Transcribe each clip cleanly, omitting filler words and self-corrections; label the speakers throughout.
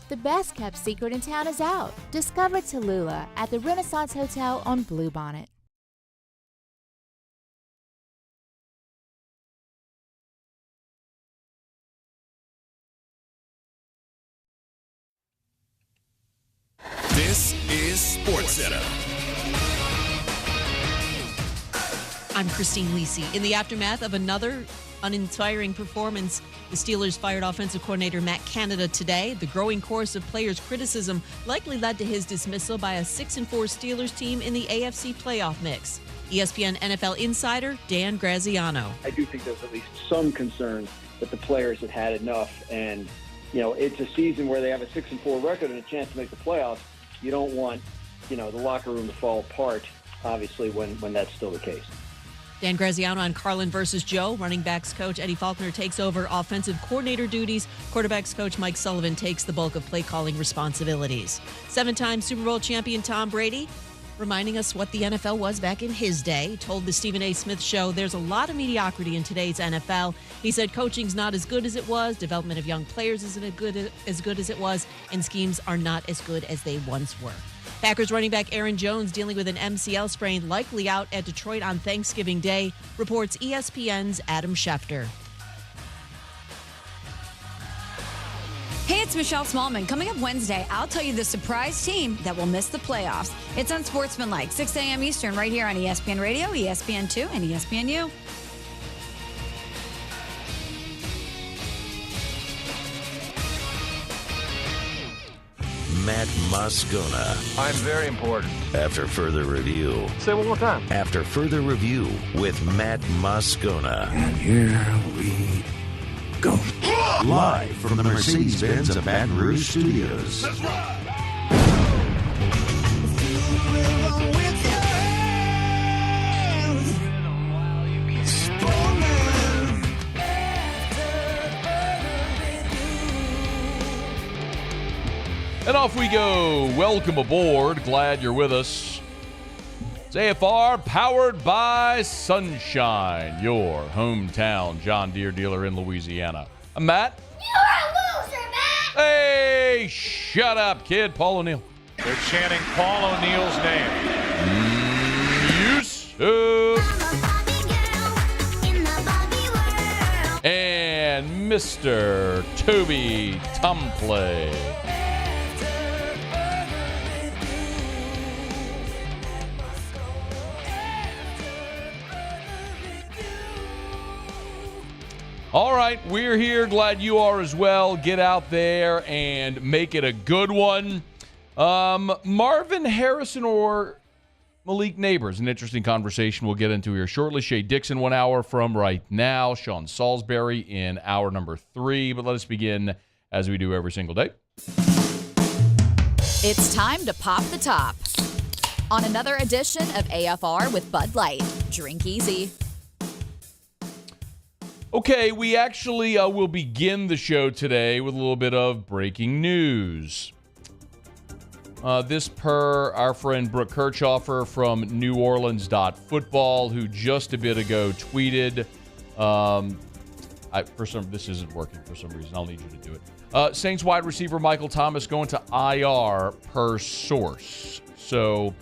Speaker 1: The best kept secret in town is out. Discover Tallulah at the Renaissance Hotel on Bluebonnet.
Speaker 2: This is SportsCenter.
Speaker 3: I'm Christine Lisi. In the aftermath of another uninspiring performance, the Steelers fired offensive coordinator Matt Canada today. The growing chorus of players' criticism likely led to his dismissal by a 6-4 Steelers team in the AFC playoff mix. ESPN NFL insider Dan Graziano.
Speaker 4: I do think there's at least some concern that the players had had enough, and it's a season where they have a 6-4 record and a chance to make the playoffs. You don't want, the locker room to fall apart, obviously, when that's still the case.
Speaker 3: Dan Graziano on Carlin versus Joe. Running backs coach Eddie Faulkner takes over offensive coordinator duties. Quarterbacks coach Mike Sullivan takes the bulk of play calling responsibilities. 7-time Super Bowl champion Tom Brady, reminding us what the NFL was back in his day, told the Stephen A. Smith Show there's a lot of mediocrity in today's NFL. He said coaching's not as good as it was, development of young players isn't as good as it was, and schemes are not as good as they once were. Packers running back Aaron Jones dealing with an MCL sprain, likely out at Detroit on Thanksgiving Day, reports ESPN's Adam Schefter.
Speaker 5: Hey, it's Michelle Smallman. Coming up Wednesday, I'll tell you the surprise team that will miss the playoffs. It's Unsportsmanlike, 6 a.m. Eastern, right here on ESPN Radio, ESPN2, and ESPNU.
Speaker 6: Matt Moscona.
Speaker 7: I'm very important.
Speaker 6: After further review.
Speaker 7: Say it one more time.
Speaker 6: After further review with Matt Moscona.
Speaker 8: And here we go.
Speaker 6: Live from the Mercedes-Benz of Baton Rouge Studios.
Speaker 8: That's right.
Speaker 9: And off we go. Welcome aboard. Glad you're with us. It's AFR powered by Sunshine, your hometown John Deere dealer in Louisiana. I'm Matt.
Speaker 10: You're a loser, Matt!
Speaker 9: Hey, shut up, kid. Paul O'Neill.
Speaker 7: They're chanting Paul O'Neill's name.
Speaker 9: And Mr. Toby Tumplay. All right, we're here. Glad you are as well. Get out there and make it a good one. Marvin, Harrison, or Malik Nabers, an interesting conversation we'll get into here shortly. Shea Dixon 1 hour from right now. Sean Salisbury in hour number 3. But let us begin as we do every single day.
Speaker 11: It's time to pop the top on another edition of AFR with Bud Light. Drink easy.
Speaker 9: Okay, we actually will begin the show today with a little bit of breaking news. This per our friend Brooke Kirchhoffer from New Orleans.football, who just a bit ago tweeted, this isn't working for some reason. I'll need you to do it. Saints wide receiver Michael Thomas going to IR per source. So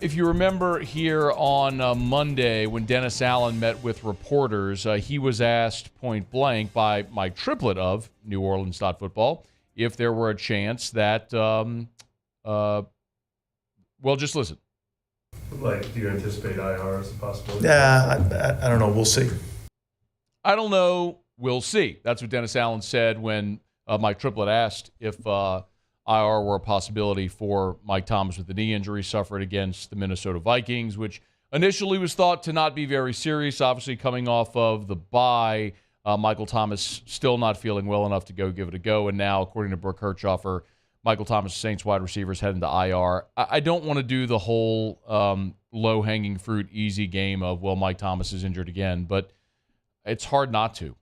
Speaker 9: if you remember here on Monday when Dennis Allen met with reporters, he was asked point blank by Mike Triplett of New Orleans.football if there were a chance that, just listen.
Speaker 12: Do you anticipate IR as a possibility?
Speaker 13: Yeah, I don't know. We'll see.
Speaker 9: I don't know. We'll see. That's what Dennis Allen said when Mike Triplett asked if IR were a possibility for Mike Thomas with the knee injury suffered against the Minnesota Vikings, which initially was thought to not be very serious. Obviously, coming off of the bye, Michael Thomas still not feeling well enough to go give it a go. And now, according to Brooke Kirchhoffer, Michael Thomas, Saints wide receivers, heading to IR. I don't want to do the whole low-hanging fruit, easy game of, Mike Thomas is injured again, but it's hard not to.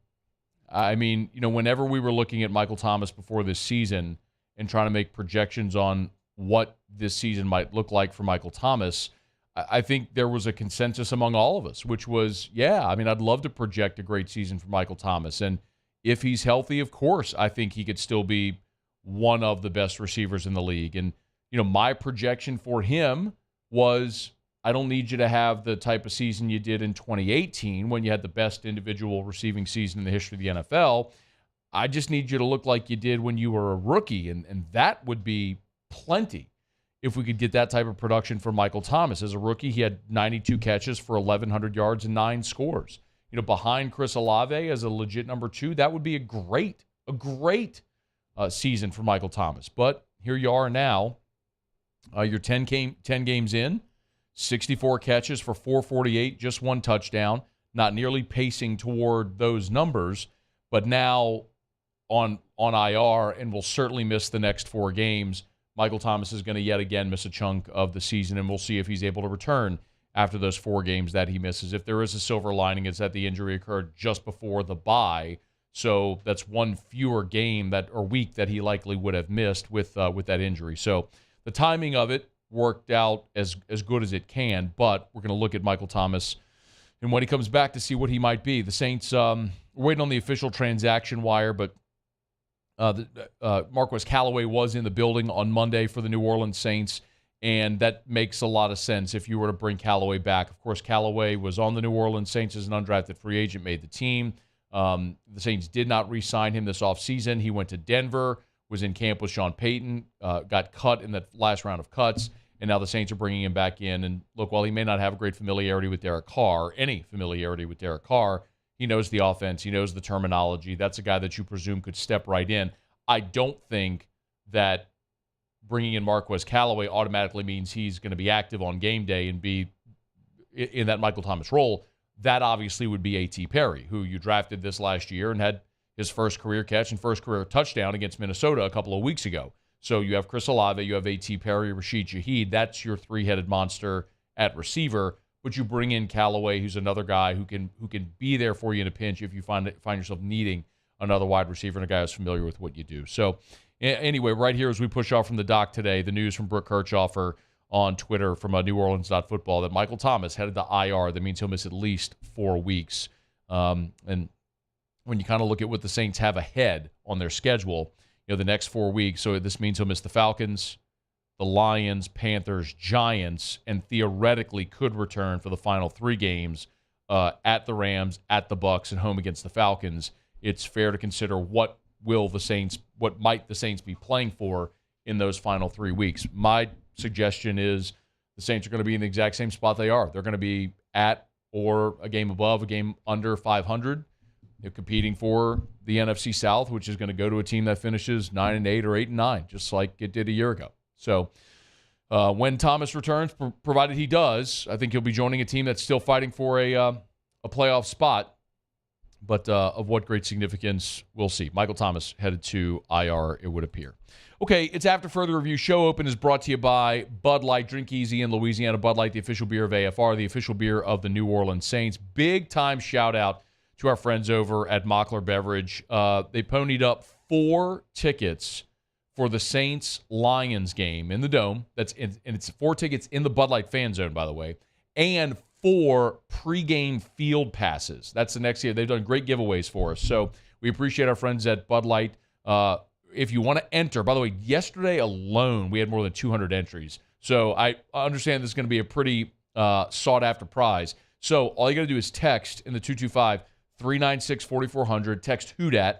Speaker 9: I mean, whenever we were looking at Michael Thomas before this season and trying to make projections on what this season might look like for Michael Thomas, I think there was a consensus among all of us, which was, I'd love to project a great season for Michael Thomas. And if he's healthy, of course, I think he could still be one of the best receivers in the league. And, my projection for him was, I don't need you to have the type of season you did in 2018 when you had the best individual receiving season in the history of the NFL. I just need you to look like you did when you were a rookie, and that would be plenty if we could get that type of production from Michael Thomas. As a rookie, he had 92 catches for 1,100 yards and 9 scores. Behind Chris Olave as a legit number 2, that would be a great season for Michael Thomas. But here you are now. You're 10 games in, 64 catches for 448, just 1 touchdown, not nearly pacing toward those numbers, but now on IR and will certainly miss the next 4 games. Michael Thomas is going to yet again miss a chunk of the season, and we'll see if he's able to return after those 4 games that he misses. If there is a silver lining, it's that the injury occurred just before the bye, so that's 1 fewer game or week that he likely would have missed with that injury. So the timing of it worked out as good as it can, but we're going to look at Michael Thomas and when he comes back to see what he might be. The Saints, we're waiting on the official transaction wire, but Marquez Callaway was in the building on Monday for the New Orleans Saints, and that makes a lot of sense if you were to bring Callaway back. Of course, Callaway was on the New Orleans Saints as an undrafted free agent, made the team. The Saints did not re-sign him this offseason. He went to Denver, was in camp with Sean Payton, got cut in the last round of cuts, and now the Saints are bringing him back in. And look, while he may not have a great familiarity with Derek Carr, he knows the offense. He knows the terminology. That's a guy that you presume could step right in. I don't think that bringing in Marquez Callaway automatically means he's going to be active on game day and be in that Michael Thomas role. That obviously would be A.T. Perry, who you drafted this last year and had his first career catch and first career touchdown against Minnesota a couple of weeks ago. So you have Chris Olave, you have A.T. Perry, Rashid Shaheed. That's your 3-headed monster at receiver. But you bring in Callaway, who's another guy who can be there for you in a pinch if you find yourself needing another wide receiver and a guy who's familiar with what you do. So anyway, right here as we push off from the dock today, the news from Brooke Kirchhoffer on Twitter from NewOrleans.football that Michael Thomas headed to IR. That means he'll miss at least 4 weeks. And when you kind of look at what the Saints have ahead on their schedule, the next 4 weeks, so this means he'll miss the Falcons, the Lions, Panthers, Giants, and theoretically could return for the final 3 games at the Rams, at the Bucs, and home against the Falcons. It's fair to consider what might the Saints be playing for in those final 3 weeks. My suggestion is the Saints are going to be in the exact same spot they are. They're going to be at or a game above, a game under 500. They're competing for the NFC South, which is going to go to a team that finishes 9-8 or 8-9, just like it did a year ago. So when Thomas returns, provided he does, I think he'll be joining a team that's still fighting for a playoff spot. But of what great significance, we'll see. Michael Thomas headed to IR, it would appear. Okay, it's After Further Review. Show Open is brought to you by Bud Light. Drink easy in Louisiana. Bud Light, the official beer of AFR, the official beer of the New Orleans Saints. Big-time shout-out to our friends over at Mockler Beverage. They ponied up 4 tickets for the Saints-Lions game in the Dome. And it's 4 tickets in the Bud Light fan zone, by the way, and 4 pregame field passes. That's the next year. They've done great giveaways for us. So we appreciate our friends at Bud Light. If you want to enter, by the way, yesterday alone, we had more than 200 entries. So I understand this is going to be a pretty sought-after prize. So all you got to do is text in the 225-396-4400. Text HOODAT.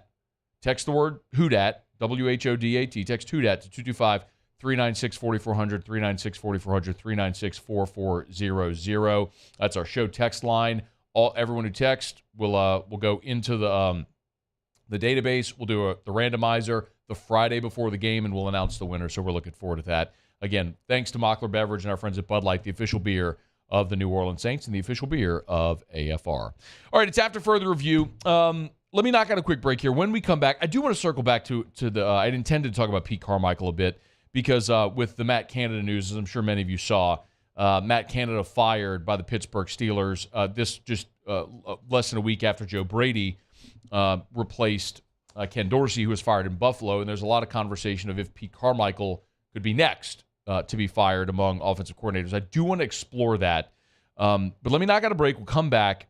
Speaker 9: Text the word HOODAT, WHODAT. Text HOODAT to 225-396-4400, 396-4400, 396-4400. That's our show text line. Everyone who texts will go into the database. We'll do the randomizer the Friday before the game, and we'll announce the winner. So we're looking forward to that. Again, thanks to Mockler Beverage and our friends at Bud Light, the official beer of the New Orleans Saints and the official beer of AFR. All right, it's After Further Review. Let me knock out a quick break here. When we come back, I do want to circle back to the I intended to talk about Pete Carmichael a bit because with the Matt Canada news, as I'm sure many of you saw, Matt Canada fired by the Pittsburgh Steelers. This just less than a week after Joe Brady replaced Ken Dorsey, who was fired in Buffalo. And there's a lot of conversation of if Pete Carmichael could be next to be fired among offensive coordinators. I do want to explore that. But let me knock out a break. We'll come back.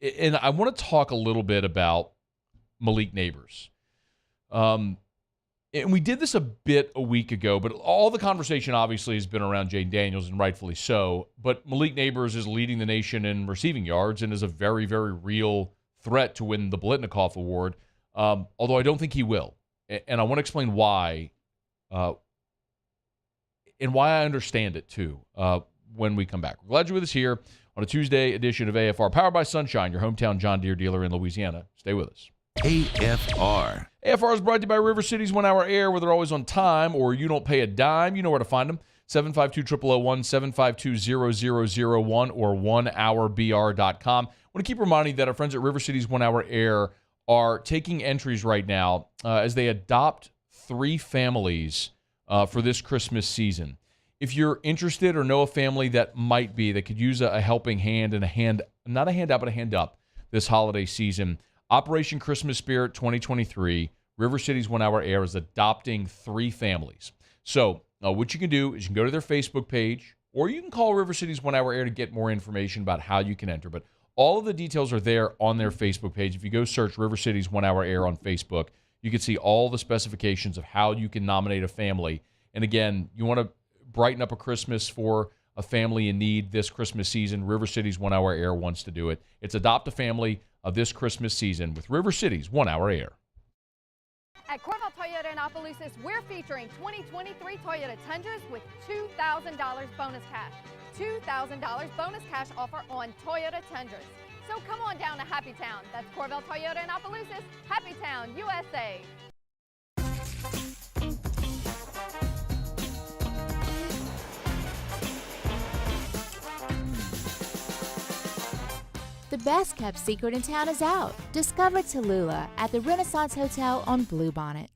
Speaker 9: And I want to talk a little bit about Malik Nabers. and we did this a bit a week ago, but all the conversation obviously has been around Jane Daniels, and rightfully so. But Malik Nabers is leading the nation in receiving yards and is a very, very real threat to win the Blitnikoff Award, although I don't think he will. And I want to explain why, and why I understand it, too, when we come back. We're glad you're with us here on a Tuesday edition of AFR, powered by Sunshine, your hometown John Deere dealer in Louisiana. Stay with us.
Speaker 6: AFR.
Speaker 9: AFR is brought to you by River City's 1 Hour Air, where they're always on time or you don't pay a dime. You know where to find them. 752-0001, 752-0001, or 1hourbr.com. I want to keep reminding you that our friends at River City's 1 Hour Air are taking entries right now as they adopt 3 families for this Christmas season. If you're interested or know a family that could use a helping hand and not a handout, but a hand up this holiday season, Operation Christmas Spirit 2023, River City's 1 Hour Air is adopting 3 families. So what you can do is you can go to their Facebook page, or you can call River City's 1 Hour Air to get more information about how you can enter. But all of the details are there on their Facebook page. If you go search River City's 1 Hour Air on Facebook, you can see all the specifications of how you can nominate a family. And again, you want to brighten up a Christmas for a family in need this Christmas season. River City's 1 Hour Air wants to do it. It's adopt a family of this Christmas season with River City's 1 Hour Air.
Speaker 2: At Corval Toyota in Opelousas, we're featuring 2023 Toyota Tundras with $2,000 bonus cash. $2,000 bonus cash offer on Toyota Tundras. So come on down to Happy Town. That's Corval Toyota in Opelousas, Happy Town, USA.
Speaker 1: The best kept secret in town is out. Discover Tallulah at the Renaissance Hotel on Bluebonnet.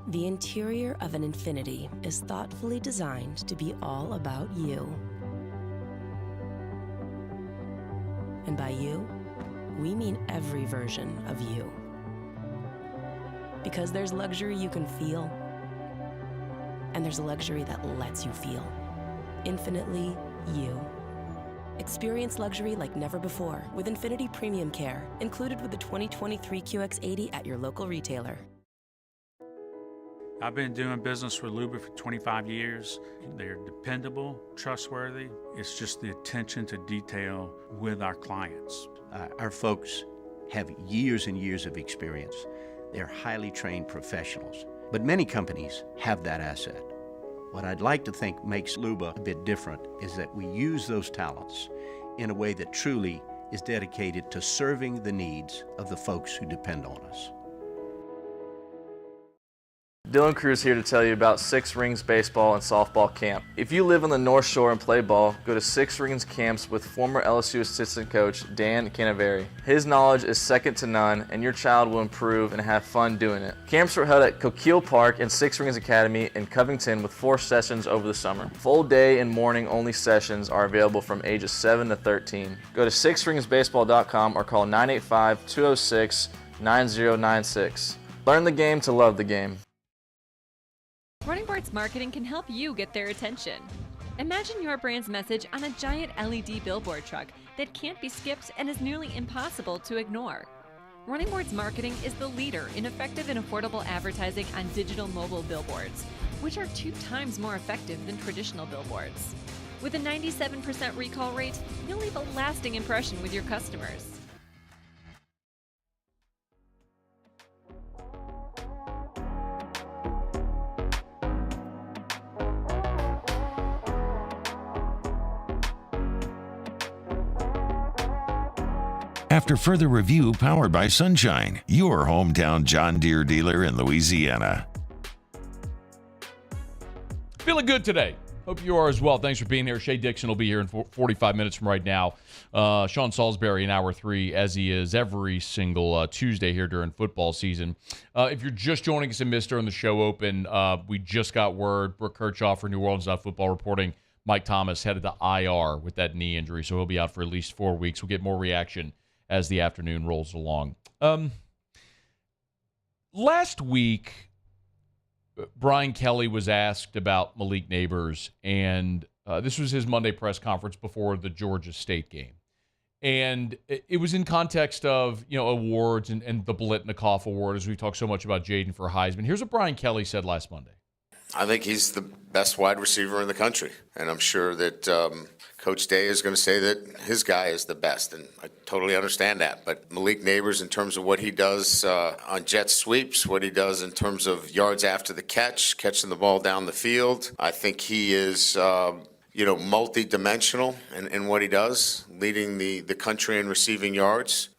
Speaker 14: The interior of an Infiniti is thoughtfully designed to be all about you. And by you, we mean every version of you. Because there's luxury you can feel, and there's luxury that lets you feel. Infinitely you. Experience luxury like never before with Infiniti Premium Care, included with the 2023 QX80 at your local retailer.
Speaker 15: I've been doing business with Luba for 25 years. They're dependable, trustworthy. It's just the attention to detail with our clients.
Speaker 16: Our folks have years and years of experience. They're highly trained professionals, but many companies have that asset. What I'd like to think makes Luba a bit different is that we use those talents in a way that truly is dedicated to serving the needs of the folks who depend on us.
Speaker 17: Dylan Cruz here to tell you about Six Rings Baseball and Softball Camp. If you live on the North Shore and play ball, go to Six Rings Camps with former LSU assistant coach Dan Canaveri. His knowledge is second to none, and your child will improve and have fun doing it. Camps are held at Coquille Park and Six Rings Academy in Covington with 4 sessions over the summer. Full day and morning only sessions are available from ages 7 to 13. Go to sixringsbaseball.com or call 985-206-9096. Learn the game to love the game.
Speaker 18: Running Boards Marketing can help you get their attention. Imagine your brand's message on a giant LED billboard truck that can't be skipped and is nearly impossible to ignore. Running Boards Marketing is the leader in effective and affordable advertising on digital mobile billboards, which are 2 times more effective than traditional billboards. With a 97% recall rate, you'll leave a lasting impression with your customers.
Speaker 6: After further review, powered by Sunshine, your hometown John Deere dealer in Louisiana.
Speaker 9: Feeling good today. Hope you are as well. Thanks for being here. Shea Dixon will be here in 45 minutes from right now. Sean Salisbury in Hour 3, as he is every single Tuesday here during football season. If you're just joining us and missed during the show open, we just got word. Brooke Kirchhoff for New Orleans Football reporting Mike Thomas headed to IR with that knee injury, so he'll be out for at least 4 weeks. We'll get more reaction as the afternoon rolls along. Last week, Brian Kelly was asked about Malik Nabers, and this was his Monday press conference before the Georgia State game. And it was in context of, awards and the Biletnikoff Award, as we talk so much about Jaden for Heisman. Here's what Brian Kelly said last Monday.
Speaker 19: I think he's the best wide receiver in the country, and I'm sure that Coach Day is going to say that his guy is the best, and I totally understand that. But Malik Nabers, in terms of what he does on jet sweeps, what he does in terms of yards after the catch, catching the ball down the field, I think he is multi-dimensional in what he does, leading the country in receiving yards.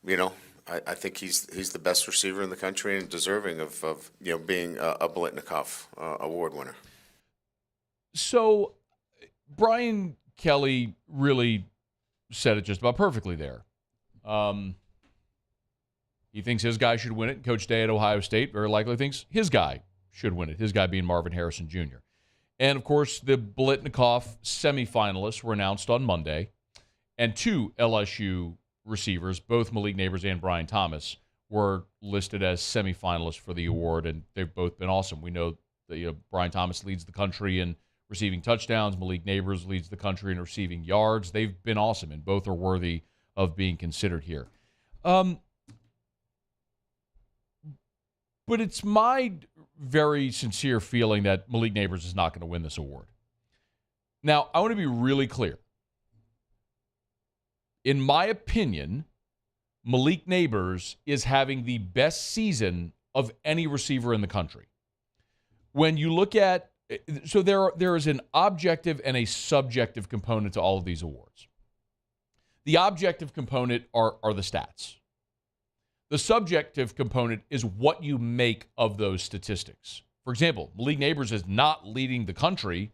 Speaker 19: I think he's the best receiver in the country and deserving of being a Biletnikoff Award winner.
Speaker 9: So Brian Kelly really said it just about perfectly there. He thinks his guy should win it. Coach Day at Ohio State very likely thinks his guy should win it, his guy being Marvin Harrison Jr. And, of course, the Biletnikoff semifinalists were announced on Monday, and 2 LSU receivers, both Malik Nabers and Brian Thomas, were listed as semifinalists for the award, and they've both been awesome. We know that Brian Thomas leads the country in receiving touchdowns. Malik Nabers leads the country in receiving yards. They've been awesome, and both are worthy of being considered here. But it's my very sincere feeling that Malik Nabers is not going to win this award. Now, I want to be really clear. In my opinion, Malik Nabers is having the best season of any receiver in the country. When you look at, so there is an objective and a subjective component to all of these awards. The objective component are the stats. The subjective component is what you make of those statistics. For example, Malik Nabers is not leading the country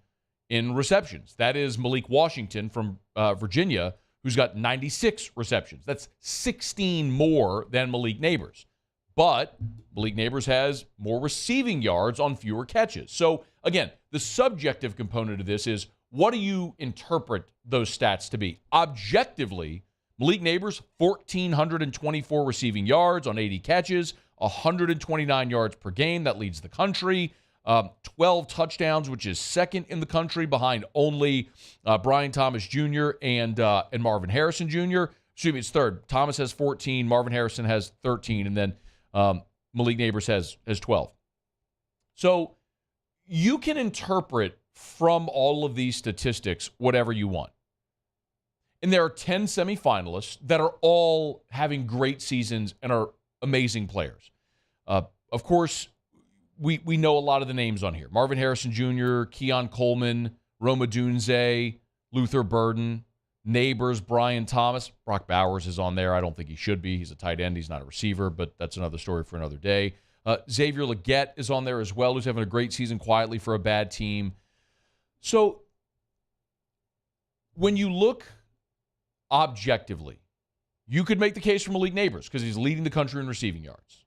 Speaker 9: in receptions. That is Malik Washington from Virginia, who's got 96 receptions. That's 16 more than Malik Nabers. But Malik Nabers has more receiving yards on fewer catches. So, again, the subjective component of this is, what do you interpret those stats to be? Objectively, Malik Nabers, 1,424 receiving yards on 80 catches, 129 yards per game. That leads the country. 12 touchdowns, which is second in the country behind only Brian Thomas Jr. and Marvin Harrison Jr. Excuse me, it's third. Thomas has 14, Marvin Harrison has 13, and then Malik Nabers has 12. So you can interpret from all of these statistics whatever you want. And there are 10 semifinalists that are all having great seasons and are amazing players. Of course, we know a lot of the names on here. Marvin Harrison Jr., Keon Coleman, Rome Odunze, Luther Burden, Nabers, Brian Thomas. Brock Bowers is on there. I don't think he should be. He's a tight end. He's not a receiver, but that's another story for another day. Xavier Legette is on there as well, who's having a great season quietly for a bad team. So when you look objectively, you could make the case for Malik Nabers because he's leading the country in receiving yards.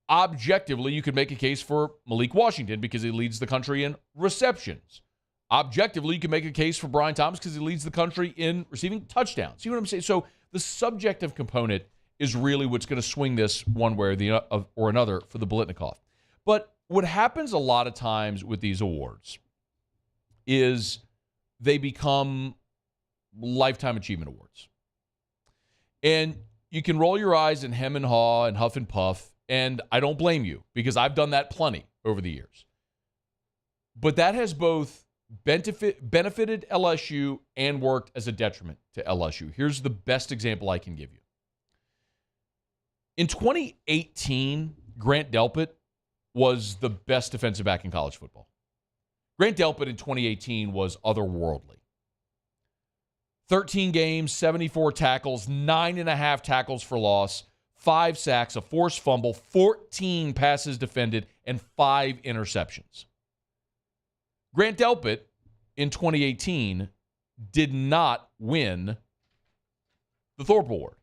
Speaker 9: Objectively, you could make a case for Malik Washington because he leads the country in receptions. Objectively, you can make a case for Brian Thomas because he leads the country in receiving touchdowns. You know what I'm saying? So the subjective component is really what's going to swing this one way or another for the Biletnikoff. But what happens a lot of times with these awards is they become Lifetime Achievement Awards. And you can roll your eyes and hem and haw and huff and puff, and I don't blame you because I've done that plenty over the years. But that has both benefited LSU and worked as a detriment to LSU. Here's the best example I can give you. In 2018, Grant Delpit was the best defensive back in college football. Grant Delpit in 2018 was otherworldly. 13 games, 74 tackles, 9.5 tackles for loss, 5 sacks, a forced fumble, 14 passes defended, and 5 interceptions. Grant Delpit in 2018 did not win the Thorpe Award.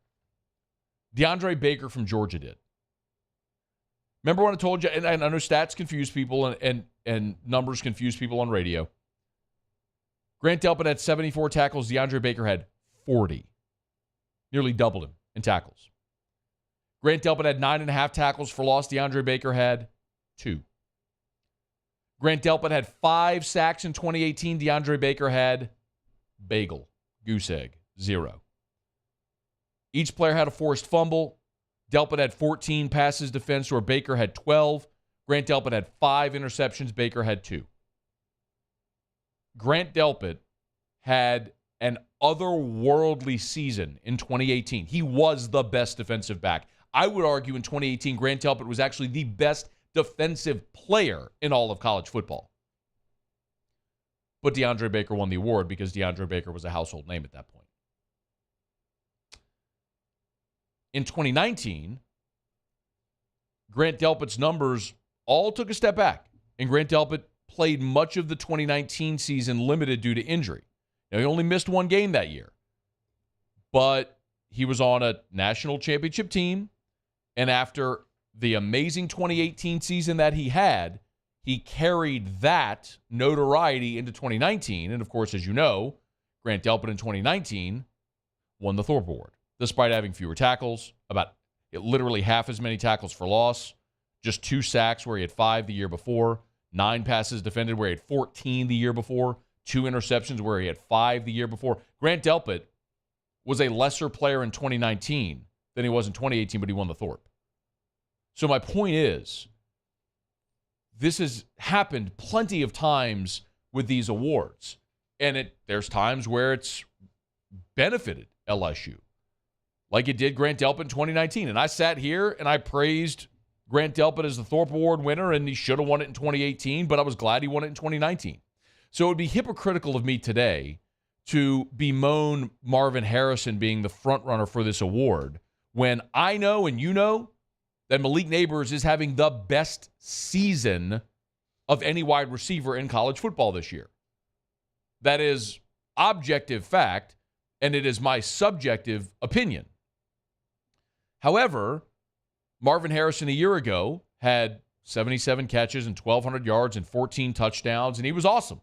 Speaker 9: DeAndre Baker from Georgia did. Remember when I told you, and I know stats confuse people and numbers confuse people on radio. Grant Delpit had 74 tackles. DeAndre Baker had 40. Nearly doubled him in tackles. Grant Delpit had 9.5 tackles for loss. DeAndre Baker had 2. Grant Delpit had 5 sacks in 2018. DeAndre Baker had goose egg, 0. Each player had a forced fumble. Delpit had 14 passes defensed, where Baker had 12. Grant Delpit had 5 interceptions. Baker had 2. Grant Delpit had an otherworldly season in 2018. He was the best defensive back. I would argue in 2018, Grant Delpit was actually the best defensive player in all of college football. But DeAndre Baker won the award because DeAndre Baker was a household name at that point. In 2019, Grant Delpit's numbers all took a step back, and Grant Delpit played much of the 2019 season limited due to injury. Now, he only missed 1 game that year, but he was on a national championship team, and after the amazing 2018 season that he had, he carried that notoriety into 2019, and of course, as you know, Grant Delpit in 2019 won the Thorpe Award, despite having fewer tackles, about literally half as many tackles for loss, just 2 sacks where he had 5 the year before, 9 passes defended where he had 14 the year before, 2 interceptions where he had 5 the year before. Grant Delpit was a lesser player in 2019 than he was in 2018, but he won the Thorpe. So my point is, this has happened plenty of times with these awards, and there's times where it's benefited LSU, like it did Grant Delpit in 2019. And I sat here and I praised Grant Delpit as the Thorpe Award winner, and he should have won it in 2018, but I was glad he won it in 2019. So it would be hypocritical of me today to bemoan Marvin Harrison being the front runner for this award when I know and you know that Malik Nabers is having the best season of any wide receiver in college football this year. That is objective fact, and it is my subjective opinion. However, Marvin Harrison a year ago had 77 catches and 1,200 yards and 14 touchdowns, and he was awesome.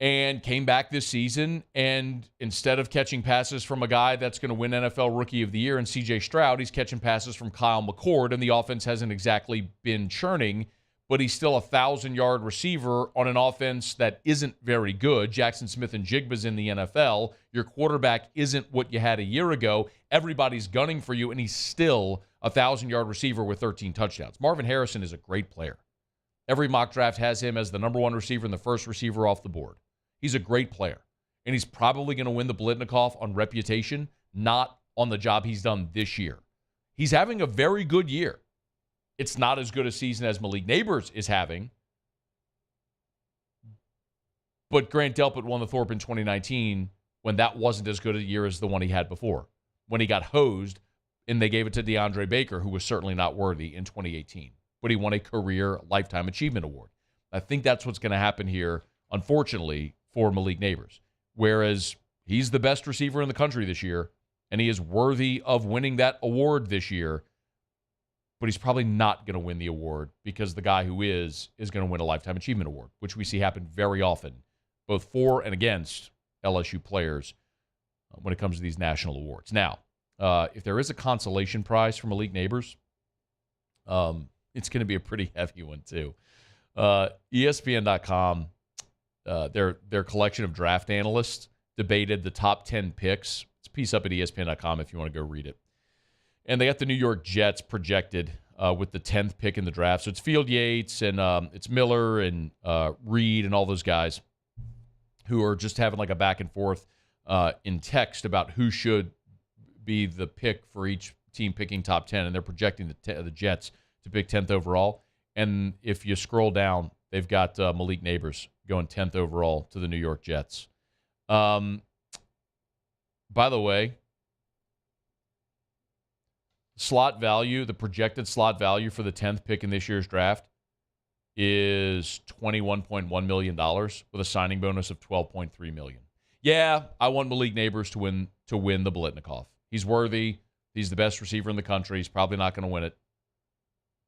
Speaker 9: And came back this season, and instead of catching passes from a guy that's going to win NFL Rookie of the Year and C.J. Stroud, he's catching passes from Kyle McCord, and the offense hasn't exactly been churning, but he's still a 1,000-yard receiver on an offense that isn't very good. Jackson Smith and Jigba's in the NFL. Your quarterback isn't what you had a year ago. Everybody's gunning for you, and he's still a 1,000-yard receiver with 13 touchdowns. Marvin Harrison is a great player. Every mock draft has him as the number 1 receiver and the first receiver off the board. He's a great player, and he's probably going to win the Blitnikoff on reputation, not on the job he's done this year. He's having a very good year. It's not as good a season as Malik Nabers is having, but Grant Delpit won the Thorpe in 2019 when that wasn't as good a year as the one he had before, when he got hosed, and they gave it to DeAndre Baker, who was certainly not worthy in 2018, but he won a career Lifetime Achievement Award. I think that's what's going to happen here, unfortunately, for Malik Nabers, whereas he's the best receiver in the country this year, and he is worthy of winning that award this year, but he's probably not going to win the award because the guy who is going to win a Lifetime Achievement Award, which we see happen very often, both for and against LSU players when it comes to these national awards. Now, if there is a consolation prize for Malik Nabers, it's going to be a pretty heavy one too. ESPN.com, their collection of draft analysts debated the top 10 picks. It's a piece up at ESPN.com if you want to go read it. And they got the New York Jets projected with the 10th pick in the draft. So it's Field Yates and it's Miller and Reed and all those guys who are just having like a back and forth in text about who should be the pick for each team picking top 10. And they're projecting the Jets to pick 10th overall. And if you scroll down, they've got Malik Nabers going 10th overall to the New York Jets. By the way, slot value, the projected slot value for the 10th pick in this year's draft is $21.1 million with a signing bonus of $12.3 million. Yeah, I want Malik Nabers to win the Biletnikoff. He's worthy. He's the best receiver in the country. He's probably not going to win it.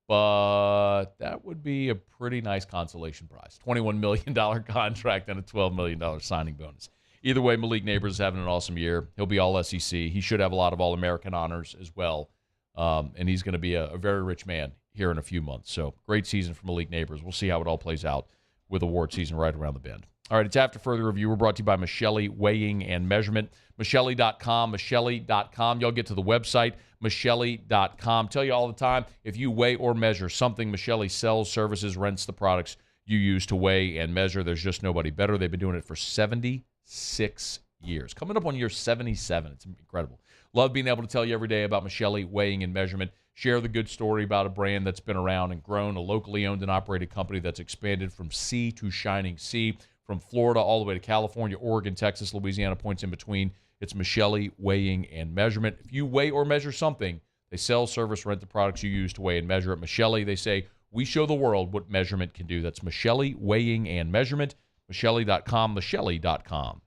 Speaker 9: But that would be a pretty nice consolation prize. $21 million contract and a $12 million signing bonus. Either way, Malik Nabers is having an awesome year. He'll be all SEC. He should have a lot of All-American honors as well. And he's going to be a very rich man here in a few months. So great season for Malik Nabers. We'll see how it all plays out with award season right around the bend. All right, it's After Further Review. We're brought to you by Michelli Weighing and Measurement. Michelli.com, Michelli.com. Y'all get to the website, Michelli.com. Tell you all the time, if you weigh or measure something, Michelli sells, services, rents the products you use to weigh and measure. There's just nobody better. They've been doing it for 76 years. Coming up on year 77. It's incredible. Love being able to tell you every day about Michelli Weighing and Measurement. Share the good story about a brand that's been around and grown, a locally owned and operated company that's expanded from sea to shining sea, from Florida all the way to California, Oregon, Texas, Louisiana, points in between. It's Michelli Weighing and Measurement. If you weigh or measure something, they sell, service, rent the products you use to weigh and measure. At Michelli, they say, we show the world what measurement can do. That's Michelli Weighing and Measurement, Michelli.com, Michelli.com.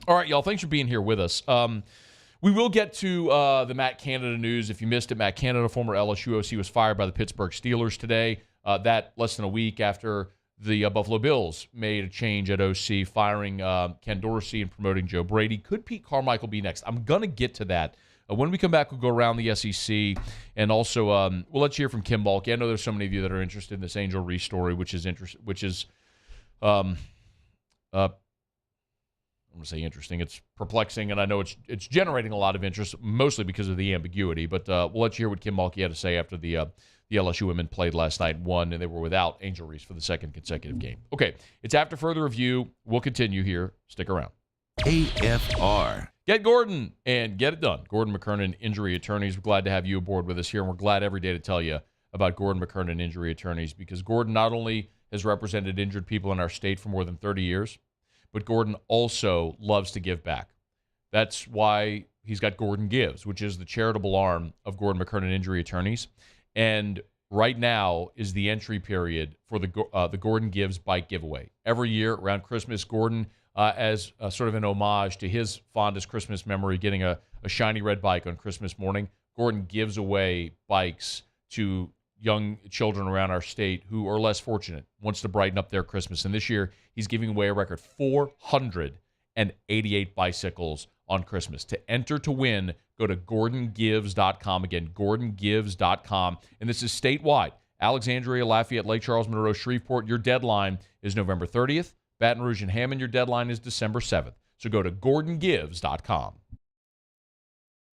Speaker 9: All right, y'all, thanks for being here with us. We will get to the Matt Canada news. If you missed it, Matt Canada, former LSU OC, was fired by the Pittsburgh Steelers today. That less than a week after the Buffalo Bills made a change at OC, firing Ken Dorsey and promoting Joe Brady. Could Pete Carmichael be next? I'm going to get to that. When we come back, we'll go around the SEC, and also we'll let you hear from Kim Balke. I know there's so many of you that are interested in this Angel Reese story, which is I'm going to say interesting. It's perplexing, and I know it's generating a lot of interest, mostly because of the ambiguity. But we'll let you hear what Kim Balke had to say after the LSU women played last night and won, and they were without Angel Reese for the second consecutive game. Okay, it's After Further Review. We'll continue here. Stick around.
Speaker 6: AFR.
Speaker 9: Get Gordon and get it done. Gordon McKernan Injury Attorneys. We're glad to have you aboard with us here, and we're glad every day to tell you about Gordon McKernan Injury Attorneys, because Gordon not only has represented injured people in our state for more than 30 years, but Gordon also loves to give back. That's why he's got Gordon Gives, which is the charitable arm of Gordon McKernan Injury Attorneys. And right now is the entry period for the Gordon Gives bike giveaway. Every year around Christmas, Gordon, as sort of an homage to his fondest Christmas memory, getting a shiny red bike on Christmas morning, Gordon gives away bikes to young children around our state who are less fortunate, wants to brighten up their Christmas. And this year, he's giving away a record 488 bicycles on Christmas. To enter to win, go to GordonGives.com. Again, GordonGives.com. And this is statewide. Alexandria, Lafayette, Lake Charles, Monroe, Shreveport. Your deadline is November 30th. Baton Rouge and Hammond, your deadline is December 7th. So go to GordonGives.com.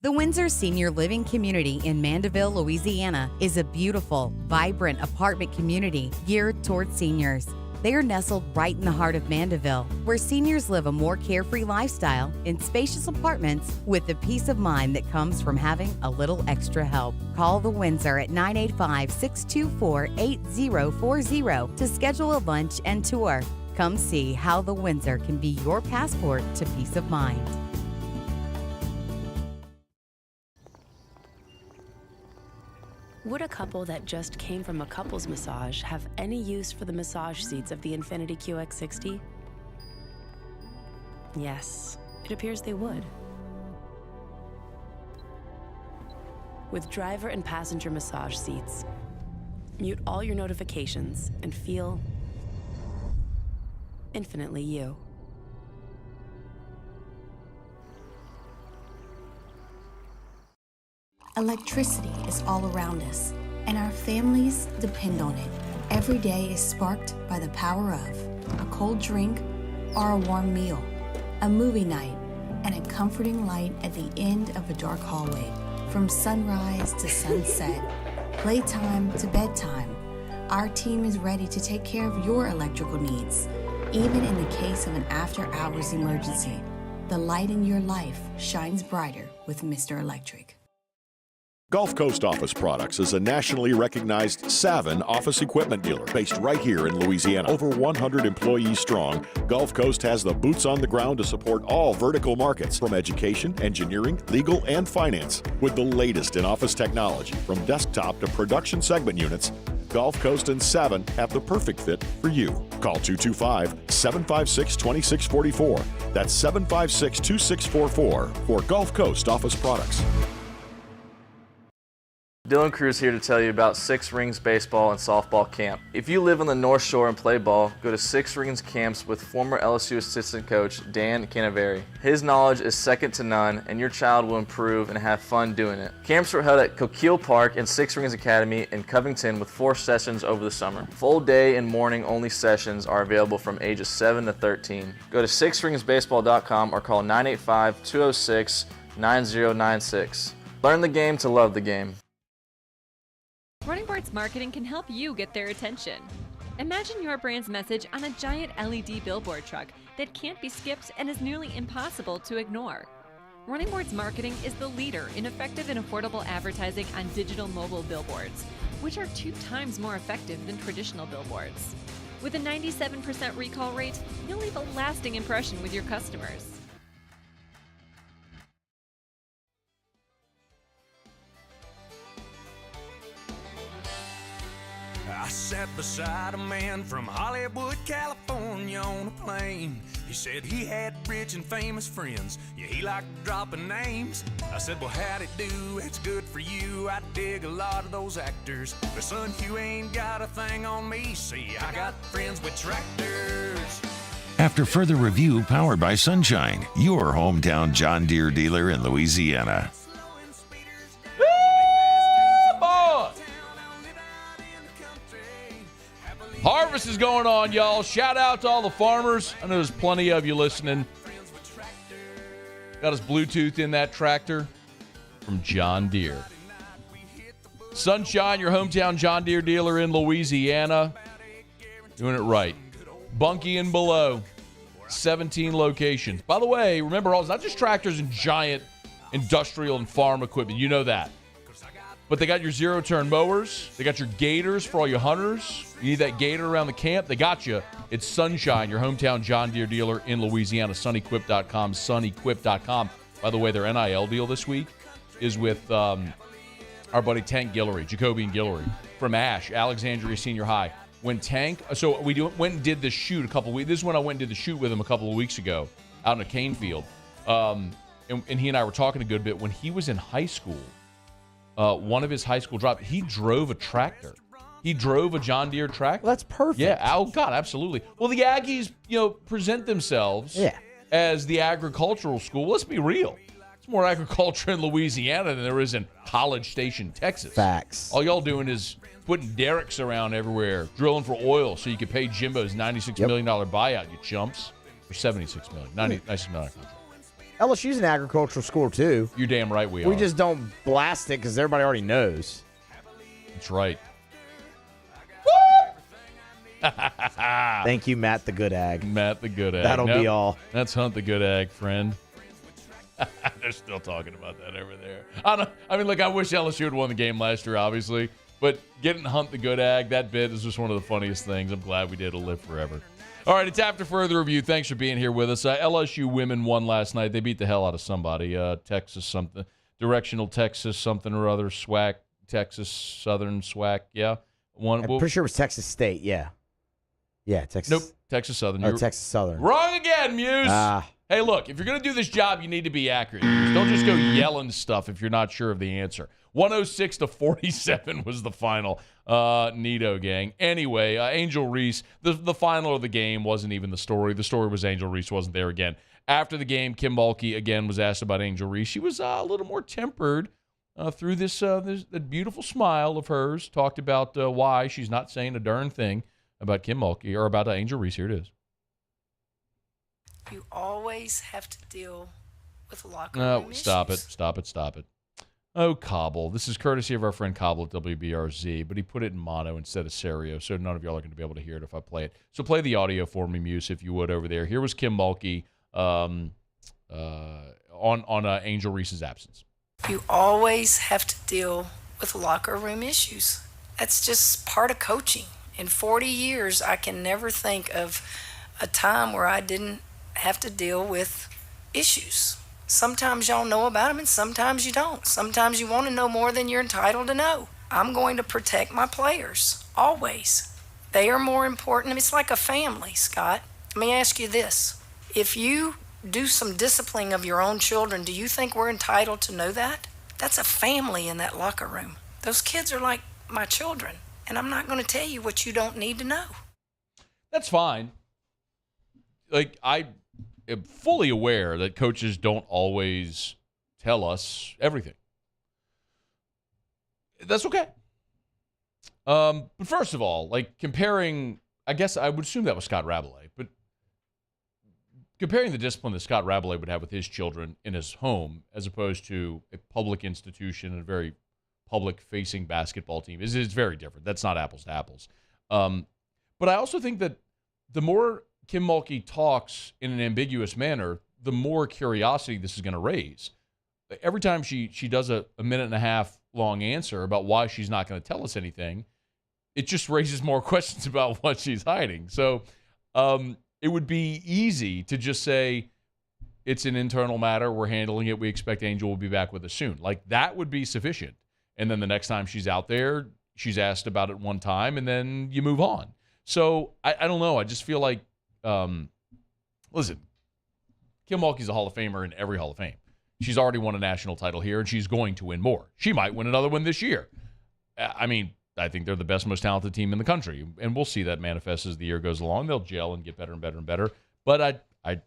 Speaker 20: The Windsor Senior Living Community in Mandeville, Louisiana is a beautiful, vibrant apartment community geared towards seniors. They are nestled right in the heart of Mandeville, where seniors live a more carefree lifestyle in spacious apartments with the peace of mind that comes from having a little extra help. Call the Windsor at 985-624-8040 to schedule a lunch and tour. Come see how the Windsor can be your passport to peace of mind.
Speaker 14: Would a couple that just came from a couples massage have any use for the massage seats of the Infiniti QX60? Yes, it appears they would. With driver and passenger massage seats, mute all your notifications and feel infinitely you.
Speaker 21: Electricity is all around us, and our families depend on it. Every day is sparked by the power of a cold drink or a warm meal, a movie night, and a comforting light at the end of a dark hallway. From sunrise to sunset, playtime to bedtime, our team is ready to take care of your electrical needs. Even in the case of an after-hours emergency, the light in your life shines brighter with Mr. Electric.
Speaker 22: Gulf Coast Office Products is a nationally recognized Savin office equipment dealer based right here in Louisiana. Over 100 employees strong, Gulf Coast has the boots on the ground to support all vertical markets, from education, engineering, legal, and finance. With the latest in office technology, from desktop to production segment units, Gulf Coast and 7 have the perfect fit for you. Call 225-756-2644. That's 756-2644 for Gulf Coast office products.
Speaker 17: Dylan Cruz here to tell you about Six Rings Baseball and Softball Camp. If you live on the North Shore and play ball, go to Six Rings Camps with former LSU assistant coach Dan Canaveri. His knowledge is second to none, and your child will improve and have fun doing it. Camps were held at Coquille Park and Six Rings Academy in Covington with 4 sessions over the summer. Full day and morning only sessions are available from ages 7 to 13. Go to sixringsbaseball.com or call 985-206-9096. Learn the game to love the game.
Speaker 18: Running Boards Marketing can help you get their attention. Imagine your brand's message on a giant LED billboard truck that can't be skipped and is nearly impossible to ignore. Running Boards Marketing is the leader in effective and affordable advertising on digital mobile billboards, which are 2 times more effective than traditional billboards. With a 97% recall rate, you'll leave a lasting impression with your customers.
Speaker 3: I sat beside a man from Hollywood, California on a plane. He said he had rich and famous friends. Yeah, he liked dropping names. I said, well, how'd it do? It's good for you. I dig a lot of those actors. But son, you ain't got a thing on me. See, I got friends with tractors.
Speaker 6: After further review powered by Sunshine, your hometown John Deere dealer in Louisiana.
Speaker 9: Harvest is going on, y'all. Shout out to all the farmers. I know there's plenty of you listening. Got his Bluetooth in that tractor from John Deere. Sunshine, your hometown John Deere dealer in Louisiana. Doing it right. Bunkie and below. 17 locations. By the way, remember, it's not just tractors and giant industrial and farm equipment. You know that. But they got your zero-turn mowers. They got your gators for all your hunters. You need that gator around the camp. They got you. It's Sunshine, your hometown John Deere dealer in Louisiana. Sunnyquip.com, sunnyquip.com. By the way, their NIL deal this week is with our buddy Tank Guillory, Jacobian Guillory, from Ash, Alexandria Senior High. When Tank, so we went and did the shoot a couple weeks. This is when I went and did the shoot with him a couple of weeks ago out in a cane field. And he and I were talking a good bit. When he was in high school, one of his high school drops, he drove a tractor. He drove a John Deere tractor.
Speaker 4: Well, that's perfect.
Speaker 9: Yeah. Oh, God, absolutely. Well, the Aggies, present themselves as the agricultural school. Let's be real. It's more agriculture in Louisiana than there is in College Station, Texas.
Speaker 4: Facts.
Speaker 9: All y'all doing is putting derricks around everywhere, drilling for oil so you could pay Jimbo's $96 million buyout, you chumps, for $76 million. $96 million.
Speaker 4: LSU's an agricultural school, too.
Speaker 9: You're damn right we are.
Speaker 4: We just don't blast it because everybody already knows.
Speaker 9: That's right.
Speaker 4: Thank you, Matt the Good Ag.
Speaker 9: Matt the Good Ag.
Speaker 4: That'll be all.
Speaker 9: That's Hunt the Good Ag, friend. They're still talking about that over there. I wish LSU had won the game last year, obviously. But getting Hunt the Good Ag, that bit is just one of the funniest things. I'm glad we did. It'll live forever. All right, it's After Further Review. Thanks for being here with us. LSU women won last night. They beat the hell out of somebody. Texas something. Directional Texas something or other. SWAC. Texas Southern SWAC. Yeah.
Speaker 4: I'm pretty sure it was Texas State. Yeah. Yeah, Texas.
Speaker 9: Nope. Texas Southern.
Speaker 4: Texas Southern.
Speaker 9: Wrong again, Muse. Hey, look, if you're going to do this job, you need to be accurate. Don't just go yelling stuff if you're not sure of the answer. 106-47 was the final. Neato gang. Anyway, Angel Reese, the final of the game wasn't even the story. The story was Angel Reese wasn't there again. After the game, Kim Mulkey again was asked about Angel Reese. She was a little more tempered through this beautiful smile of hers. Talked about why she's not saying a darn thing about Kim Mulkey or about Angel Reese. Here it is.
Speaker 23: You always have to deal with locker room issues.
Speaker 9: Stop it. Oh, Cobble. This is courtesy of our friend Cobble at WBRZ, but he put it in mono instead of stereo, so none of y'all are going to be able to hear it if I play it. So play the audio for me, Muse, if you would, over there. Here was Kim Mulkey on Angel Reese's absence.
Speaker 23: You always have to deal with locker room issues. That's just part of coaching. In 40 years, I can never think of a time where I didn't have to deal with issues. Sometimes y'all know about them and sometimes you don't. Sometimes you want to know more than you're entitled to know. I'm going to protect my players, always. They are more important. It's like a family, Scott. Let me ask you this. If you do some disciplining of your own children, do you think we're entitled to know that? That's a family in that locker room. Those kids are like my children, and I'm not going to tell you what you don't need to know.
Speaker 9: That's fine. Like, I am fully aware that coaches don't always tell us everything. That's okay. But first of all, like, comparing, I guess I would assume that was Scott Rabelais, but comparing the discipline that Scott Rabelais would have with his children in his home as opposed to a public institution and a very public-facing basketball team is very different. That's not apples to apples. But I also think that the more Kim Mulkey talks in an ambiguous manner, the more curiosity this is going to raise. Every time she does a minute and a half long answer about why she's not going to tell us anything, it just raises more questions about what she's hiding. So it would be easy to just say, it's an internal matter, we're handling it, we expect Angel will be back with us soon. Like, that would be sufficient. And then the next time she's out there, she's asked about it one time, and then you move on. So I don't know. I just feel like, listen, Kim Mulkey's a Hall of Famer in every Hall of Fame. She's already won a national title here, and she's going to win more. She might win another one this year. I mean, I think they're the best, most talented team in the country, and we'll see that manifest as the year goes along. They'll gel and get better and better and better. But I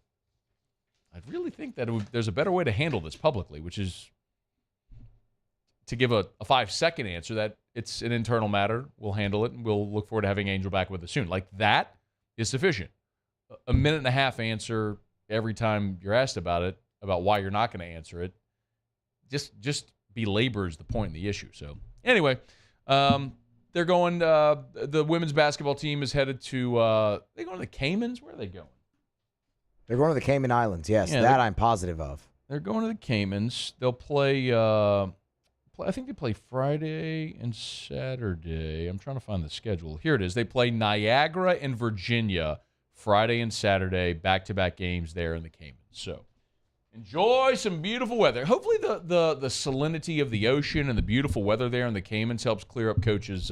Speaker 9: really think that there's a better way to handle this publicly, which is to give a 5-second answer that it's an internal matter. We'll handle it, and we'll look forward to having Angel back with us soon. Like, that is sufficient. A minute and a half answer every time you're asked about it, about why you're not going to answer it, just belabors the point in the issue. So anyway, they're going. The women's basketball team is headed to. They going to the Caymans? Where are they going?
Speaker 4: They're going to the Cayman Islands. Yes,
Speaker 9: Yeah,
Speaker 4: that I'm positive of.
Speaker 9: They're going to the Caymans. They'll play. I think they play Friday and Saturday. I'm trying to find the schedule. Here it is. They play Niagara and Virginia Friday and Saturday, back-to-back games there in the Caymans. So enjoy some beautiful weather. Hopefully the salinity of the ocean and the beautiful weather there in the Caymans helps clear up Coach's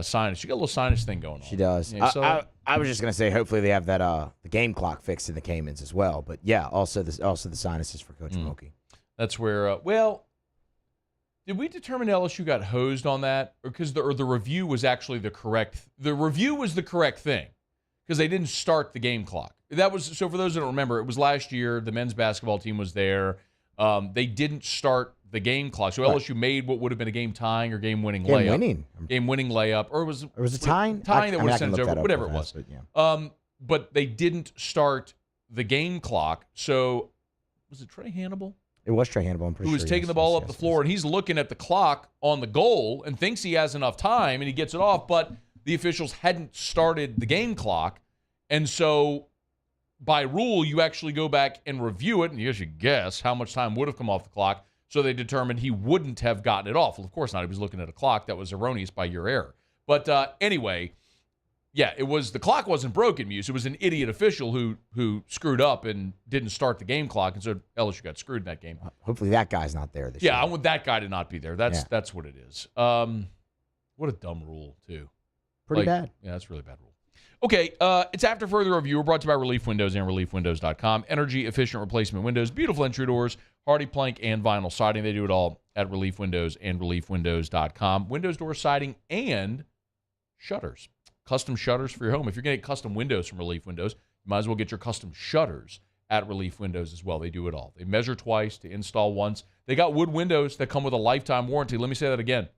Speaker 9: sinus. She got a little sinus thing going on.
Speaker 4: She does.
Speaker 9: Yeah,
Speaker 4: I was just going to say, hopefully they have that the game clock fixed in the Caymans as well. But, yeah, also the sinuses for Coach Mulkey.
Speaker 9: That's where, did we determine LSU got hosed on that? Or because the review was actually the correct thing. Because they didn't start the game clock. So for those that don't remember, it was last year. The men's basketball team was there. They didn't start the game clock. So LSU made what would have been a game tying or game winning layup. Game winning layup. Or was
Speaker 4: it tying?
Speaker 9: Tying that would have sent us over. Whatever it was.
Speaker 4: But, yeah.
Speaker 9: But they didn't start the game clock. So was it Trey Hannibal?
Speaker 4: It was Trey Hannibal, I'm pretty
Speaker 9: sure. Who was taking the ball up the floor, and he's looking at the clock on the goal and thinks he has enough time, and he gets it off, but the officials hadn't started the game clock. And so by rule, you actually go back and review it, and you should guess how much time would have come off the clock. So they determined he wouldn't have gotten it off. Well, of course not. He was looking at a clock that was erroneous by your error. But anyway, yeah, the clock wasn't broken, Muse. It was an idiot official who screwed up and didn't start the game clock, and so LSU got screwed in that game.
Speaker 4: Hopefully that guy's not there this year.
Speaker 9: Yeah, I want that guy to not be there. That's what it is. What a dumb rule, too.
Speaker 4: Pretty bad.
Speaker 9: Yeah, that's a really bad rule. Okay, it's After Further Review. We're brought to you by Relief Windows and ReliefWindows.com. Energy-efficient replacement windows, beautiful entry doors, hardy plank and vinyl siding. They do it all at Relief Windows and ReliefWindows.com. Windows, door siding, and shutters. Custom shutters for your home. If you're going to get custom windows from Relief Windows, you might as well get your custom shutters at Relief Windows as well. They do it all. They measure twice to install once. They got wood windows that come with a lifetime warranty. Let me say that again.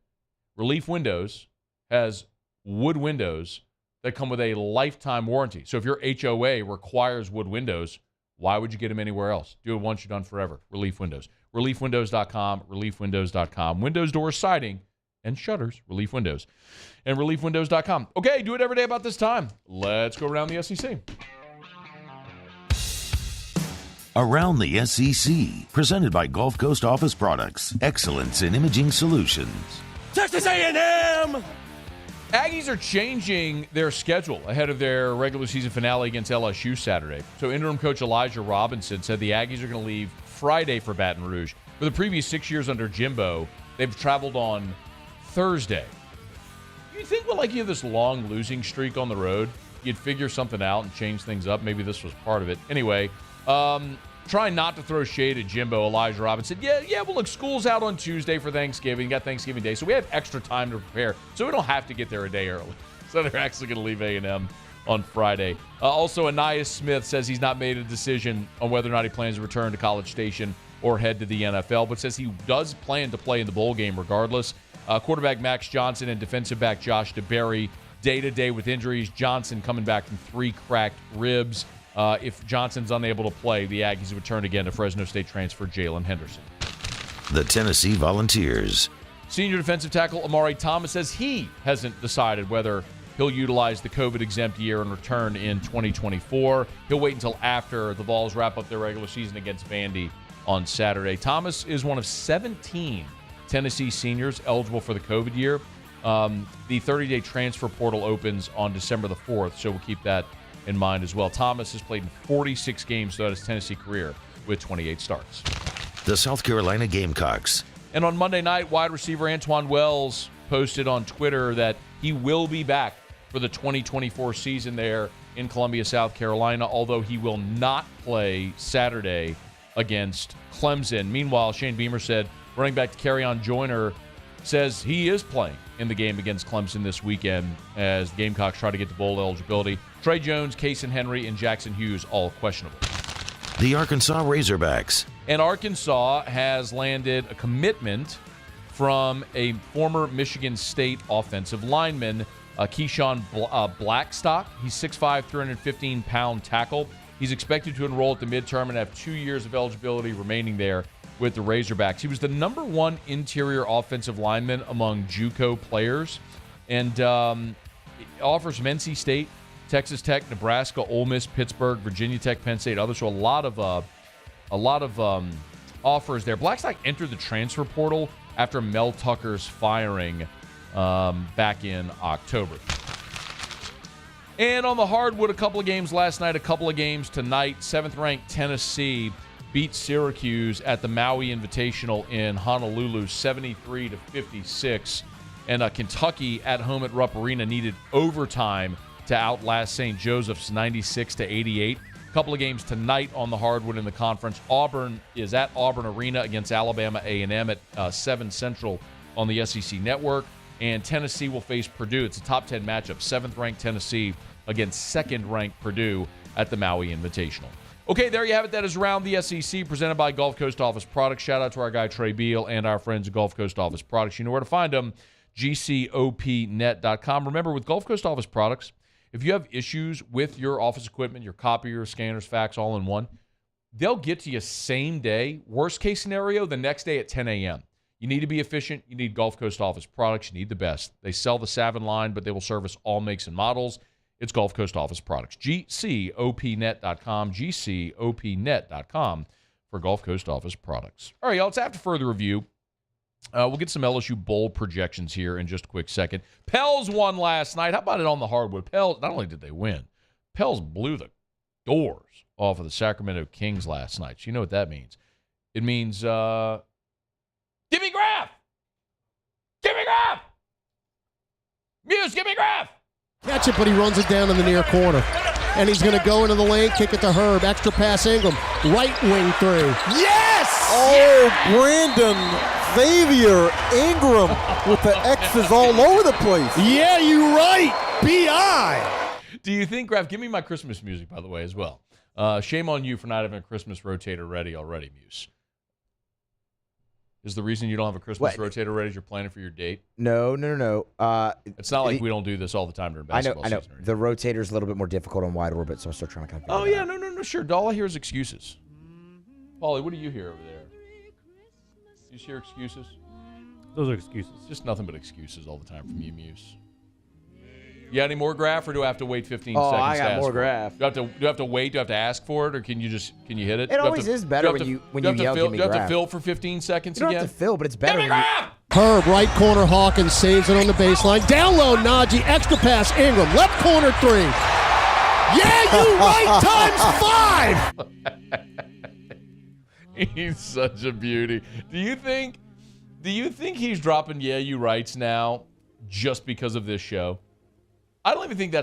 Speaker 9: Relief Windows has wood windows that come with a lifetime warranty. So if your HOA requires wood windows, why would you get them anywhere else? Do it once, you're done forever. Relief Windows. ReliefWindows.com, ReliefWindows.com. Windows, doors, siding, and shutters. Relief Windows. And ReliefWindows.com. Okay, do it every day about this time. Let's go around the SEC.
Speaker 6: Around the SEC, presented by Gulf Coast Office Products. Excellence in imaging solutions.
Speaker 9: Texas A&M! Aggies are changing their schedule ahead of their regular season finale against LSU Saturday. So interim coach Elijah Robinson said the Aggies are going to leave Friday for Baton Rouge. For the previous 6 years under Jimbo, they've traveled on Thursday. You think with you have this long losing streak on the road, you'd figure something out and change things up? Maybe this was part of it. Anyway, trying not to throw shade at Jimbo, Elijah Robinson said, yeah, well, look, school's out on Tuesday for Thanksgiving. You got Thanksgiving Day, so we have extra time to prepare. So we don't have to get there a day early. So they're actually going to leave A&M on Friday. Also, Anais Smith says he's not made a decision on whether or not he plans to return to College Station or head to the NFL, but says he does plan to play in the bowl game regardless. Quarterback Max Johnson and defensive back Josh DeBerry day-to-day with injuries. Johnson coming back from 3 cracked ribs. If Johnson's unable to play, the Aggies would turn again to Fresno State transfer Jalen Henderson.
Speaker 6: The Tennessee Volunteers.
Speaker 9: Senior defensive tackle Amari Thomas says he hasn't decided whether he'll utilize the COVID-exempt year and return in 2024. He'll wait until after the Vols wrap up their regular season against Vandy on Saturday. Thomas is one of 17 Tennessee seniors eligible for the COVID year. The 30-day transfer portal opens on December the 4th, so we'll keep that in mind as well. Thomas has played in 46 games throughout his Tennessee career with 28 starts.
Speaker 6: The South Carolina Gamecocks.
Speaker 9: And on Monday night, wide receiver Antoine Wells posted on Twitter that he will be back for the 2024 season there in Columbia, South Carolina, although he will not play Saturday against Clemson. Meanwhile, Shane Beamer said running back Kerryon Joyner says he is playing in the game against Clemson this weekend as the Gamecocks try to get to bowl eligibility. Trey Jones, Kason Henry, and Jackson Hughes all questionable.
Speaker 6: The Arkansas Razorbacks.
Speaker 9: And Arkansas has landed a commitment from a former Michigan State offensive lineman, Keyshawn Blackstock. He's 6'5", 315-pound tackle. He's expected to enroll at the midterm and have 2 years of eligibility remaining there with the Razorbacks. He was the number 1 interior offensive lineman among JUCO players, and offers from NC State, Texas Tech, Nebraska, Ole Miss, Pittsburgh, Virginia Tech, Penn State, others. So a lot of offers there. Blackstock entered the transfer portal after Mel Tucker's firing back in October. And on the hardwood, a couple of games last night, a couple of games tonight. 7th-ranked Tennessee beat Syracuse at the Maui Invitational in Honolulu, 73-56. And Kentucky at home at Rupp Arena needed overtime to outlast St. Joseph's 96-88. A couple of games tonight on the hardwood in the conference. Auburn is at Auburn Arena against Alabama A&M at 7 Central on the SEC Network. And Tennessee will face Purdue. It's a top 10 matchup. 7th-ranked Tennessee against 2nd-ranked Purdue at the Maui Invitational. Okay, there you have it. That is Around the SEC, presented by Gulf Coast Office Products. Shout out to our guy Trey Beal and our friends at Gulf Coast Office Products. You know where to find them, gcopnet.com. Remember, with Gulf Coast Office Products, if you have issues with your office equipment, your copiers, scanners, fax, all in one, they'll get to you same day. Worst case scenario, the next day at 10 a.m. You need to be efficient. You need Gulf Coast Office Products. You need the best. They sell the Savin line, but they will service all makes and models. It's Gulf Coast Office Products. GCOPnet.com, GCOPnet.com for Gulf Coast Office Products. All right, y'all, it's after further review. We'll get some LSU bowl projections here in just a quick second. Pels won last night. How about it on the hardwood? Pels, not only did they win, Pels blew the doors off of the Sacramento Kings last night. So you know what that means. It means, give me Graf! Give me Graf! Muse, give me Graf!
Speaker 5: Catch it, but he runs it down in the near corner. And he's going to go into the lane, kick it to Herb. Extra pass, Ingram. Right wing through. Yes!
Speaker 8: Oh, Brandon Xavier Ingram with the X's all over the place.
Speaker 5: Yeah, you're right. B.I.
Speaker 9: Do you think, Graf, give me my Christmas music, by the way, as well. Shame on you for not having a Christmas rotator ready already, Muse. Is the reason you don't have a Christmas rotator ready is you're planning for your date?
Speaker 4: No.
Speaker 9: It's not like we don't do this all the time during basketball season. I know.
Speaker 4: The rotator's a little bit more difficult on wide orbit, so I'm still trying to kind of
Speaker 9: Oh, yeah, no, sure. All I hear is excuses. Paulie, what do you hear over there? You just hear excuses?
Speaker 10: Those are excuses.
Speaker 9: Just nothing but excuses all the time from you, Muse. You got any more Graf, or do I have to wait 15 seconds?
Speaker 4: I got more Graf.
Speaker 9: Do you have to wait? Do you have to ask for it, or can you hit it?
Speaker 4: It always is better when you yell, give me
Speaker 9: Do you have to
Speaker 4: Graf.
Speaker 9: fill for 15 seconds
Speaker 4: You don't
Speaker 9: again?
Speaker 4: have to fill, but it's better when you...
Speaker 5: Herb, right corner, Hawkins saves it on the baseline. Down low, Najee, extra pass, Ingram. Left corner, 3. Yeah, you right, times 5!
Speaker 9: He's such a beauty. Do you think Do you think he's dropping "Yeah, you rights" now just because of this show? I don't even think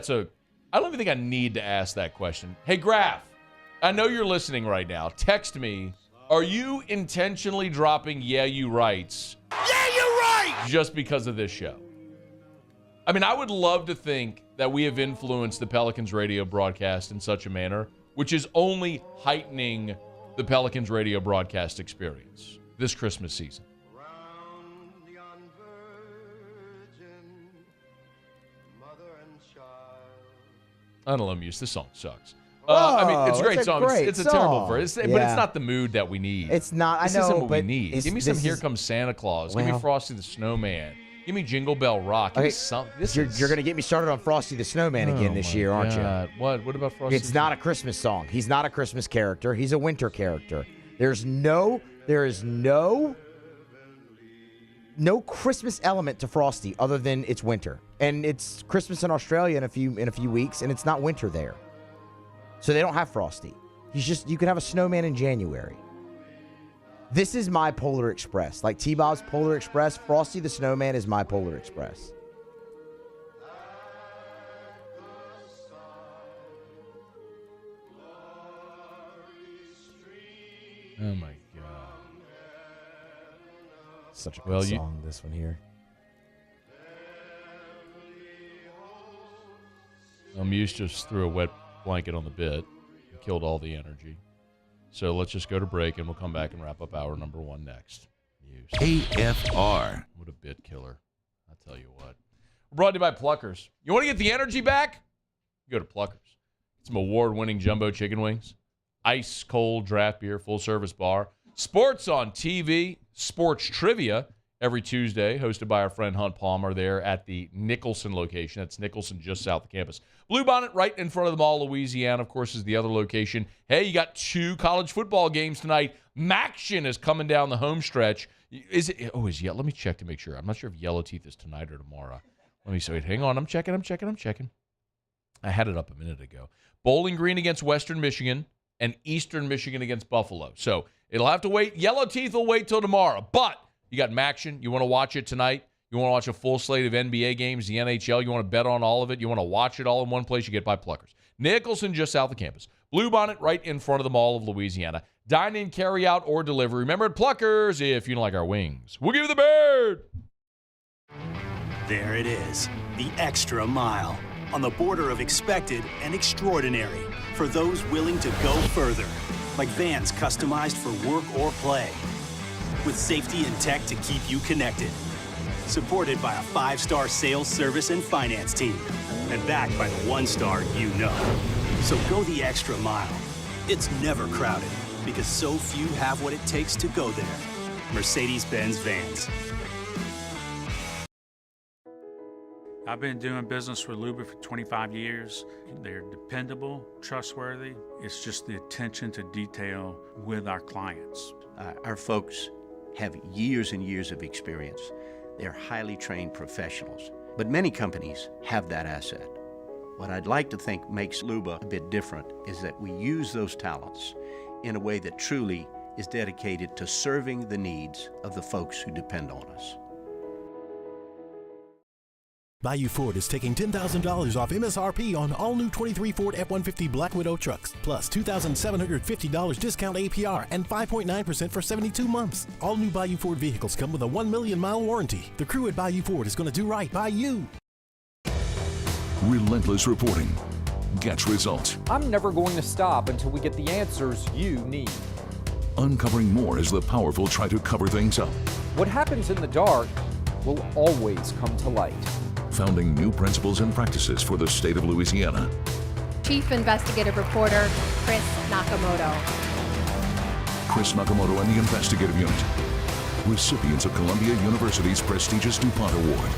Speaker 9: I need to ask that question. Hey, Graf, I know you're listening right now. Text me. Are you intentionally dropping "Yeah, you rights"? Yeah, you right! Just because of this show? I mean, I would love to think that we have influenced the Pelicans radio broadcast in such a manner, which is only heightening the Pelicans radio broadcast experience this Christmas season. I don't know, Muse. This song sucks. I mean, it's a great song. It's a terrible verse, but it's not the mood that we need.
Speaker 4: It's not.
Speaker 9: This
Speaker 4: I know,
Speaker 9: isn't what we
Speaker 4: but
Speaker 9: need. Give me some "Here Comes Santa Claus." Give me "Frosty the Snowman." Give me "Jingle Bell Rock." Give me something.
Speaker 4: You're going to get me started on Frosty the Snowman again this year, aren't you?
Speaker 9: What? What about Frosty?
Speaker 4: It's not a Christmas song. He's not a Christmas character. He's a winter character. There is no Christmas element to Frosty other than it's winter, and it's Christmas in Australia in a few weeks, and it's not winter there, so they don't have Frosty. You can have a snowman in January. This is my Polar Express, like T-Bob's Polar Express. Frosty the Snowman is my Polar Express.
Speaker 9: Oh my God!
Speaker 4: Such a good song, this one here.
Speaker 9: Muse just threw a wet blanket on the bit and killed all the energy. So let's just go to break, and we'll come back and wrap up hour number 1 next. Muse.
Speaker 6: AFR.
Speaker 9: What a bit killer. I'll tell you what. We're brought to you by Pluckers. You want to get the energy back? Go to Pluckers. Some award-winning jumbo chicken wings, ice cold draft beer, full-service bar, sports on TV, sports trivia every Tuesday, hosted by our friend Hunt Palmer there at the Nicholson location. That's Nicholson, just south of campus. Bluebonnet, right in front of the mall, Louisiana, of course, is the other location. Hey, you got 2 college football games tonight. Maction is coming down the home stretch. Is Yellow? Let me check to make sure. I'm not sure if Yellow Teeth is tonight or tomorrow. Let me see. Wait, hang on. I'm checking. I had it up a minute ago. Bowling Green against Western Michigan and Eastern Michigan against Buffalo. So it'll have to wait. Yellow Teeth will wait till tomorrow. But you got Maction. You want to watch it tonight? You want to watch a full slate of NBA games, the NHL? You want to bet on all of it? You want to watch it all in one place? You get by Pluckers. Nicholson, just south of campus. Bluebonnet, right in front of the Mall of Louisiana. Dine in, carry out, or deliver. Remember at Pluckers, if you don't like our wings, we'll give you the bird.
Speaker 7: There it is, the extra mile. On the border of expected and extraordinary. For those willing to go further. Like vans customized for work or play. With safety and tech to keep you connected. Supported by a 5-star sales, service, and finance team. And backed by the 1-star you know. So go the extra mile. It's never crowded because so few have what it takes to go there. Mercedes-Benz Vans.
Speaker 15: I've been doing business with Luba for 25 years. They're dependable, trustworthy. It's just the attention to detail with our clients.
Speaker 16: Our folks have years and years of experience. They're highly trained professionals, but many companies have that asset. What I'd like to think makes Luba a bit different is that we use those talents in a way that truly is dedicated to serving the needs of the folks who depend on us.
Speaker 11: Bayou Ford is taking $10,000 off MSRP on all new 23 Ford F-150 Black Widow trucks, plus $2,750 discount APR and 5.9% for 72 months. All new Bayou Ford vehicles come with a 1 million mile warranty. The crew at Bayou Ford is going to do right by you.
Speaker 6: Relentless reporting gets results.
Speaker 12: I'm never going to stop until we get the answers you need.
Speaker 6: Uncovering more as the powerful try to cover things up.
Speaker 12: What happens in the dark will always come to light.
Speaker 6: Founding new principles and practices for the state of Louisiana.
Speaker 2: Chief Investigative Reporter Chris Nakamoto.
Speaker 6: Chris Nakamoto and the Investigative Unit. Recipients of Columbia University's prestigious DuPont Award.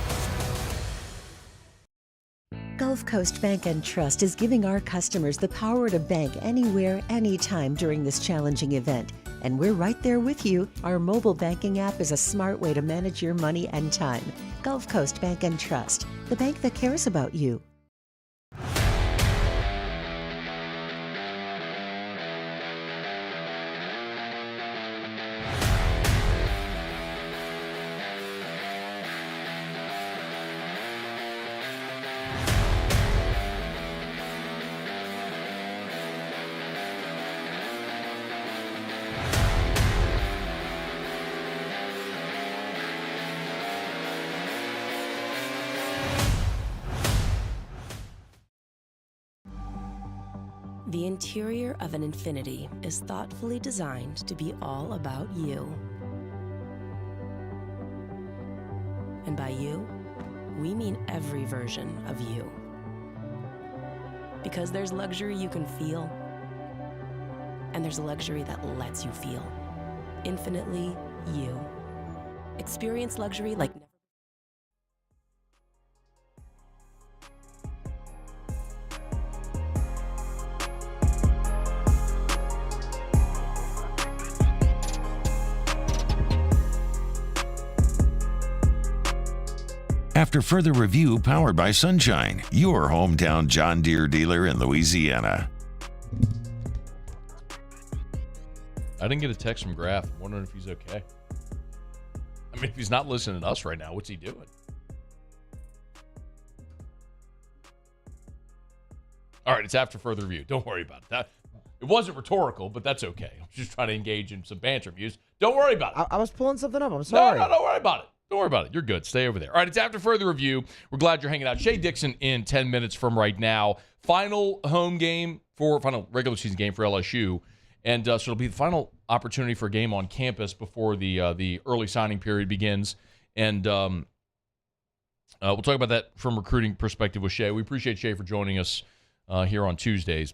Speaker 24: Gulf Coast Bank and Trust is giving our customers the power to bank anywhere, anytime during this challenging event. And we're right there with you. Our mobile banking app is a smart way to manage your money and time. Gulf Coast Bank and Trust, the bank that cares about you.
Speaker 14: The interior of an Infiniti is thoughtfully designed to be all about you. And by you, we mean every version of you. Because there's luxury you can feel, and there's luxury that lets you feel. Infinitely you. Experience luxury like never.
Speaker 1: After further review, powered by Sunshine, your hometown John Deere dealer in Louisiana.
Speaker 9: I didn't get a text from Graf. I'm wondering if he's okay. I mean, if he's not listening to us right now, what's he doing? All right, it's after further review. Don't worry about it. It wasn't rhetorical, but that's okay. I'm just trying to engage in some banter views. Don't worry about it.
Speaker 4: I was pulling something up. I'm sorry.
Speaker 9: No, don't worry about it. Don't worry about it. You're good. Stay over there. All right, it's after further review. We're glad you're hanging out. Shea Dixon in 10 minutes from right now. Final regular season game for LSU. And so it'll be the final opportunity for a game on campus before the early signing period begins. And we'll talk about that from recruiting perspective with Shea. We appreciate Shea for joining us here on Tuesdays.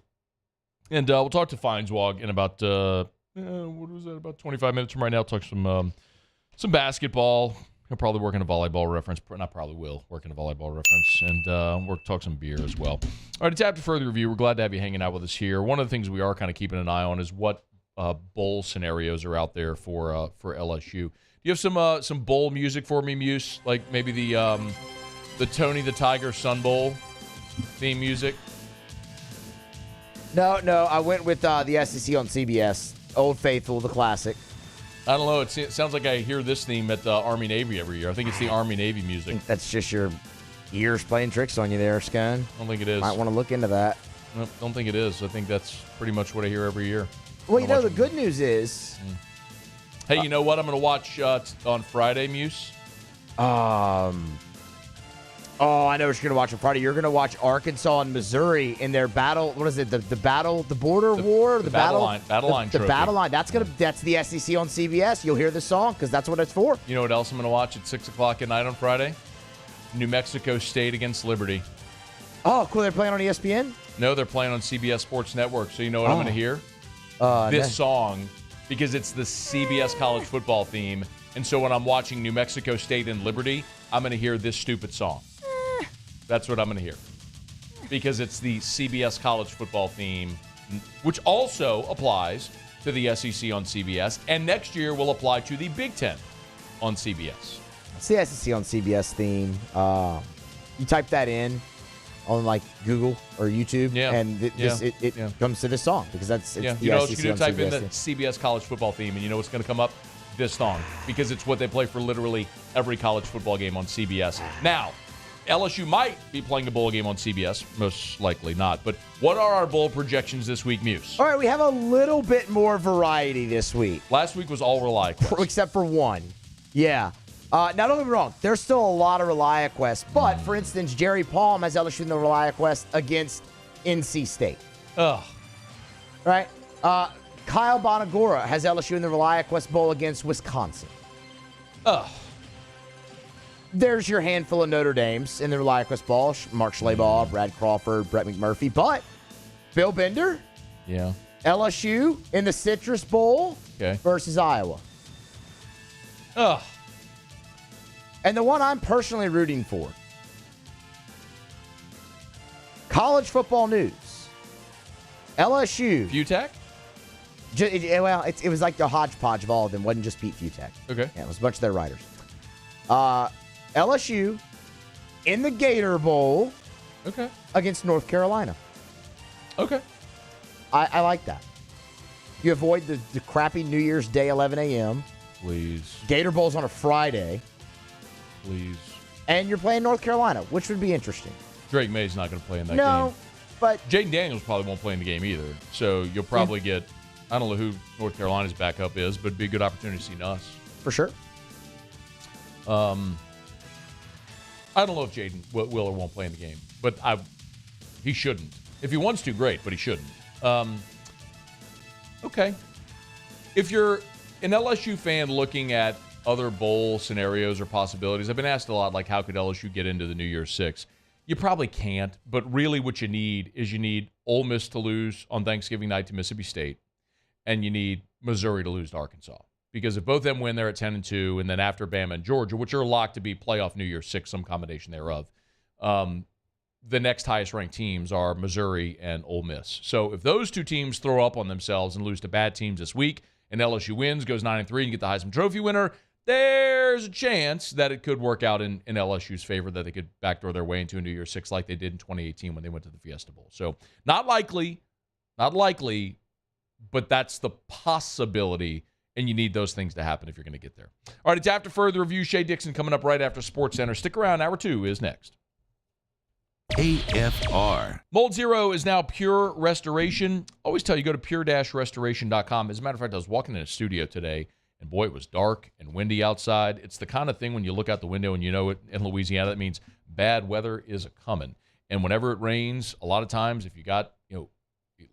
Speaker 9: And we'll talk to Feinswog in about, about 25 minutes from right now. Talk some basketball. He'll probably work in a volleyball reference. Not probably will work in a volleyball reference. And we'll talk some beer as well. All right, it's after further review. We're glad to have you hanging out with us here. One of the things we are kind of keeping an eye on is what bowl scenarios are out there for LSU. Do you have some bowl music for me, Muse? Like maybe the Tony the Tiger Sun Bowl theme music?
Speaker 4: No. I went with the SEC on CBS. Old Faithful, the classic.
Speaker 9: I don't know. It sounds like I hear this theme at the Army-Navy every year. I think it's the Army-Navy music.
Speaker 4: I think that's just your ears playing tricks on you there, Scone.
Speaker 9: I don't think it is.
Speaker 4: Might want to look into that.
Speaker 9: Nope, don't think it is. I think that's pretty much what I hear every year.
Speaker 4: Well, the good news is...
Speaker 9: Hey, you know what I'm going to watch on Friday, Muse?
Speaker 4: I know what you're going to watch on Friday. You're going to watch Arkansas and Missouri in their battle. What is it? The battle, the border war?
Speaker 9: The battle line trophy.
Speaker 4: The battle line. That's the SEC on CBS. You'll hear the song because that's what it's for.
Speaker 9: You know what else I'm going to watch at 6 o'clock at night on Friday? New Mexico State against Liberty.
Speaker 4: Oh, cool. They're playing on ESPN?
Speaker 9: No, they're playing on CBS Sports Network. So you know what I'm going to hear? This song, because it's the CBS college football theme. And so when I'm watching New Mexico State and Liberty, I'm going to hear this stupid song. That's what I'm going to hear. Because it's the CBS college football theme, which also applies to the SEC on CBS. And next year will apply to the Big Ten on CBS.
Speaker 4: It's the SEC on CBS theme. You type that in on like Google or YouTube, and it comes to this song because it's the
Speaker 9: you know,
Speaker 4: SEC
Speaker 9: you
Speaker 4: on
Speaker 9: type
Speaker 4: CBS
Speaker 9: in the
Speaker 4: theme.
Speaker 9: CBS college football theme, and you know what's going to come up? This song, because it's what they play for literally every college football game on CBS. Now, LSU might be playing a bowl game on CBS, most likely not. But what are our bowl projections this week, Muse?
Speaker 4: All right, we have a little bit more variety this week.
Speaker 9: Last week was all ReliaQuest.
Speaker 4: Except for one. Yeah. Now, don't get me wrong. There's still a lot of ReliaQuest. But, for instance, Jerry Palm has LSU in the ReliaQuest against NC State.
Speaker 9: Ugh.
Speaker 4: Right? Kyle Bonagora has LSU in the ReliaQuest Bowl against Wisconsin.
Speaker 9: Ugh.
Speaker 4: There's your handful of Notre Dames in the ReliaQuest Bowl. Mark Schleybaugh, Brad Crawford, Brett McMurphy. But Bill Bender, LSU in the Citrus Bowl versus Iowa.
Speaker 9: Ugh.
Speaker 4: And the one I'm personally rooting for, college football news. LSU.
Speaker 9: Futek?
Speaker 4: It was like the hodgepodge of all of them. It wasn't just Pete Futek.
Speaker 9: Okay.
Speaker 4: Yeah, it was a bunch of their writers. LSU in the Gator Bowl against North Carolina.
Speaker 9: Okay.
Speaker 4: I like that. You avoid the crappy New Year's Day 11 a.m.
Speaker 9: Please.
Speaker 4: Gator Bowl's on a Friday.
Speaker 9: Please.
Speaker 4: And you're playing North Carolina, which would be interesting.
Speaker 9: Drake May's not going to play in that game.
Speaker 4: No, but
Speaker 9: Jaden Daniels probably won't play in the game either. So you'll probably get, I don't know who North Carolina's backup is, but it'd be a good opportunity to see Nuss.
Speaker 4: For sure.
Speaker 9: I don't know if Jaden will or won't play in the game, but he shouldn't. If he wants to, great, but he shouldn't. Okay. If you're an LSU fan looking at other bowl scenarios or possibilities, I've been asked a lot, like, how could LSU get into the New Year's Six? You probably can't, but really what you need is you need Ole Miss to lose on Thanksgiving night to Mississippi State, and you need Missouri to lose to Arkansas. Because if both of them win, they're at 10-2, and then after Bama and Georgia, which are locked to be playoff New Year's Six, some combination thereof, the next highest-ranked teams are Missouri and Ole Miss. So if those two teams throw up on themselves and lose to bad teams this week, and LSU wins, goes 9-3, and get the Heisman Trophy winner, there's a chance that it could work out in LSU's favor, that they could backdoor their way into a New Year's Six like they did in 2018 when they went to the Fiesta Bowl. So not likely, but that's the possibility, and you need those things to happen if you're going to get there. All right, it's After Further Review. Shea Dixon coming up right after SportsCenter. Stick around. Hour 2 is next.
Speaker 1: AFR.
Speaker 9: Mold Zero is now Pure Restoration. Always tell you, go to pure-restoration.com. As a matter of fact, I was walking in a studio today, and boy, it was dark and windy outside. It's the kind of thing when you look out the window and you know it in Louisiana, that means bad weather is a-coming. And whenever it rains, a lot of times if you got,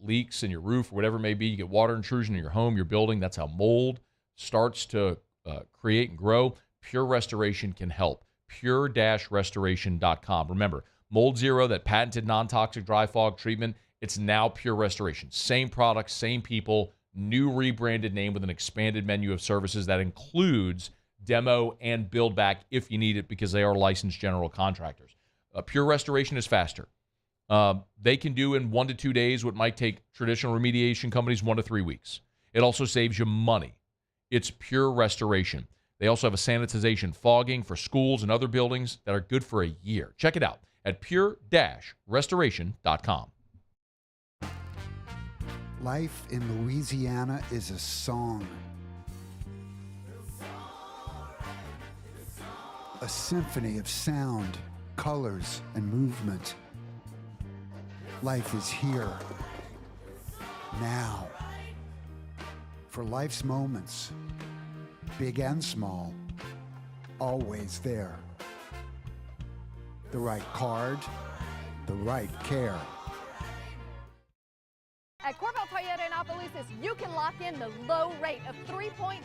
Speaker 9: leaks in your roof or whatever it may be, you get water intrusion in your home, your building, that's how mold starts to create and grow. Pure Restoration can help. Pure-restoration.com. Remember, Mold Zero, that patented non-toxic dry fog treatment, it's now Pure Restoration. Same product, same people, new rebranded name with an expanded menu of services that includes demo and build back if you need it, because they are licensed general contractors. Pure Restoration is faster. They can do in 1 to 2 days what might take traditional remediation companies 1 to 3 weeks. It also saves you money. It's Pure Restoration. They also have a sanitization fogging for schools and other buildings that are good for a year. Check it out at pure-restoration.com.
Speaker 13: Life in Louisiana is a song. A symphony of sound, colors, and movement. Life is here, now. For life's moments, big and small, always there. The right card, the right care.
Speaker 2: At Corval Toyota in Opelousas, you can lock in the low rate of 3.99%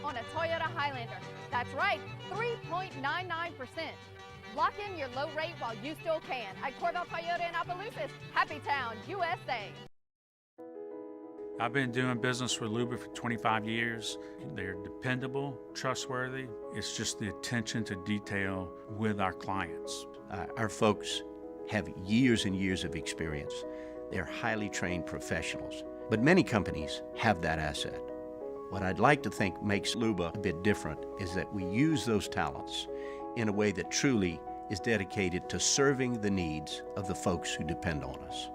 Speaker 2: on a Toyota Highlander. That's right, 3.99%. Lock in your low rate while you still can. At Corval Toyota in Opelousas, Happy Town, USA.
Speaker 15: I've been doing business with Luba for 25 years. They're dependable, trustworthy. It's just the attention to detail with our clients.
Speaker 16: Our folks have years and years of experience. They're highly trained professionals, but many companies have that asset. What I'd like to think makes Luba a bit different is that we use those talents in a way that truly is dedicated to serving the needs of the folks who depend on us.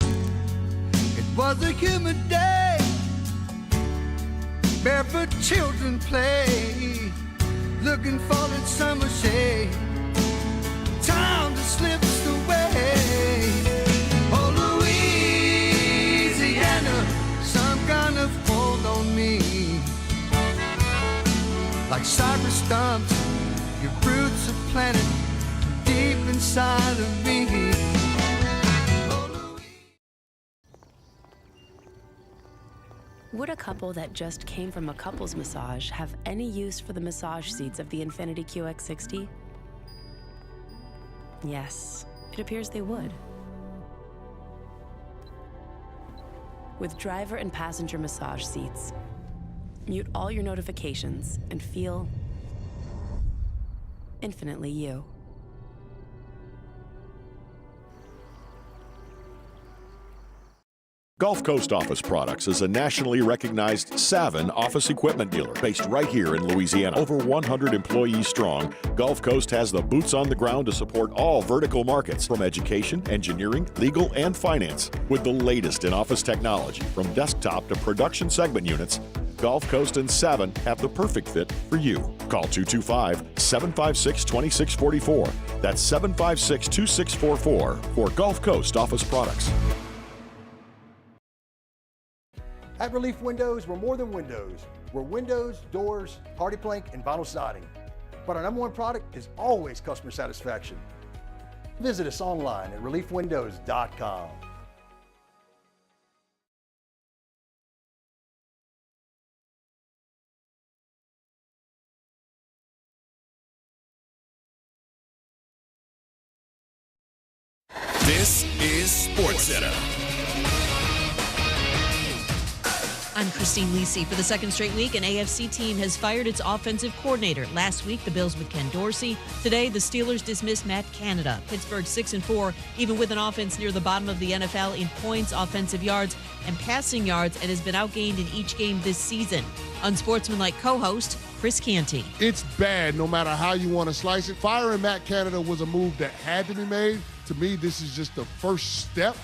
Speaker 19: It was a humid day, barefoot children play, looking for that summer shade. Time just slips away. Oh, Louisiana, some kind of hold on me. Like cypress stumps, your roots are planted deep inside of me.
Speaker 14: Would a couple that just came from a couples massage have any use for the massage seats of the Infiniti QX60? Yes, it appears they would. With driver and passenger massage seats, mute all your notifications and feel infinitely you.
Speaker 22: Gulf Coast Office Products is a nationally recognized Savin office equipment dealer based right here in Louisiana. Over 100 employees strong, Gulf Coast has the boots on the ground to support all vertical markets, from education, engineering, legal, and finance. With the latest in office technology, from desktop to production segment units, Gulf Coast and Savin have the perfect fit for you. Call 225-756-2644. That's 756-2644 for Gulf Coast Office Products.
Speaker 20: At Relief Windows, we're more than windows. We're windows, doors, hardy plank, and vinyl siding. But our #1 product is always customer satisfaction. Visit us online at reliefwindows.com.
Speaker 3: This is SportsCenter.
Speaker 17: I'm Christine Lisi. For the second straight week, an AFC team has fired its offensive coordinator. Last week, the Bills with Ken Dorsey. Today, the Steelers dismissed Matt Canada. Pittsburgh 6-4, even with an offense near the bottom of the NFL in points, offensive yards, and passing yards, and has been outgained in each game this season. Unsportsmanlike co-host Chris Canty.
Speaker 18: It's bad no matter how you want to slice it. Firing Matt Canada was a move that had to be made. To me, this is just the first step.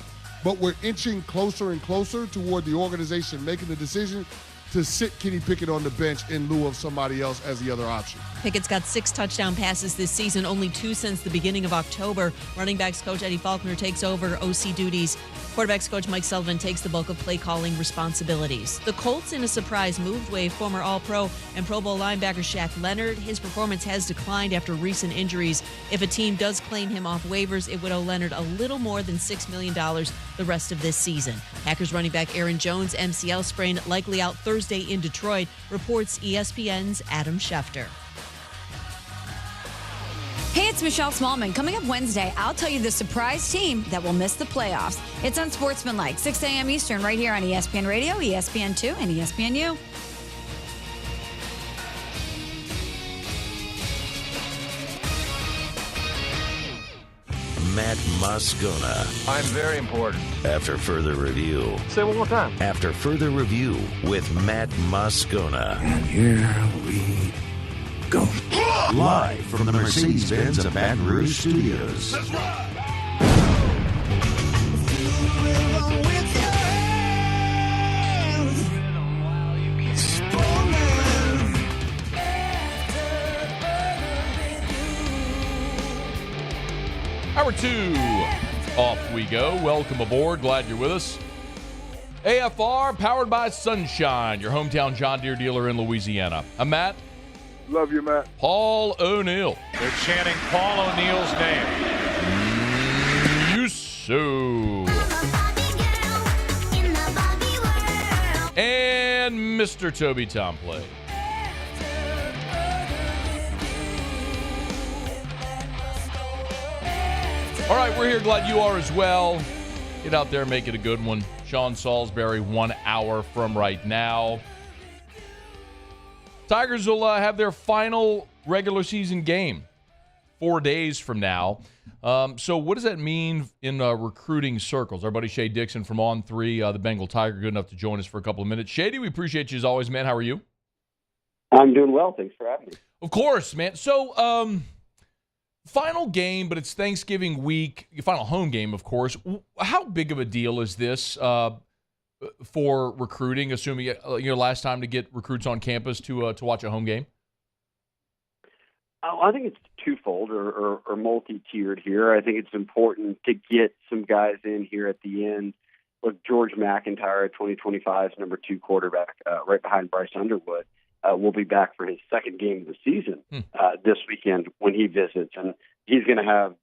Speaker 18: But we're inching closer and closer toward the organization making the decision to sit Kenny Pickett on the bench in lieu of somebody else as the other option.
Speaker 17: Pickett's got 6 touchdown passes this season, only 2 since the beginning of October. Running backs coach Eddie Faulkner takes over OC duties. Quarterbacks coach Mike Sullivan takes the bulk of play calling responsibilities. The Colts, in a surprise move, waived former All-Pro and Pro Bowl linebacker Shaq Leonard. His performance has declined after recent injuries. If a team does claim him off waivers, it would owe Leonard a little more than $6 million the rest of this season. Packers running back Aaron Jones, MCL sprain, likely out Thursday in Detroit, reports ESPN's Adam Schefter.
Speaker 21: Hey, it's Michelle Smallman. Coming up Wednesday, I'll tell you the surprise team that will miss the playoffs. It's Unsportsmanlike, 6 a.m. Eastern, right here on ESPN Radio, ESPN2, and ESPNU.
Speaker 1: Matt Moscona.
Speaker 3: I'm very important.
Speaker 1: After further review.
Speaker 3: Say it one more time.
Speaker 1: After further review with Matt Moscona.
Speaker 3: And here we go.
Speaker 1: Live from the Mercedes-Benz of Baton Rouge Studios.
Speaker 3: That's right.
Speaker 9: Hour 2, off we go. Welcome aboard. Glad you're with us. AFR, powered by Sunshine, your hometown John Deere dealer in Louisiana. I'm Matt.
Speaker 25: Love you, Matt.
Speaker 9: Paul O'Neill.
Speaker 26: They're chanting Paul O'Neill's name.
Speaker 9: You so. And Mr. Toby Tomplay. All right, we're here. Glad you are as well. Get out there, make it a good one. Sean Salisbury, 1 hour from right now. Tigers will have their final regular season game 4 days from now. So what does that mean in recruiting circles? Our buddy Shea Dixon from On3, the Bengal Tiger, good enough to join us for a couple of minutes. Shady, we appreciate you as always, man. How are you?
Speaker 27: I'm doing well. Thanks for having me.
Speaker 9: Of course, man. So, final game, but it's Thanksgiving week. Final home game, of course. How big of a deal is this for recruiting, assuming your last time to get recruits on campus to watch a home game?
Speaker 27: I think it's twofold or multi-tiered here. I think it's important to get some guys in here at the end. Look, George McIntyre, 2025's number 2 quarterback, right behind Bryce Underwood, will be back for his second game of the season this weekend when he visits. And he's going to have,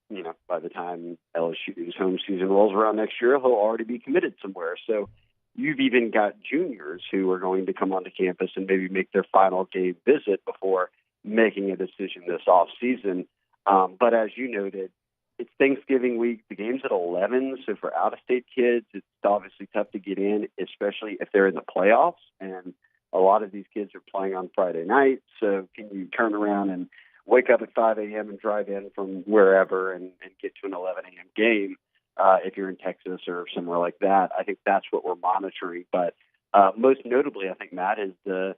Speaker 27: by the time LSU's home season rolls around next year, he'll already be committed somewhere. So you've even got juniors who are going to come onto campus and maybe make their final game visit before making a decision this off season. But as you noted, it's Thanksgiving week. The game's at 11, so for out-of-state kids, it's obviously tough to get in, especially if they're in the playoffs. And a lot of these kids are playing on Friday night, so can you turn around and wake up at 5 a.m. and drive in from wherever and get to an 11 a.m. game if you're in Texas or somewhere like that? I think that's what we're monitoring. But most notably, I think, Matt, is the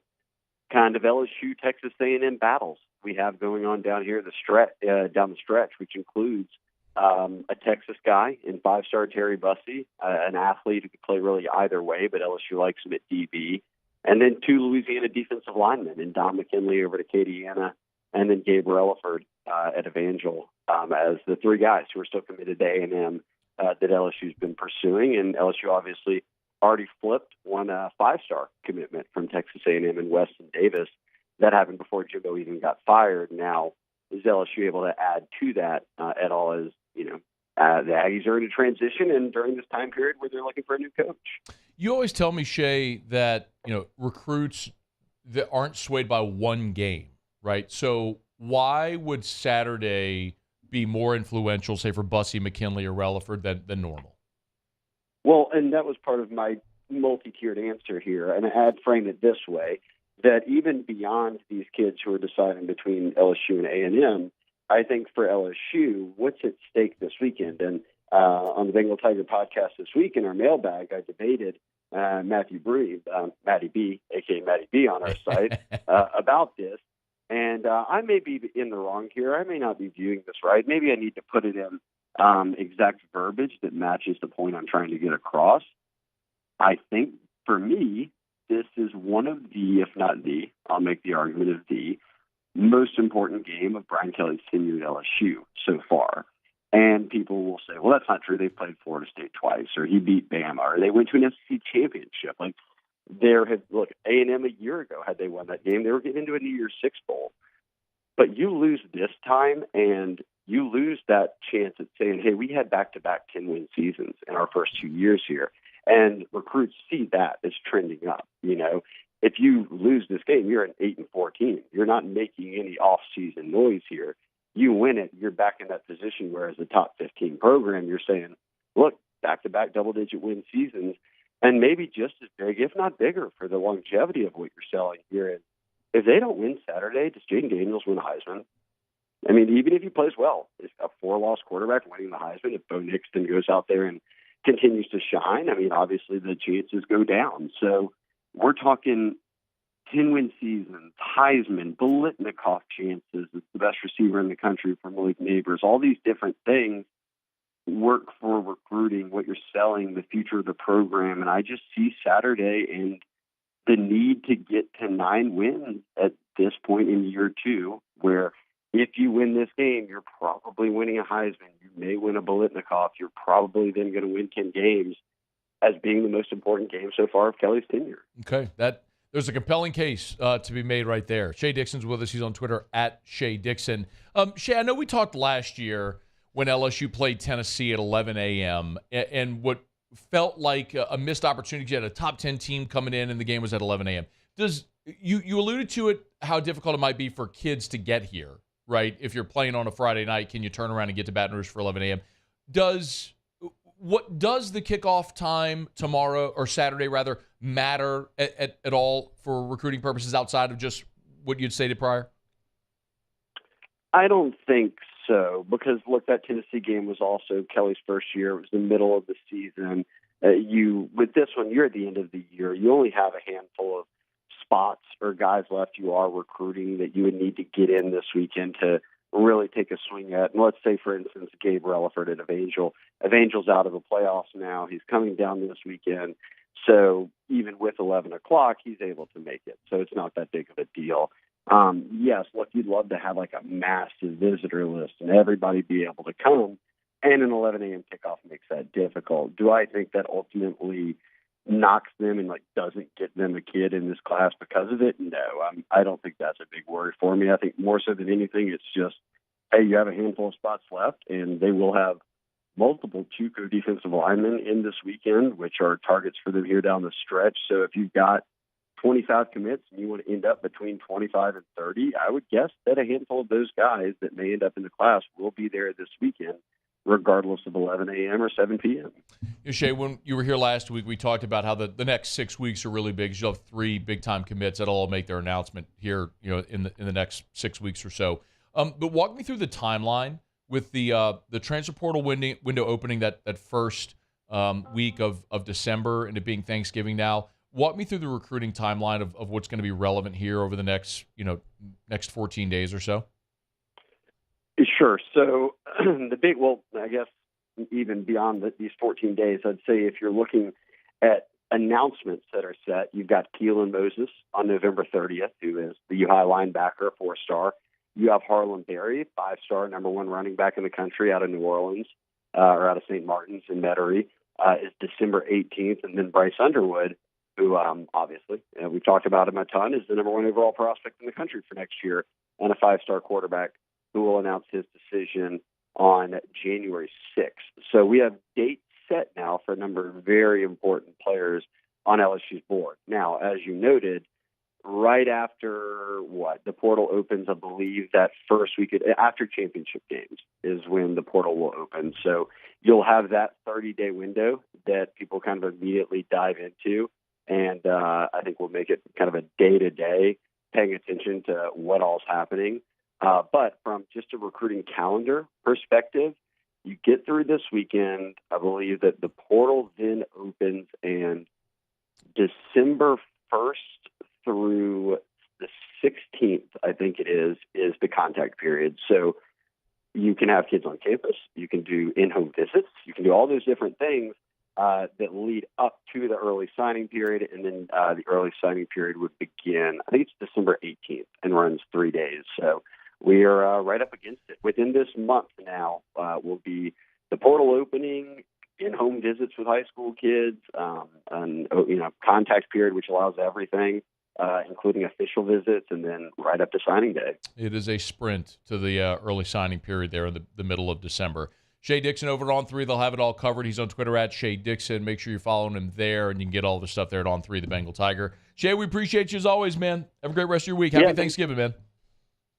Speaker 27: kind of LSU Texas A&M battles we have going on down here down the stretch, which includes a Texas guy in 5-star Terry Bussey, an athlete who could play really either way, but LSU likes him at DB, and then 2 Louisiana defensive linemen, in Don McKinley over to Acadiana, and then Gabe Relaford at Evangel as the 3 guys who are still committed to A&M that LSU's been pursuing. And LSU obviously already flipped one 5-star commitment from Texas A&M and Weston Davis. That happened before Jimbo even got fired. Now is LSU able to add to that at all? As the Aggies are in a transition, and during this time period where they're looking for a new coach.
Speaker 9: You always tell me, Shea, that recruits that aren't swayed by one game, right? So why would Saturday be more influential, say, for Bussey, McKinley, or Relaford than normal?
Speaker 27: Well, and that was part of my multi-tiered answer here, and I'd frame it this way, that even beyond these kids who are deciding between LSU and A&M, I think for LSU, what's at stake this weekend? And on the Bengal Tiger podcast this week in our mailbag, I debated Matty B, a.k.a. Matty B, on our site about this. And I may be in the wrong here. I may not be viewing this right. Maybe I need to put it in exact verbiage that matches the point I'm trying to get across. I think for me, this is one of the, if not the, I'll make the argument of the most important game of Brian Kelly's tenure at LSU so far. And people will say, well, that's not true. They've played Florida State twice, or he beat Bama, or they went to an SEC championship. Like, look, A&M a year ago, had they won that game, they were getting into a New Year's Six bowl. But you lose this time, and you lose that chance at saying, hey, we had back-to-back 10-win seasons in our first 2 years here. And recruits see that as trending up. If you lose this game, you're an 8-4 team. You're not making any off-season noise here. You win it, you're back in that position where as a top 15 program, you're saying, look, back-to-back double-digit win seasons, and maybe just as big, if not bigger, for the longevity of what you're selling here. And if they don't win Saturday, does Jaden Daniels win the Heisman? I mean, even if he plays well, is a 4-loss quarterback winning the Heisman? If Bo Nix then goes out there and continues to shine, I mean, obviously the chances go down. So we're talking 10-win seasons, Heisman, Biletnikoff chances. It's the best receiver in the country for Malik Nabers. All these different things work for recruiting, what you're selling, the future of the program. And I just see Saturday and the need to get to 9 wins at this point in year 2, where if you win this game, you're probably winning a Heisman. You may win a Biletnikoff. You're probably then going to win 10 games as being the most important game so far of Kelly's tenure.
Speaker 9: Okay, there's a compelling case to be made right there. Shea Dixon's with us. He's on Twitter at Shea Dixon. Shea, I know we talked last year when LSU played Tennessee at 11 a.m. and what felt like a missed opportunity. You had a top 10 team coming in and the game was at 11 a.m. You alluded to it, how difficult it might be for kids to get here, right? If you're playing on a Friday night, can you turn around and get to Baton Rouge for 11 a.m.? Does the kickoff time tomorrow, or Saturday rather, matter at all for recruiting purposes outside of just what you'd stated prior?
Speaker 27: I don't think so, because look, that Tennessee game was also Kelly's first year. It was the middle of the season. With this one, you're at the end of the year. You only have a handful of spots or guys left you are recruiting that you would need to get in this weekend to really take a swing at. And let's say, for instance, Gabe Relaford at Evangel. Evangel's out of the playoffs now. He's coming down this weekend. So even with 11 o'clock, he's able to make it. So it's not that big of a deal. Yes, look, you'd love to have like a massive visitor list and everybody be able to come. And an 11 a.m. kickoff makes that difficult. Do I think that ultimately knocks them and doesn't get them a kid in this class because of it? No, I don't think that's a big worry for me. I think more so than anything, it's just, hey, you have a handful of spots left, and they will have multiple JUCO defensive linemen in this weekend, which are targets for them here down the stretch. So if you've got 25 commits and you want to end up between 25 and 30, I would guess that a handful of those guys that may end up in the class will be there this weekend, regardless of 11 a.m. or 7 p.m.
Speaker 9: Shea, when you were here last week, we talked about how the next 6 weeks are really big. You'll have 3 big-time commits that'll all make their announcement here, in the next 6 weeks or so. But walk me through the timeline with the transfer portal window opening that first week of December and it being Thanksgiving now. Walk me through the recruiting timeline of what's going to be relevant here over the next 14 days or so.
Speaker 27: Sure. So I guess even beyond these 14 days, I'd say if you're looking at announcements that are set, you've got Keelan Moses on November 30th, who is the U-High linebacker, 4-star. You have Harlan Berry, 5-star, number 1 running back in the country out of New Orleans, or out of St. Martin's in Metairie, is December 18th. And then Bryce Underwood, who obviously, we've talked about him a ton, is the number 1 overall prospect in the country for next year and a 5-star quarterback who will announce his decision on January 6th. So we have dates set now for a number of very important players on LSU's board. Now, as you noted, right after the portal opens, I believe that first week after championship games is when the portal will open. So you'll have that 30-day window that people kind of immediately dive into. And I think we'll make it kind of a day-to-day paying attention to what all's happening. But from just a recruiting calendar perspective, you get through this weekend. I believe that the portal then opens, and December 1st through the 16th, I think it is the contact period. So you can have kids on campus. You can do in-home visits. You can do all those different things that lead up to the early signing period. And then the early signing period would begin, I think it's December 18th, and runs 3 days. So we are right up against it. Within this month now will be the portal opening, in-home visits with high school kids, and contact period, which allows everything, including official visits, and then right up to signing day.
Speaker 9: It is a sprint to the early signing period there in the middle of December. Shea Dixon over at On3, they'll have it all covered. He's on Twitter at Shea Dixon. Make sure you're following him there, and you can get all the stuff there at On3, the Bengal Tiger. Shea, we appreciate you as always, man. Have a great rest of your week. Happy Thanksgiving, man.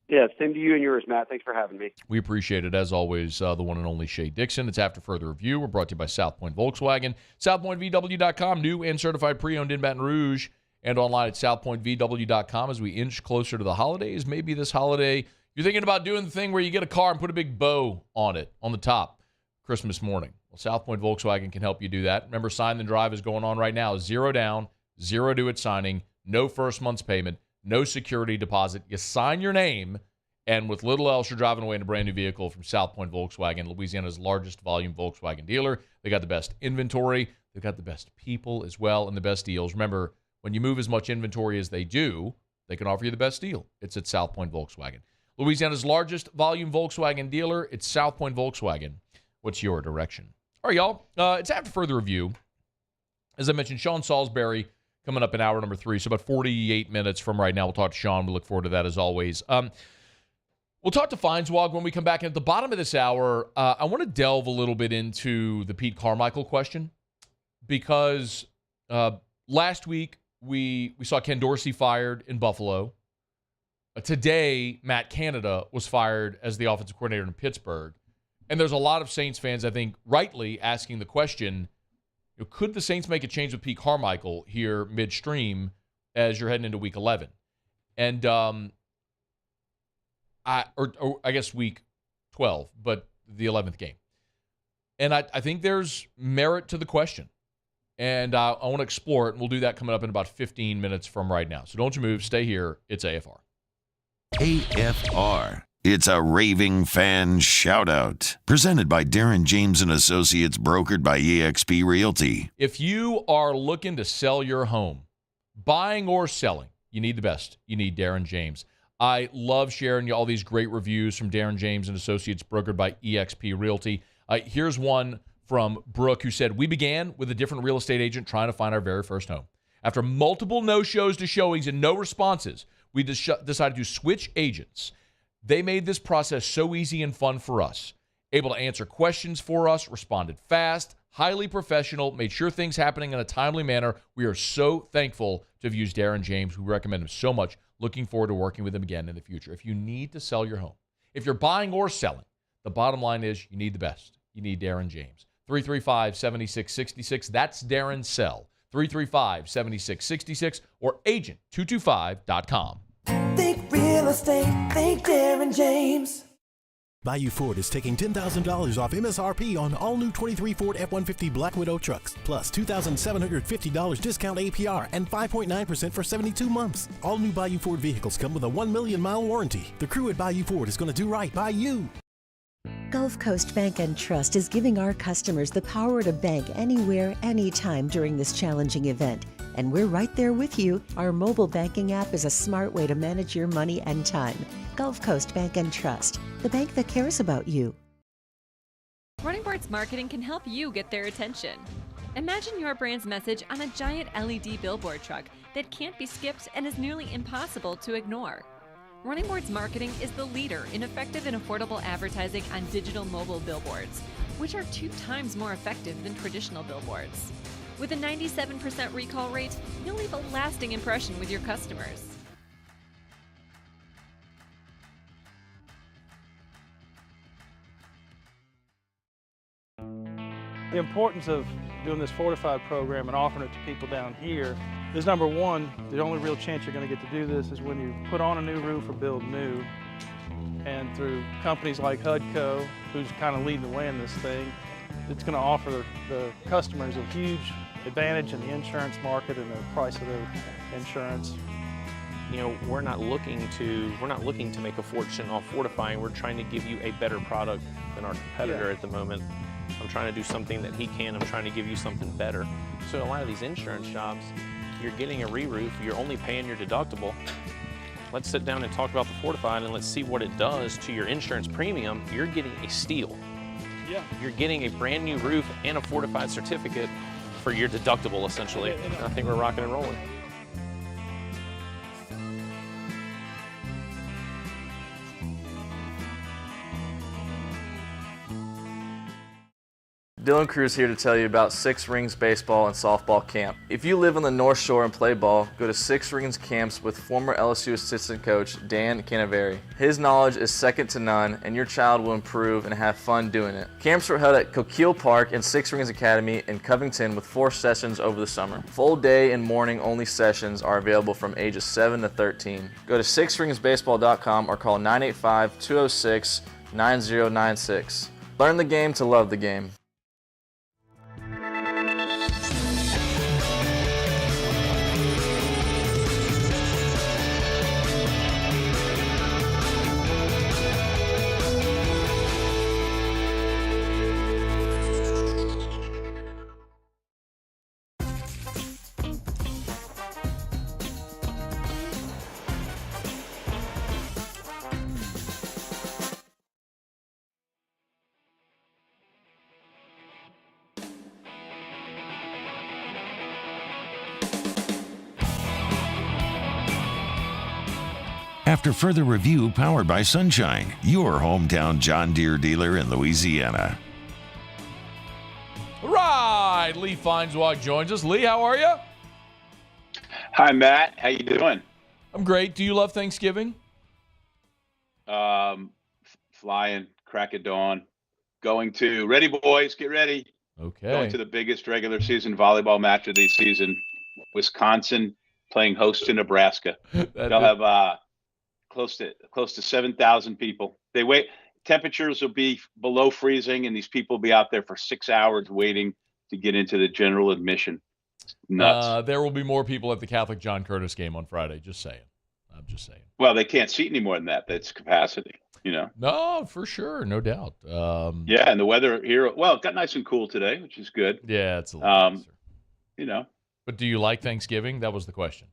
Speaker 27: Yeah, same to you and yours, Matt. Thanks for having me.
Speaker 9: We appreciate it, as always, the one and only Shea Dixon. It's After Further Review. We're brought to you by South Point Volkswagen. SouthPointVW.com, new and certified pre-owned in Baton Rouge, and online at SouthPointVW.com as we inch closer to the holidays. Maybe this holiday, you're thinking about doing the thing where you get a car and put a big bow on it, on the top, Christmas morning. Well, South Point Volkswagen can help you do that. Remember, Sign and Drive is going on right now. 0 down, 0 due at signing, no first month's payment, no security deposit. You sign your name, and with little else, you're driving away in a brand new vehicle from South Point Volkswagen, Louisiana's largest volume Volkswagen dealer. They got the best inventory. They've got the best people as well, and the best deals. Remember, when you move as much inventory as they do, they can offer you the best deal. It's at South Point Volkswagen. Louisiana's largest volume Volkswagen dealer, it's South Point Volkswagen. What's your direction? All right, y'all. It's After Further Review. As I mentioned, Sean Salisbury coming up in hour number 3, so about 48 minutes from right now. We'll talk to Sean. We look forward to that as always. We'll talk to Feinswog when we come back. And at the bottom of this hour, I want to delve a little bit into the Pete Carmichael question, because last week we saw Ken Dorsey fired in Buffalo. Today, Matt Canada was fired as the offensive coordinator in Pittsburgh. And there's a lot of Saints fans, I think, rightly asking the question, could the Saints make a change with Pete Carmichael here midstream as you're heading into Week 11? And I guess Week 12, but the 11th game. And I think there's merit to the question. And I want to explore it, and we'll do that coming up in about 15 minutes from right now. So don't you move. Stay here. It's AFR.
Speaker 1: AFR. It's a raving fan shout-out. Presented by Darren James & Associates, brokered by eXp Realty.
Speaker 9: If you are looking to sell your home, buying or selling, you need the best. You need Darren James. I love sharing all these great reviews from Darren James & Associates, brokered by eXp Realty. Here's one from Brooke, who said, "We began with a different real estate agent trying to find our very first home. After multiple no-shows to showings and no responses, we decided to switch agents. They made this process so easy and fun for us. Able to answer questions for us, responded fast, highly professional, made sure things happening in a timely manner. We are so thankful to have used Darren James. We recommend him so much. Looking forward to working with him again in the future." If you need to sell your home, if you're buying or selling, the bottom line is you need the best. You need Darren James. 335-7666. That's Darren Sell. 335-7666 or agent225.com.
Speaker 19: Think real estate, think Darren James.
Speaker 5: Bayou Ford is taking $10,000 off MSRP on all new 23 Ford F-150 Black Widow trucks, plus $2,750 discount APR and 5.9% for 72 months. All new Bayou Ford vehicles come with a 1 million mile warranty. The crew at Bayou Ford is going to do right by you.
Speaker 24: Gulf Coast Bank and Trust is giving our customers the power to bank anywhere, anytime during this challenging event. And we're right there with you. Our mobile banking app is a smart way to manage your money and time. Gulf Coast Bank and Trust, the bank that cares about you.
Speaker 7: Running Bart's marketing can help you get their attention. Imagine your brand's message on a giant LED billboard truck that can't be skipped and is nearly impossible to ignore. Running Boards Marketing is the leader in effective and affordable advertising on digital mobile billboards, which are 2 times more effective than traditional billboards. With a 97% recall rate, you'll leave a lasting impression with your customers.
Speaker 6: The importance of doing this Fortified program and offering it to people down here is, number one, the only real chance you're going to get to do this is when you put on a new roof or build new. And through companies like HUDCO, who's kind of leading the way in this thing, it's going to offer the customers a huge advantage in the insurance market and the price of their insurance.
Speaker 8: You know, we're not looking to make a fortune off fortifying. We're trying to give you a better product than our competitor at the moment. I'm trying to do something that he can. I'm trying to give you something better. So a lot of these insurance shops, you're getting a re-roof, you're only paying your deductible. Let's sit down and talk about the Fortified and let's see what it does to your insurance premium. You're getting a steal.
Speaker 6: Yeah.
Speaker 8: You're getting a brand new roof and a Fortified certificate for your deductible, essentially. I think we're rocking and rolling.
Speaker 10: Dylan Cruz here to tell you about Six Rings Baseball and Softball Camp. If you live on the North Shore and play ball, go to Six Rings Camps with former LSU assistant coach Dan Canaveri. His knowledge is second to none, and your child will improve and have fun doing it. Camps were held at Coquille Park and Six Rings Academy in Covington with 4 sessions over the summer. Full day and morning only sessions are available from ages 7 to 13. Go to sixringsbaseball.com or call 985-206-9096. Learn the game to love the game.
Speaker 1: After further review, powered by Sunshine, your hometown John Deere dealer in Louisiana.
Speaker 9: All right, Lee Feinswog joins us. Lee, how are you?
Speaker 11: Hi, Matt. How you doing?
Speaker 9: I'm great. Do you love Thanksgiving?
Speaker 11: Flying, crack of dawn. Going to, ready boys, get ready.
Speaker 9: Okay.
Speaker 11: Going to the biggest regular season volleyball match of the season. Wisconsin playing host to Nebraska. They'll have close to 7,000 people. They wait. Temperatures will be below freezing, and these people will be out there for 6 hours waiting to get into the general admission. Nuts.
Speaker 9: There will be more people at the Catholic John Curtis game on Friday. Just saying. I'm just saying.
Speaker 11: Well, they can't seat any more than that. That's capacity, you know.
Speaker 9: No, for sure. No doubt.
Speaker 11: Yeah, and the weather here, well, it got nice and cool today, which is good.
Speaker 9: Yeah, it's a little nicer.
Speaker 11: You know.
Speaker 9: But do you like Thanksgiving? That was the question.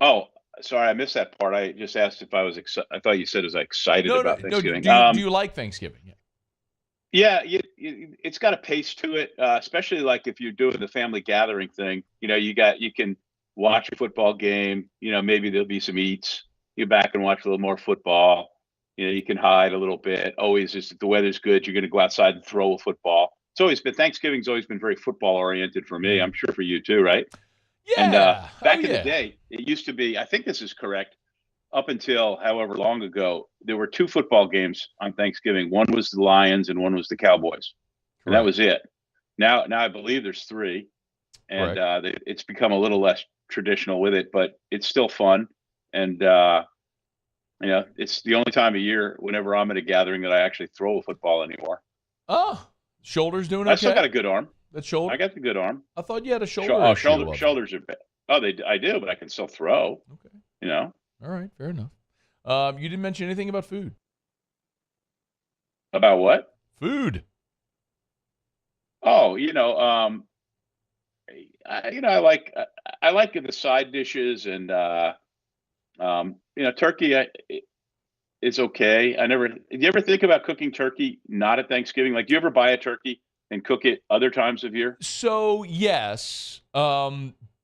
Speaker 11: Oh, sorry, I missed that part. I just asked if I was excited. I thought you said was excited about Thanksgiving.
Speaker 9: Do you like Thanksgiving?
Speaker 11: Yeah, it's got a pace to it, especially like if you're doing the family gathering thing. You know, you can watch a football game. You know, maybe there'll be some eats. You back and watch a little more football. You know, you can hide a little bit. Always, just if the weather's good, you're going to go outside and throw a football. It's always been Thanksgiving's always been very football oriented for me. I'm sure for you too, right?
Speaker 9: Yeah.
Speaker 11: And back in the day, it used to be, I think this is correct, up until however long ago, there were 2 football games on Thanksgiving. One was the Lions and one was the Cowboys. And that was it. Now I believe there's 3. And it's become a little less traditional with it, but it's still fun. And, you know, it's the only time of year whenever I'm at a gathering that I actually throw a football anymore.
Speaker 9: Oh, shoulders doing okay?
Speaker 11: I still got a good arm.
Speaker 9: That shoulder?
Speaker 11: I got the good arm.
Speaker 9: I thought you had a shoulder issue.
Speaker 11: Shoulders are bad. Oh, I do, but I can still throw.
Speaker 9: Okay.
Speaker 11: You know?
Speaker 9: All right, fair enough. You didn't mention anything about food.
Speaker 11: About what?
Speaker 9: Food.
Speaker 11: Oh, you know, I like the side dishes and you know, turkey is okay. Did you ever think about cooking turkey not at Thanksgiving? Like, do you ever buy a turkey and cook it other times of year?
Speaker 9: So yes,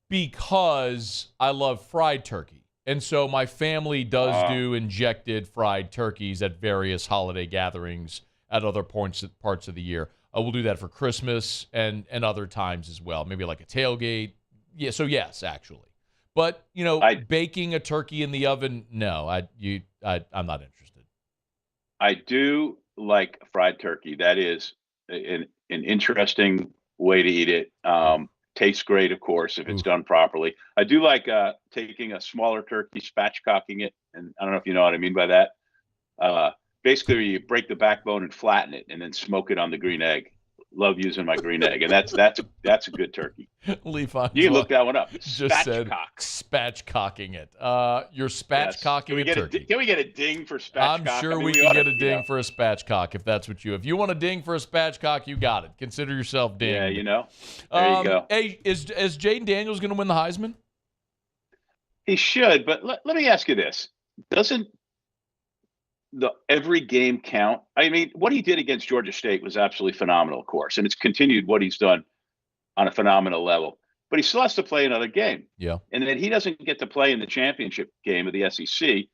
Speaker 9: because I love fried turkey. And so my family does do injected fried turkeys at various holiday gatherings at other parts of the year. We'll do that for Christmas and other times as well. Maybe like a tailgate. Yeah. So yes, actually. But baking a turkey in the oven, no. I'm not interested.
Speaker 11: I do like fried turkey. That is an interesting way to eat it. Tastes great, of course, if it's done properly. I do like taking a smaller turkey, spatchcocking it, and I don't know if you know what I mean by that. Basically, you break the backbone and flatten it, and then smoke it on the green egg. Love using my green egg, and that's a good turkey.
Speaker 9: Lee Feinswog
Speaker 11: You can look that one up.
Speaker 9: just said spatchcocking it. You're spatchcocking a turkey.
Speaker 11: Can we get a ding for spatchcock?
Speaker 9: I'm sure we can get a ding for a spatchcock if that's what you. If you want a ding for a spatchcock, you got it. Consider yourself dinged.
Speaker 11: Yeah, there you go.
Speaker 9: Hey, is Jaden Daniels going to win the Heisman?
Speaker 11: He should, but let me ask you this: doesn't every game count? I mean, what he did against Georgia State was absolutely phenomenal, of course, and it's continued what he's done on a phenomenal level. But he still has to play another game.
Speaker 9: Yeah.
Speaker 11: And then he doesn't get to play in the championship game of the SEC,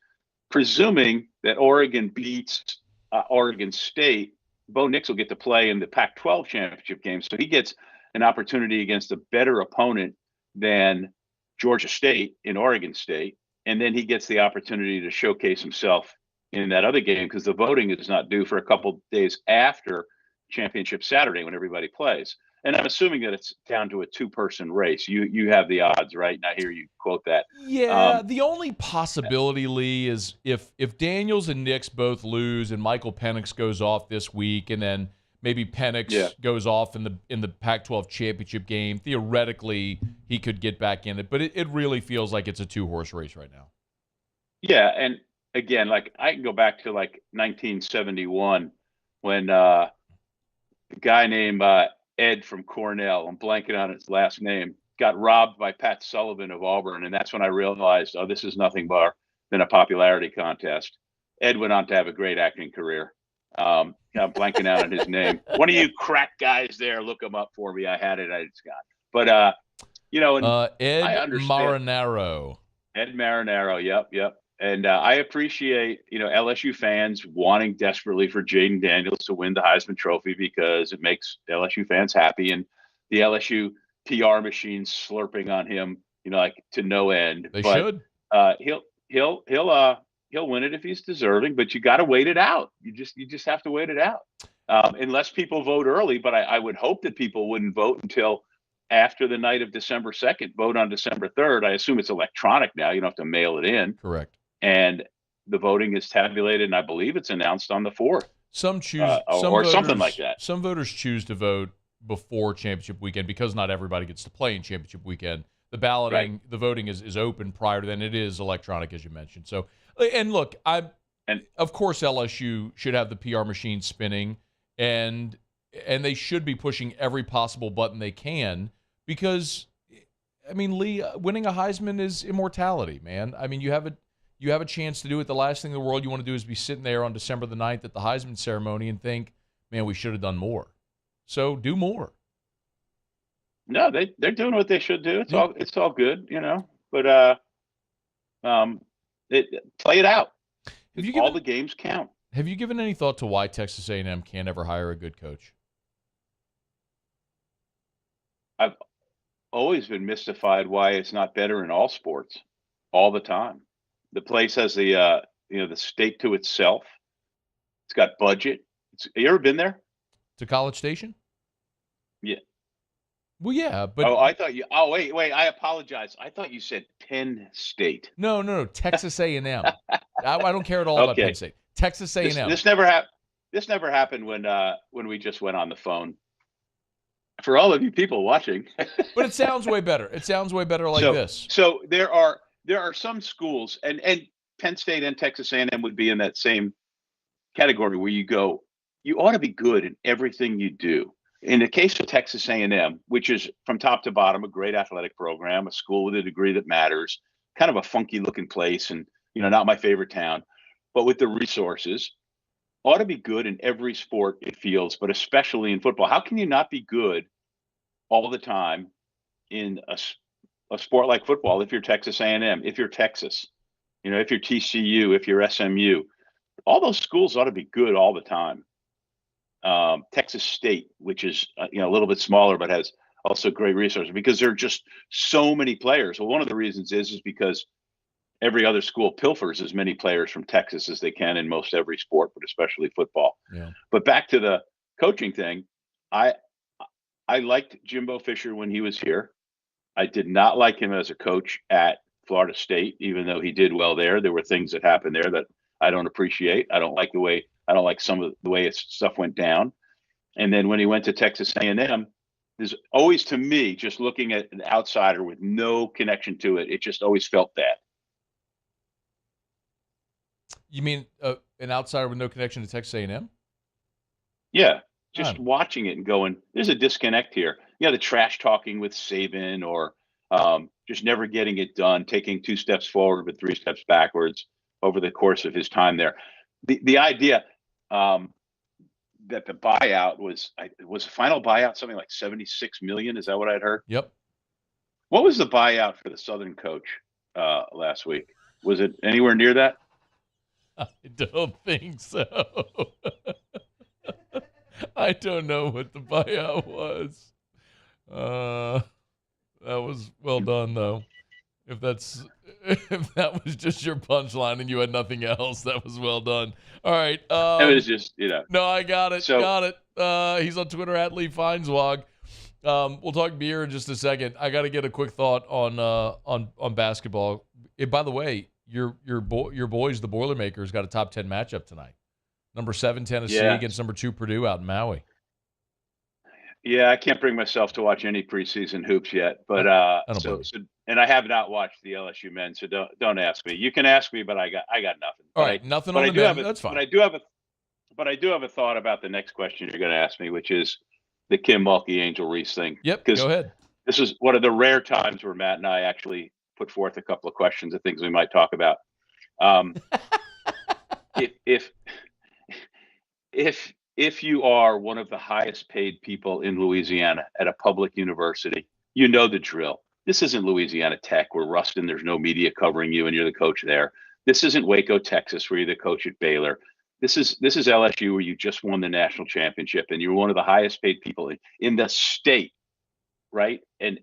Speaker 11: presuming that Oregon beats Oregon State. Bo Nix will get to play in the Pac-12 championship game, so he gets an opportunity against a better opponent than Georgia State in Oregon State, and then he gets the opportunity to showcase himself in that other game because the voting is not due for a couple days after championship Saturday when everybody plays. And I'm assuming that it's down to a two-person race. You have the odds, right? And I hear you quote that.
Speaker 9: Yeah, the only possibility, Lee, is if Daniels and Nix both lose and Michael Penix goes off this week, and then maybe Penix goes off in the Pac-12 championship game. Theoretically, he could get back in it, but it really feels like it's a two-horse race right now.
Speaker 11: Yeah, and again, like I can go back to like 1971 when a guy named Ed from Cornell, I'm blanking on his last name, got robbed by Pat Sullivan of Auburn, and that's when I realized, this is nothing more than a popularity contest. Ed went on to have a great acting career. I'm blanking out on his name. One of you crack guys there, look him up for me. I had it, I just got. But and
Speaker 9: Ed
Speaker 11: I understand.
Speaker 9: Marinaro.
Speaker 11: Ed Marinaro, yep. And I appreciate, LSU fans wanting desperately for Jaden Daniels to win the Heisman Trophy because it makes LSU fans happy, and the LSU PR machine slurping on him, like to no end.
Speaker 9: They should.
Speaker 11: He'll win it if he's deserving, but you got to wait it out. You just have to wait it out, unless people vote early. But I would hope that people wouldn't vote until after the night of December 2nd. Vote on December 3rd. I assume it's electronic now. You don't have to mail it in.
Speaker 9: Correct.
Speaker 11: And the voting is tabulated, and I believe it's announced on the 4th.
Speaker 9: Some choose
Speaker 11: or something like that.
Speaker 9: Some voters choose to vote before championship weekend because not everybody gets to play in championship weekend. The balloting, the voting is open prior to then. It is electronic, as you mentioned. So, and look, of course LSU should have the PR machine spinning, and they should be pushing every possible button they can because, I mean, Lee, winning a Heisman is immortality, man. I mean, you have a chance to do it. The last thing in the world you want to do is be sitting there on December the 9th at the Heisman ceremony and think, man, we should have done more. So do more.
Speaker 11: No, they're doing what they should do. It's all good, But play it out. All the games count.
Speaker 9: Have you given any thought to why Texas A&M can't ever hire a good coach?
Speaker 11: I've always been mystified why it's not better in all sports all the time. The place has the state to itself. It's got budget. You ever been there?
Speaker 9: To College Station?
Speaker 11: Yeah.
Speaker 9: Well, yeah, but
Speaker 11: I thought you. Oh, wait. I apologize. I thought you said Penn State.
Speaker 9: No. Texas A&M. I don't care at all about Penn State. Texas A&M.
Speaker 11: This never happened. This never happened when we just went on the phone. For all of you people watching.
Speaker 9: But it sounds way better. It sounds way better like this.
Speaker 11: So there are some schools, and Penn State and Texas A&M would be in that same category where you go, you ought to be good in everything you do. In the case of Texas A&M, which is from top to bottom a great athletic program, a school with a degree that matters, kind of a funky looking place, and not my favorite town, but with the resources, ought to be good in every sport it feels, but especially in football. How can you not be good all the time in a sport like football if you're Texas A&M, if you're Texas? if you're TCU, if you're SMU, all those schools ought to be good all the time. Texas State, which is a little bit smaller but has also great resources because there are just so many players. Well, one of the reasons is because every other school pilfers as many players from Texas as they can in most every sport, but especially football.
Speaker 9: Yeah.
Speaker 11: But back to the coaching thing, I liked Jimbo Fisher when he was here. I did not like him as a coach at Florida State, even though he did well there. There were things that happened there that I don't appreciate. I don't like some of the way stuff went down. And then when he went to Texas A&M, there's always, to me, just looking at an outsider with no connection to it, it just always felt bad.
Speaker 9: You mean an outsider with no connection to Texas A&M?
Speaker 11: Yeah, just watching it and going, there's a disconnect here. The trash talking with Saban or just never getting it done, taking 2 steps forward but 3 steps backwards over the course of his time there. The idea that the buyout was the final buyout something like $76 million. Is that what I'd heard?
Speaker 9: Yep.
Speaker 11: What was the buyout for the Southern coach last week? Was it anywhere near that?
Speaker 9: I don't think so. I don't know what the buyout was. That was well done, though. If that was just your punchline and you had nothing else, that was well done. All right.
Speaker 11: It was just,
Speaker 9: No, I got it.
Speaker 11: So,
Speaker 9: got it. He's on Twitter at Lee Feinswog. We'll talk beer in just a second. I got to get a quick thought on basketball. By the way, your boys, the Boilermakers, got a top 10 matchup tonight. Number 7 Tennessee against number 2 Purdue out in Maui.
Speaker 11: Yeah, I can't bring myself to watch any preseason hoops yet, but and I have not watched the LSU men, so don't ask me. You can ask me, but I got nothing.
Speaker 9: All right, nothing on the men. That's fine.
Speaker 11: But I do have a thought about the next question you're going to ask me, which is the Kim Mulkey Angel Reese thing.
Speaker 9: Yep, go ahead.
Speaker 11: This is one of the rare times where Matt and I actually put forth a couple of questions of things we might talk about. If you are one of the highest paid people in Louisiana at a public university, you know the drill. This isn't Louisiana Tech where Ruston, there's no media covering you and you're the coach there. This isn't Waco, Texas, where you're the coach at Baylor. This is LSU where you just won the national championship and you're one of the highest paid people in the state, right? And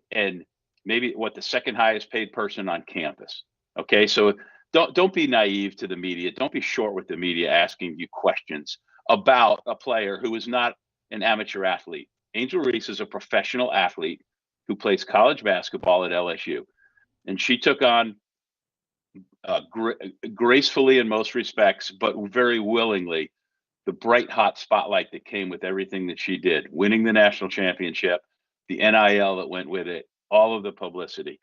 Speaker 11: maybe the second highest paid person on campus. Okay, so don't be naive to the media. Don't be short with the media asking you questions about a player who is not an amateur athlete. Angel Reese is a professional athlete who plays college basketball at LSU. And she took on gracefully in most respects, but very willingly, the bright, hot spotlight that came with everything that she did, winning the national championship, the NIL that went with it, all of the publicity.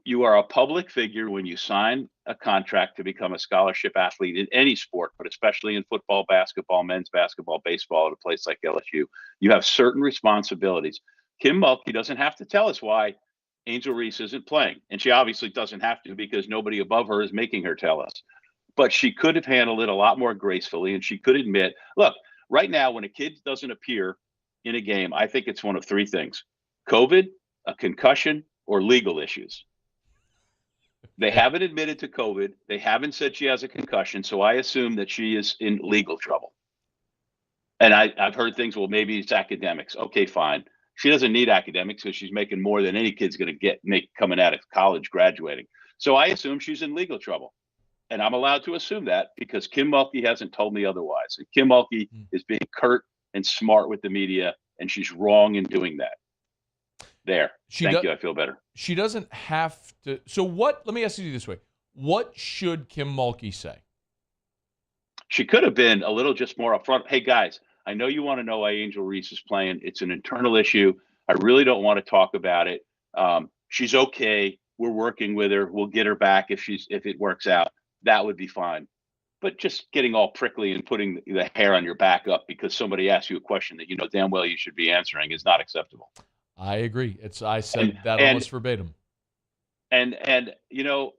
Speaker 11: You are a public figure when you sign a contract to become a scholarship athlete in any sport, but especially in football, basketball, men's basketball, baseball at a place like LSU. You have certain responsibilities. Kim Mulkey doesn't have to tell us why Angel Reese isn't playing. And she obviously doesn't have to because nobody above her is making her tell us. But she could have handled it a lot more gracefully, and she could admit, look, right now when a kid doesn't appear in a game, I think it's one of 3 things: COVID, a concussion, or legal issues. They haven't admitted to COVID. They haven't said she has a concussion, so I assume that she is in legal trouble. And I've heard things, well, maybe it's academics. Okay, fine. She doesn't need academics because she's making more than any kid's going to make coming out of college graduating. So I assume she's in legal trouble. And I'm allowed to assume that because Kim Mulkey hasn't told me otherwise. And Kim Mulkey is being curt and smart with the media, and she's wrong in doing that. There. Thank you. I feel better.
Speaker 9: She doesn't have to. So what? Let me ask you this way. What should Kim Mulkey say?
Speaker 11: She could have been a little just more upfront. Hey, guys, I know you want to know why Angel Reese is playing. It's an internal issue. I really don't want to talk about it. She's okay. We're working with her. We'll get her back if it works out. That would be fine. But just getting all prickly and putting the hair on your back up because somebody asked you a question that you know damn well you should be answering is not acceptable.
Speaker 9: I agree. I said that almost verbatim.
Speaker 11: And to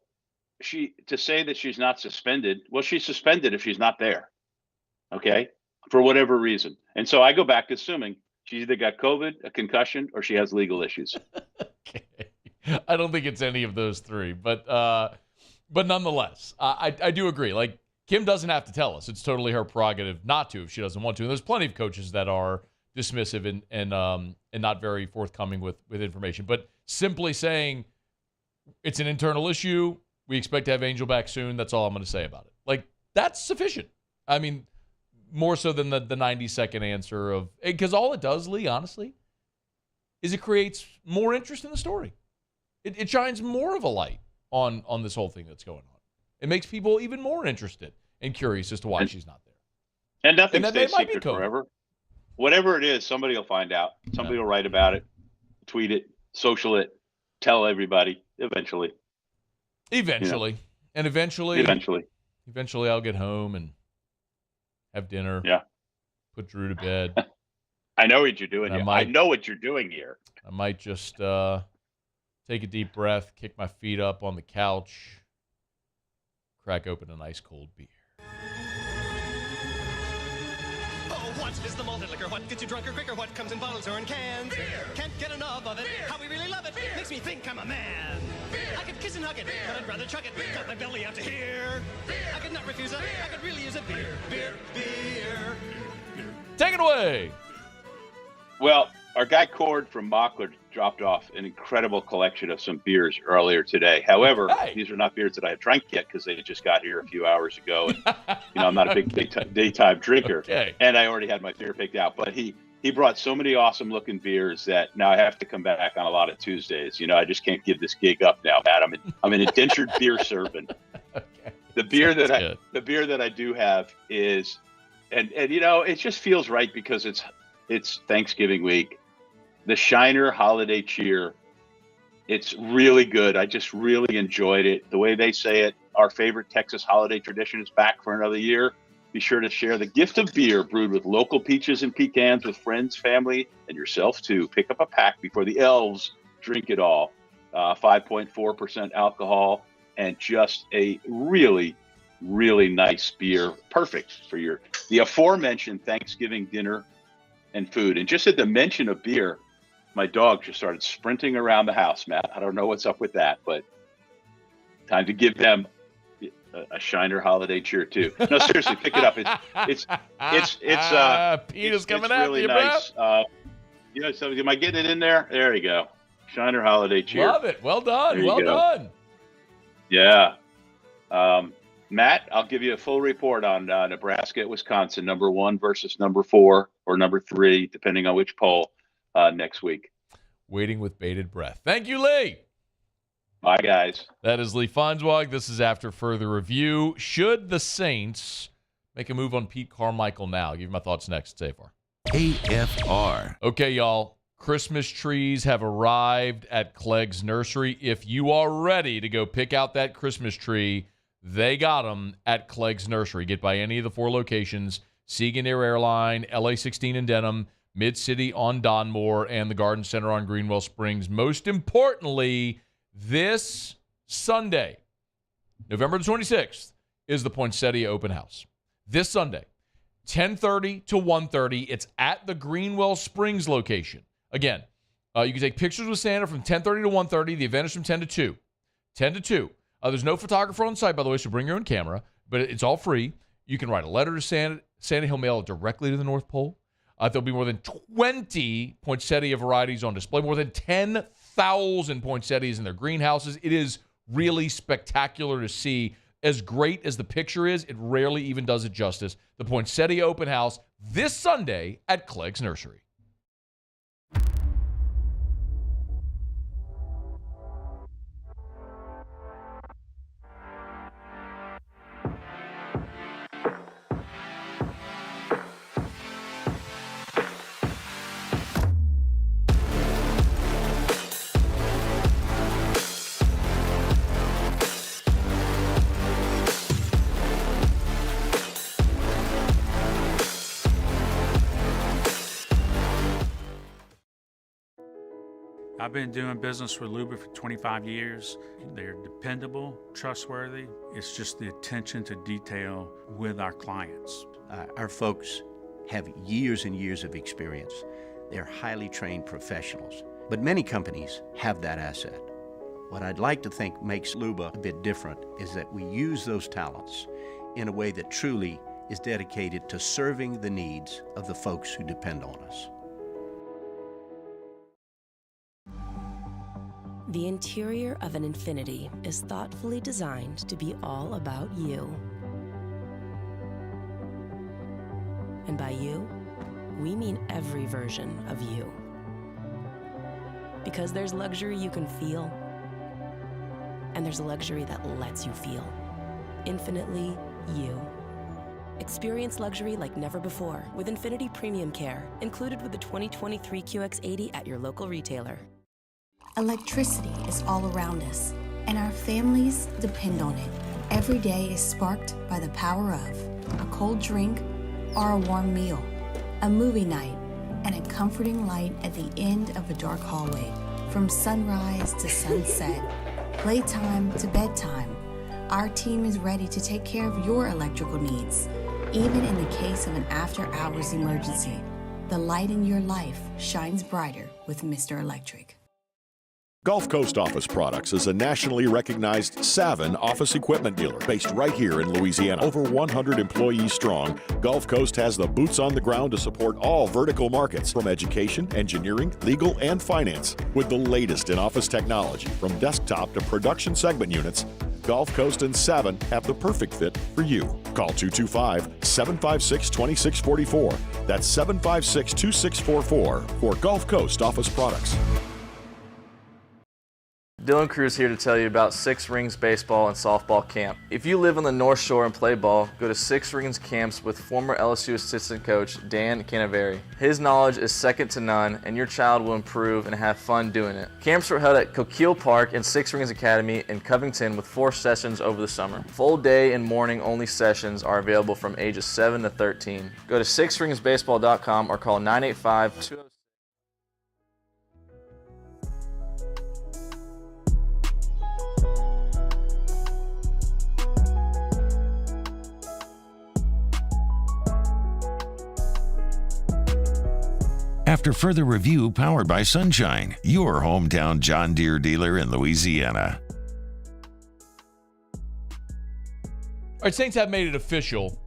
Speaker 11: say that she's not suspended, well, she's suspended if she's not there. Okay? For whatever reason. And so I go back assuming she's either got COVID, a concussion, or she has legal issues.
Speaker 9: Okay. I don't think it's any of those 3, but But nonetheless, I do agree. Like, Kim doesn't have to tell us. It's totally her prerogative not to if she doesn't want to. And there's plenty of coaches that are dismissive and not very forthcoming with information. But simply saying it's an internal issue, we expect to have Angel back soon, that's all I'm going to say about it. Like, that's sufficient. I mean, more so than the 90-second answer of – because all it does, Lee, honestly, is it creates more interest in the story. It shines more of a light on this whole thing that's going on. It makes people even more interested and curious as to why she's not there.
Speaker 11: And nothing stays secret forever. Whatever it is, somebody will find out. Somebody will write about it, tweet it, social it, tell everybody eventually.
Speaker 9: Eventually. And eventually I'll get home and have dinner.
Speaker 11: Yeah.
Speaker 9: Put Drew to bed.
Speaker 11: I know what you're doing here. I know what you're doing here.
Speaker 9: I might just take a deep breath, kick my feet up on the couch, crack open an ice cold beer.
Speaker 2: What is the malted liquor? What gets you drunker quicker? What comes in bottles or in cans? Beer. Can't get enough of it. Beer. How we really love it. Beer. Makes me think I'm a man. Beer. I could kiss and hug it, but I'd rather chuck it. Beer. Got my belly out to here. Beer. I could not refuse it. I could really use a beer. Beer.
Speaker 9: Take it away.
Speaker 11: Well, our guy Cord from Mockler dropped off an incredible collection of some beers earlier today. However, these are not beers that I have drank yet because they just got here a few hours ago. And, I'm not a big daytime drinker.
Speaker 9: Okay.
Speaker 11: And I already had my beer picked out. But he brought so many awesome looking beers that now I have to come back on a lot of Tuesdays. I just can't give this gig up now, Matt. I'm an indentured beer servant.
Speaker 9: Okay.
Speaker 11: The beer that I do have is, and it just feels right because it's Thanksgiving week. The Shiner Holiday Cheer. It's really good. I just really enjoyed it. The way they say it, our favorite Texas holiday tradition is back for another year. Be sure to share the gift of beer brewed with local peaches and pecans with friends, family, and yourself too. Pick up a pack before the elves drink it all. 5.4% alcohol and just a really, really nice beer. Perfect for the aforementioned Thanksgiving dinner and food. And just at the mention of beer, my dog just started sprinting around the house, Matt. I don't know what's up with that, but time to give them a Shiner Holiday Cheer too. No, seriously, pick it up.
Speaker 9: Peter's coming
Speaker 11: really
Speaker 9: after you,
Speaker 11: nice. So am I getting it in there? There you go. Shiner Holiday Cheer.
Speaker 9: Love it. Well done. Well done.
Speaker 11: Yeah. Matt, I'll give you a full report on Nebraska at Wisconsin, number 1 versus number 4 or number 3, depending on which poll, next week.
Speaker 9: Waiting with bated breath. Thank you, Lee.
Speaker 11: Bye, guys.
Speaker 9: That is Lee Feinswog. This is after further review. Should the Saints make a move on Pete Carmichael now? I'll give you my thoughts next at AFR.
Speaker 1: AFR.
Speaker 9: Okay, y'all. Christmas trees have arrived at Clegg's Nursery. If you are ready to go pick out that Christmas tree, they got them at Clegg's Nursery. Get by any of the 4 locations: Siegen Air Airline, LA 16 in Denham, Mid-City on Donmore, and the Garden Center on Greenwell Springs. Most importantly, this Sunday, November the 26th, is the Poinsettia Open House. This Sunday, 10:30 to 1:30. It's at the Greenwell Springs location. Again, you can take pictures with Santa from 10:30 to 1:30. The event is from 10 to 2. 10 to 2. There's no photographer on site, by the way, so bring your own camera, but it's all free. You can write a letter to Santa. He'll mail it directly to the North Pole. There'll be more than 20 poinsettia varieties on display, more than 10,000 poinsettias in their greenhouses. It is really spectacular to see. As great as the picture is, it rarely even does it justice. The Poinsettia Open House this Sunday at Clegg's Nursery.
Speaker 4: I've been doing business with Luba for 25 years. They're dependable, trustworthy. It's just the attention to detail with our clients.
Speaker 16: Our folks have years and years of experience. They're highly trained professionals. But many companies have that asset. What I'd like to think makes Luba a bit different is that we use those talents in a way that truly is dedicated to serving the needs of the folks who depend on us.
Speaker 12: The interior of an Infiniti is thoughtfully designed to be all about you. And by you, we mean every version of you. Because there's luxury you can feel, and there's a luxury that lets you feel. Infinitely you. Experience luxury like never before with Infiniti Premium Care, included with the 2023 QX80 at your local retailer.
Speaker 13: Electricity is all around us, and our families depend on it. Every day is sparked by the power of a cold drink or a warm meal, a movie night, and a comforting light at the end of a dark hallway. From sunrise to sunset, playtime to bedtime, our team is ready to take care of your electrical needs. Even in the case of an after-hours emergency, the light in your life shines brighter with Mr. Electric.
Speaker 14: Gulf Coast Office Products is a nationally recognized Savin office equipment dealer based right here in Louisiana. Over 100 employees strong, Gulf Coast has the boots on the ground to support all vertical markets from education, engineering, legal, and finance. With the latest in office technology from desktop to production segment units, Gulf Coast and Savin have the perfect fit for you. Call 225-756-2644. That's 756-2644 for Gulf Coast Office Products.
Speaker 10: Dylan Cruz here to tell you about Six Rings Baseball and Softball Camp. If you live on the North Shore and play ball, go to Six Rings Camps with former LSU assistant coach Dan Canaveri. His knowledge is second to none, and your child will improve and have fun doing it. Camps were held at Coquille Park and Six Rings Academy in Covington with 4 sessions over the summer. Full day and morning only sessions are available from ages 7 to 13. Go to sixringsbaseball.com or call 985-206.
Speaker 1: After further review, powered by Sunshine, your hometown John Deere dealer in Louisiana.
Speaker 9: All right, Saints have made it official.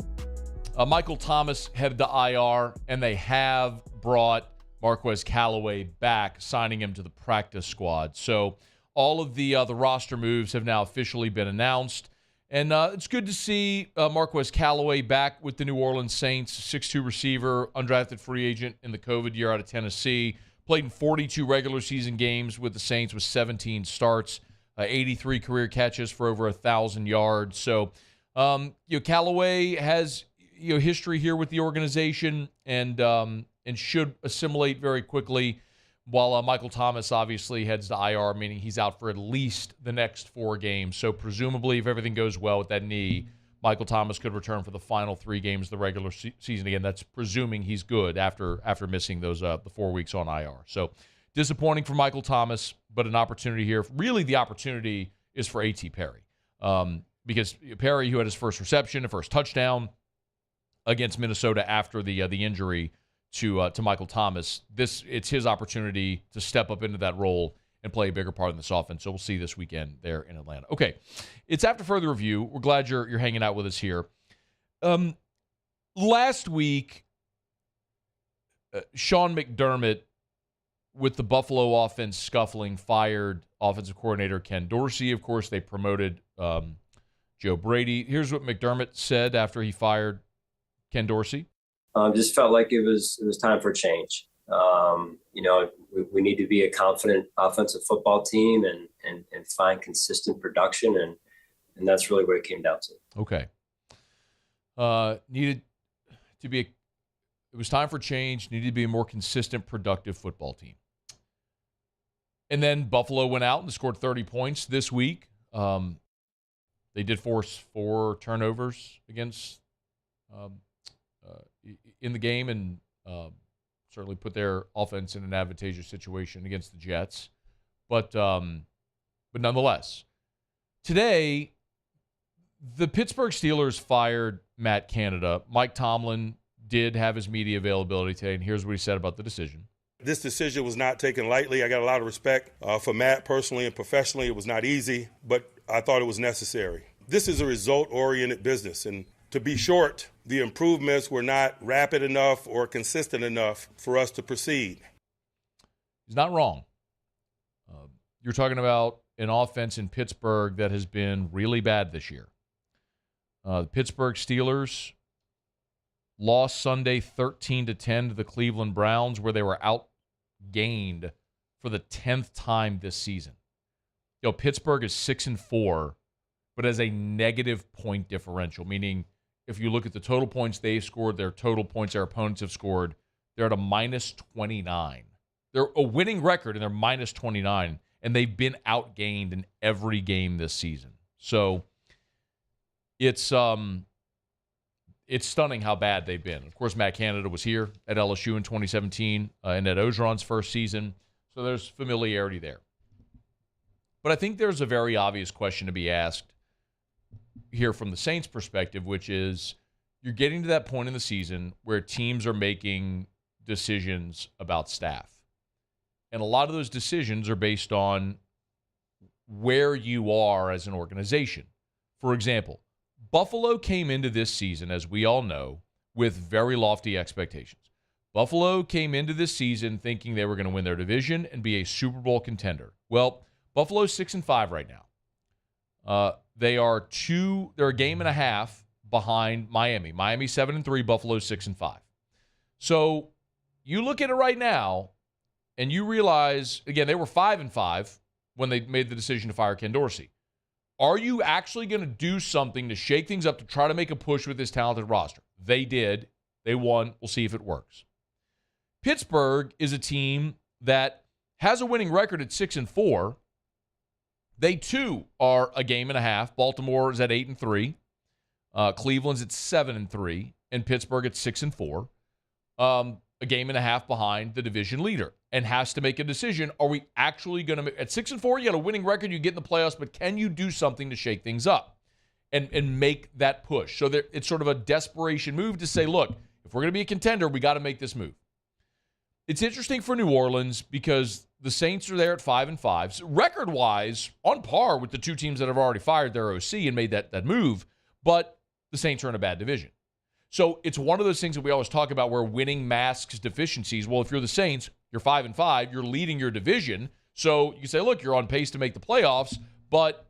Speaker 9: Michael Thomas headed to IR, and they have brought Marquez Callaway back, signing him to the practice squad. So all of the roster moves have now officially been announced. And it's good to see Marquez Callaway back with the New Orleans Saints, 6'2 receiver, undrafted free agent in the COVID year out of Tennessee. Played in 42 regular season games with the Saints with 17 starts, 83 career catches for over 1,000 yards. So, Callaway has history here with the organization and should assimilate very quickly. While Michael Thomas obviously heads to IR, meaning he's out for at least the next 4 games. So presumably, if everything goes well with that knee, Michael Thomas could return for the final 3 games of the regular season. Again, that's presuming he's good after missing those the 4 weeks on IR. So disappointing for Michael Thomas, but an opportunity here. Really, the opportunity is for A.T. Perry. Because Perry, who had his first reception, first touchdown against Minnesota after the injury to Michael Thomas, it's his opportunity to step up into that role and play a bigger part in this offense. So we'll see this weekend there in Atlanta. Okay, it's after further review. We're glad you're hanging out with us here. Last week, Sean McDermott, with the Buffalo offense scuffling, fired offensive coordinator Ken Dorsey. Of course, they promoted Joe Brady. Here's what McDermott said after he fired Ken Dorsey.
Speaker 15: Just felt like it was time for a change. We need to be a confident offensive football team and find consistent production, and that's really what it came down to.
Speaker 9: Okay. It was time for change, needed to be a more consistent, productive football team. And then Buffalo went out and scored 30 points this week. They did force 4 turnovers against in the game and certainly put their offense in an advantageous situation against the Jets. But nonetheless, today, the Pittsburgh Steelers fired Matt Canada. Mike Tomlin did have his media availability today, and here's what he said about the decision.
Speaker 17: This decision was not taken lightly. I got a lot of respect for Matt personally and professionally. It was not easy, but I thought it was necessary. This is a result-oriented business, and to be short, the improvements were not rapid enough or consistent enough for us to proceed.
Speaker 9: He's not wrong. You're talking about an offense in Pittsburgh that has been really bad this year. The Pittsburgh Steelers lost Sunday 13-10 to the Cleveland Browns, where they were outgained for the 10th time this season. Pittsburgh is 6-4, but has a negative point differential, meaning if you look at the total points they've scored, their total points their opponents have scored, they're at a minus 29. They're a winning record, and they're minus 29, and they've been outgained in every game this season. So it's stunning how bad they've been. Of course, Matt Canada was here at LSU in 2017 and at Orgeron's first season, so there's familiarity there. But I think there's a very obvious question to be asked here from the Saints' perspective, which is you're getting to that point in the season where teams are making decisions about staff. And a lot of those decisions are based on where you are as an organization. For example, Buffalo came into this season, as we all know, with very lofty expectations. Buffalo came into this season thinking they were going to win their division and be a Super Bowl contender. Well, Buffalo's 6-5 right now. They're a game and a half behind Miami. Miami 7-3, Buffalo 6-5. So you look at it right now, and you realize, again, they were 5-5 when they made the decision to fire Ken Dorsey. Are you actually going to do something to shake things up to try to make a push with this talented roster? They did. They won. We'll see if it works. Pittsburgh is a team that has a winning record at 6-4. They, too, are a game and a half. Baltimore is at 8-3. Cleveland's at 7-3. And Pittsburgh at 6-4. A game and a half behind the division leader, and has to make a decision. Are we actually going to – at 6-4, you got a winning record, you get in the playoffs, but can you do something to shake things up and make that push? So it's sort of a desperation move to say, look, if we're going to be a contender, we got to make this move. It's interesting for New Orleans because the Saints are there at 5-5. So record-wise, on par with the two teams that have already fired their OC and made that move, but the Saints are in a bad division. So it's one of those things that we always talk about where winning masks deficiencies. Well, if you're the Saints, you're 5-5, you're leading your division. So you say, look, you're on pace to make the playoffs, but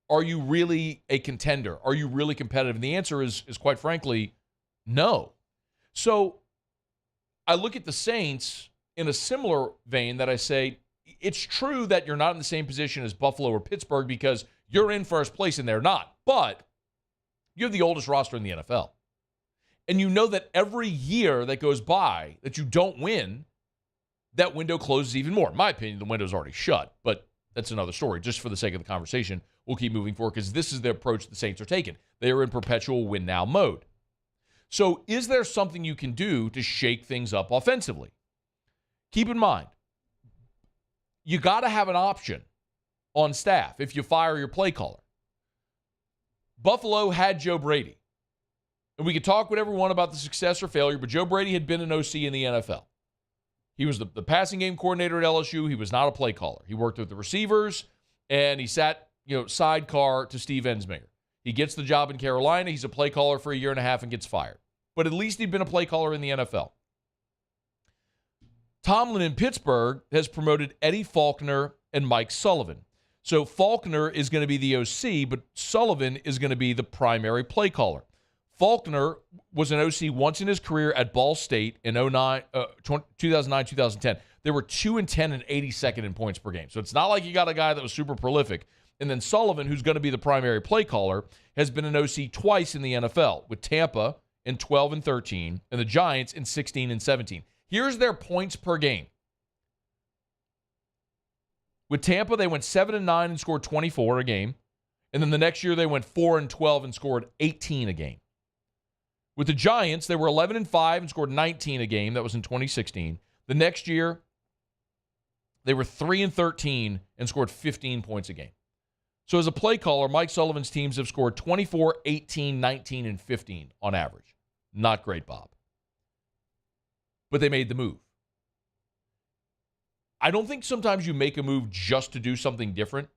Speaker 9: are you really a contender? Are you really competitive? And the answer is quite frankly, no. So I look at the Saints in a similar vein that I say, it's true that you're not in the same position as Buffalo or Pittsburgh because you're in first place and they're not. But you have the oldest roster in the NFL. And you know that every year that goes by that you don't win, that window closes even more. In my opinion, the window's already shut, but that's another story. Just for the sake of the conversation, we'll keep moving forward because this is the approach the Saints are taking. They are in perpetual win-now mode. So is there something you can do to shake things up offensively? Keep in mind, you got to have an option on staff if you fire your play caller. Buffalo had Joe Brady. And we could talk whatever we want about the success or failure, but Joe Brady had been an OC in the NFL. He was the passing game coordinator at LSU. He was not a play caller. He worked with the receivers, and he sat, sidecar to Steve Ensminger. He gets the job in Carolina. He's a play caller for a year and a half and gets fired. But at least he'd been a play caller in the NFL. Tomlin in Pittsburgh has promoted Eddie Faulkner and Mike Sullivan. So Faulkner is going to be the OC, but Sullivan is going to be the primary play caller. Faulkner was an OC once in his career at Ball State in 2009-2010. They were 2-10 and 82nd in points per game. So it's not like you got a guy that was super prolific. And then Sullivan, who's going to be the primary play caller, has been an OC twice in the NFL, with Tampa in 12 and 13 and the Giants in 16 and 17. Here's their points per game. With Tampa, they went 7-9 and scored 24 a game. And then the next year, they went 4-12 and scored 18 a game. With the Giants, they were 11-5 and scored 19 a game. That was in 2016. The next year, they were 3-13 and scored 15 points a game. So as a play caller, Mike Sullivan's teams have scored 24, 18, 19, and 15 on average. Not great, Bob. But they made the move. I don't think sometimes you make a move just to do something different.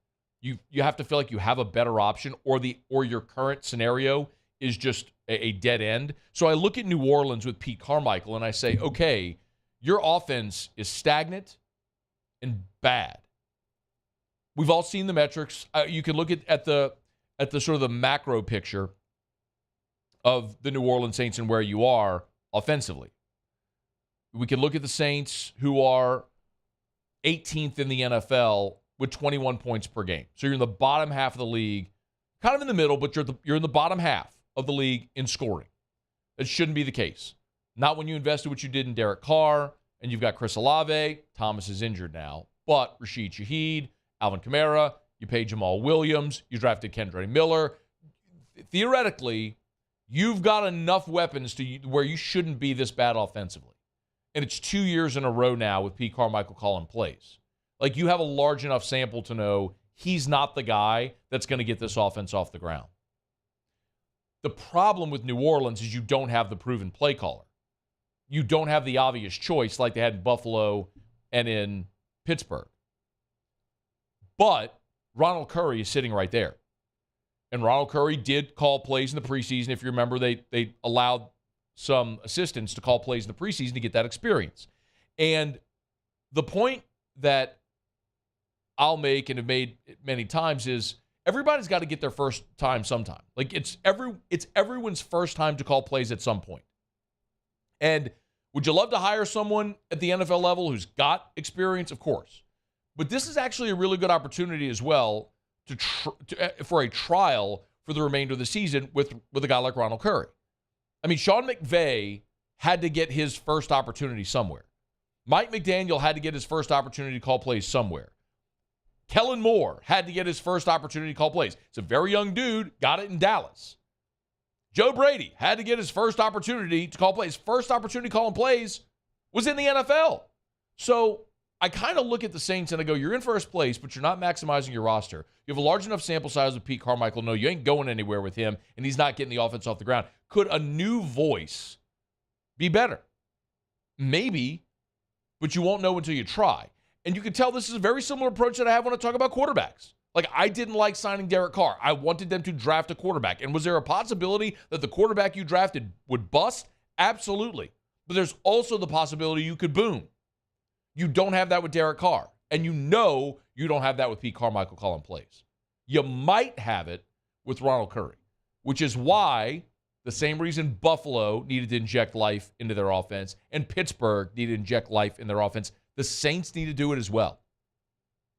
Speaker 9: You have to feel like you have a better option, or your current scenario is just a dead end. So I look at New Orleans with Pete Carmichael and I say, okay, your offense is stagnant and bad. We've all seen the metrics. You can look at the sort of the macro picture of the New Orleans Saints and where you are offensively. We can look at the Saints, who are 18th in the NFL with 21 points per game. So you're in the bottom half of the league, kind of in the middle, but you're in the bottom half of the league in scoring. It shouldn't be the case. Not when you invested what you did in Derek Carr, and you've got Chris Olave. Thomas is injured now, but Rashid Shaheed, Alvin Kamara, you paid Jamal Williams, you drafted Kendre Miller. Theoretically, you've got enough weapons to where you shouldn't be this bad offensively. And it's 2 years in a row now with Pete Carmichael calling plays. Like, you have a large enough sample to know he's not the guy that's going to get this offense off the ground. The problem with New Orleans is you don't have the proven play caller. You don't have the obvious choice like they had in Buffalo and in Pittsburgh. But Ronald Curry is sitting right there. And Ronald Curry did call plays in the preseason. If you remember, they allowed some assistants to call plays in the preseason to get that experience. And the point that I'll make and have made many times is everybody's got to get their first time sometime. Like, it's everyone's first time to call plays at some point. And would you love to hire someone at the NFL level who's got experience? Of course. But this is actually a really good opportunity as well for a trial for the remainder of the season with a guy like Ronald Curry. I mean, Sean McVay had to get his first opportunity somewhere. Mike McDaniel had to get his first opportunity to call plays somewhere. Kellen Moore had to get his first opportunity to call plays. It's a very young dude, got it in Dallas. Joe Brady had to get his first opportunity to call plays. First opportunity calling plays was in the NFL. So I kind of look at the Saints and I go, you're in first place, but you're not maximizing your roster. You have a large enough sample size with Pete Carmichael. No, you ain't going anywhere with him, and he's not getting the offense off the ground. Could a new voice be better? Maybe, but you won't know until you try. And you can tell this is a very similar approach that I have when I talk about quarterbacks. Like, I didn't like signing Derek Carr. I wanted them to draft a quarterback. And was there a possibility that the quarterback you drafted would bust? Absolutely. But there's also the possibility you could boom. You don't have that with Derek Carr. And you know you don't have that with Pete Carmichael calling plays. You might have it with Ronald Curry, which is why the same reason Buffalo needed to inject life into their offense and Pittsburgh needed to inject life in their offense. The Saints need to do it as well.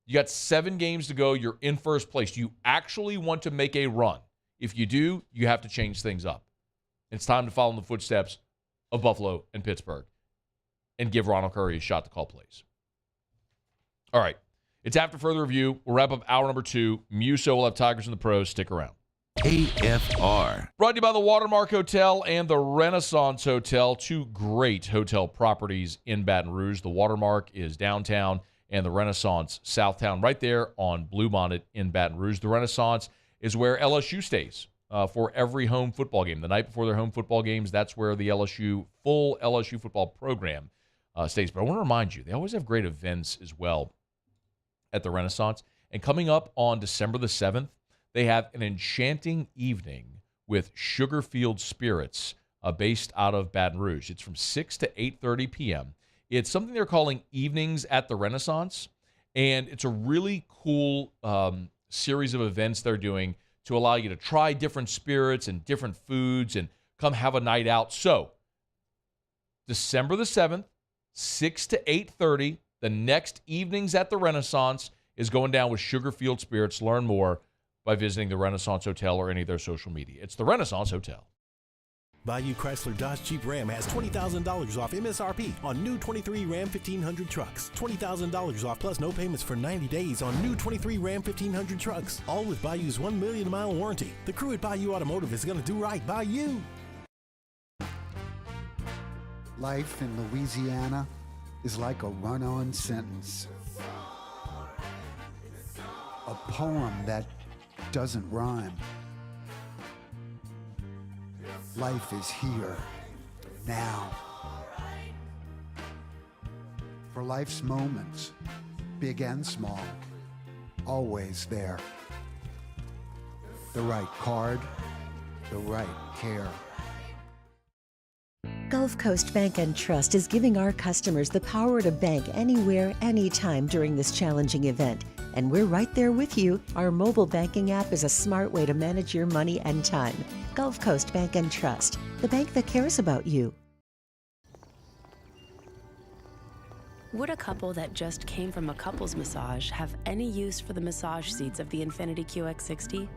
Speaker 9: You got 7 games to go. You're in first place. You actually want to make a run. If you do, you have to change things up. It's time to follow in the footsteps of Buffalo and Pittsburgh and give Ronald Curry a shot to call plays. All right. It's after further review. We'll wrap up hour number 2. Muso will have Tigers in the Pros. Stick around.
Speaker 1: AFR.
Speaker 9: Brought to you by the Watermark Hotel and the Renaissance Hotel, 2 great hotel properties in Baton Rouge. The Watermark is downtown and the Renaissance Southtown, right there on Bluebonnet in Baton Rouge. The Renaissance is where LSU stays for every home football game. The night before their home football games, that's where the full LSU football program stays. But I want to remind you, they always have great events as well at the Renaissance. And coming up on December the 7th, they have an enchanting evening with Sugarfield Spirits based out of Baton Rouge. It's from 6 to 8:30 p.m. It's something they're calling Evenings at the Renaissance, and it's a really cool series of events they're doing to allow you to try different spirits and different foods and come have a night out. So, December the 7th, 6 to 8:30, the next Evenings at the Renaissance is going down with Sugarfield Spirits. Learn more by visiting the Renaissance Hotel or any of their social media. It's the Renaissance Hotel.
Speaker 5: Bayou Chrysler Dodge Jeep Ram has $20,000 off MSRP on new 23 Ram 1500 trucks. $20,000 off plus no payments for 90 days on new 23 Ram 1500 trucks. All with Bayou's 1 million mile warranty. The crew at Bayou Automotive is going to do right by you.
Speaker 3: Life in Louisiana is like a run-on sentence. A poem that doesn't rhyme. Life is here, now. for life's moments, big and small. Always there. The right card, the right care.
Speaker 24: Gulf Coast Bank and Trust is giving our customers the power to bank anywhere, anytime during this challenging event. And we're right there with you. Our mobile banking app is a smart way to manage your money and time. Gulf Coast Bank and Trust, the bank that cares about you.
Speaker 12: Would a couple that just came from a couples massage have any use for the massage seats of the Infiniti QX60?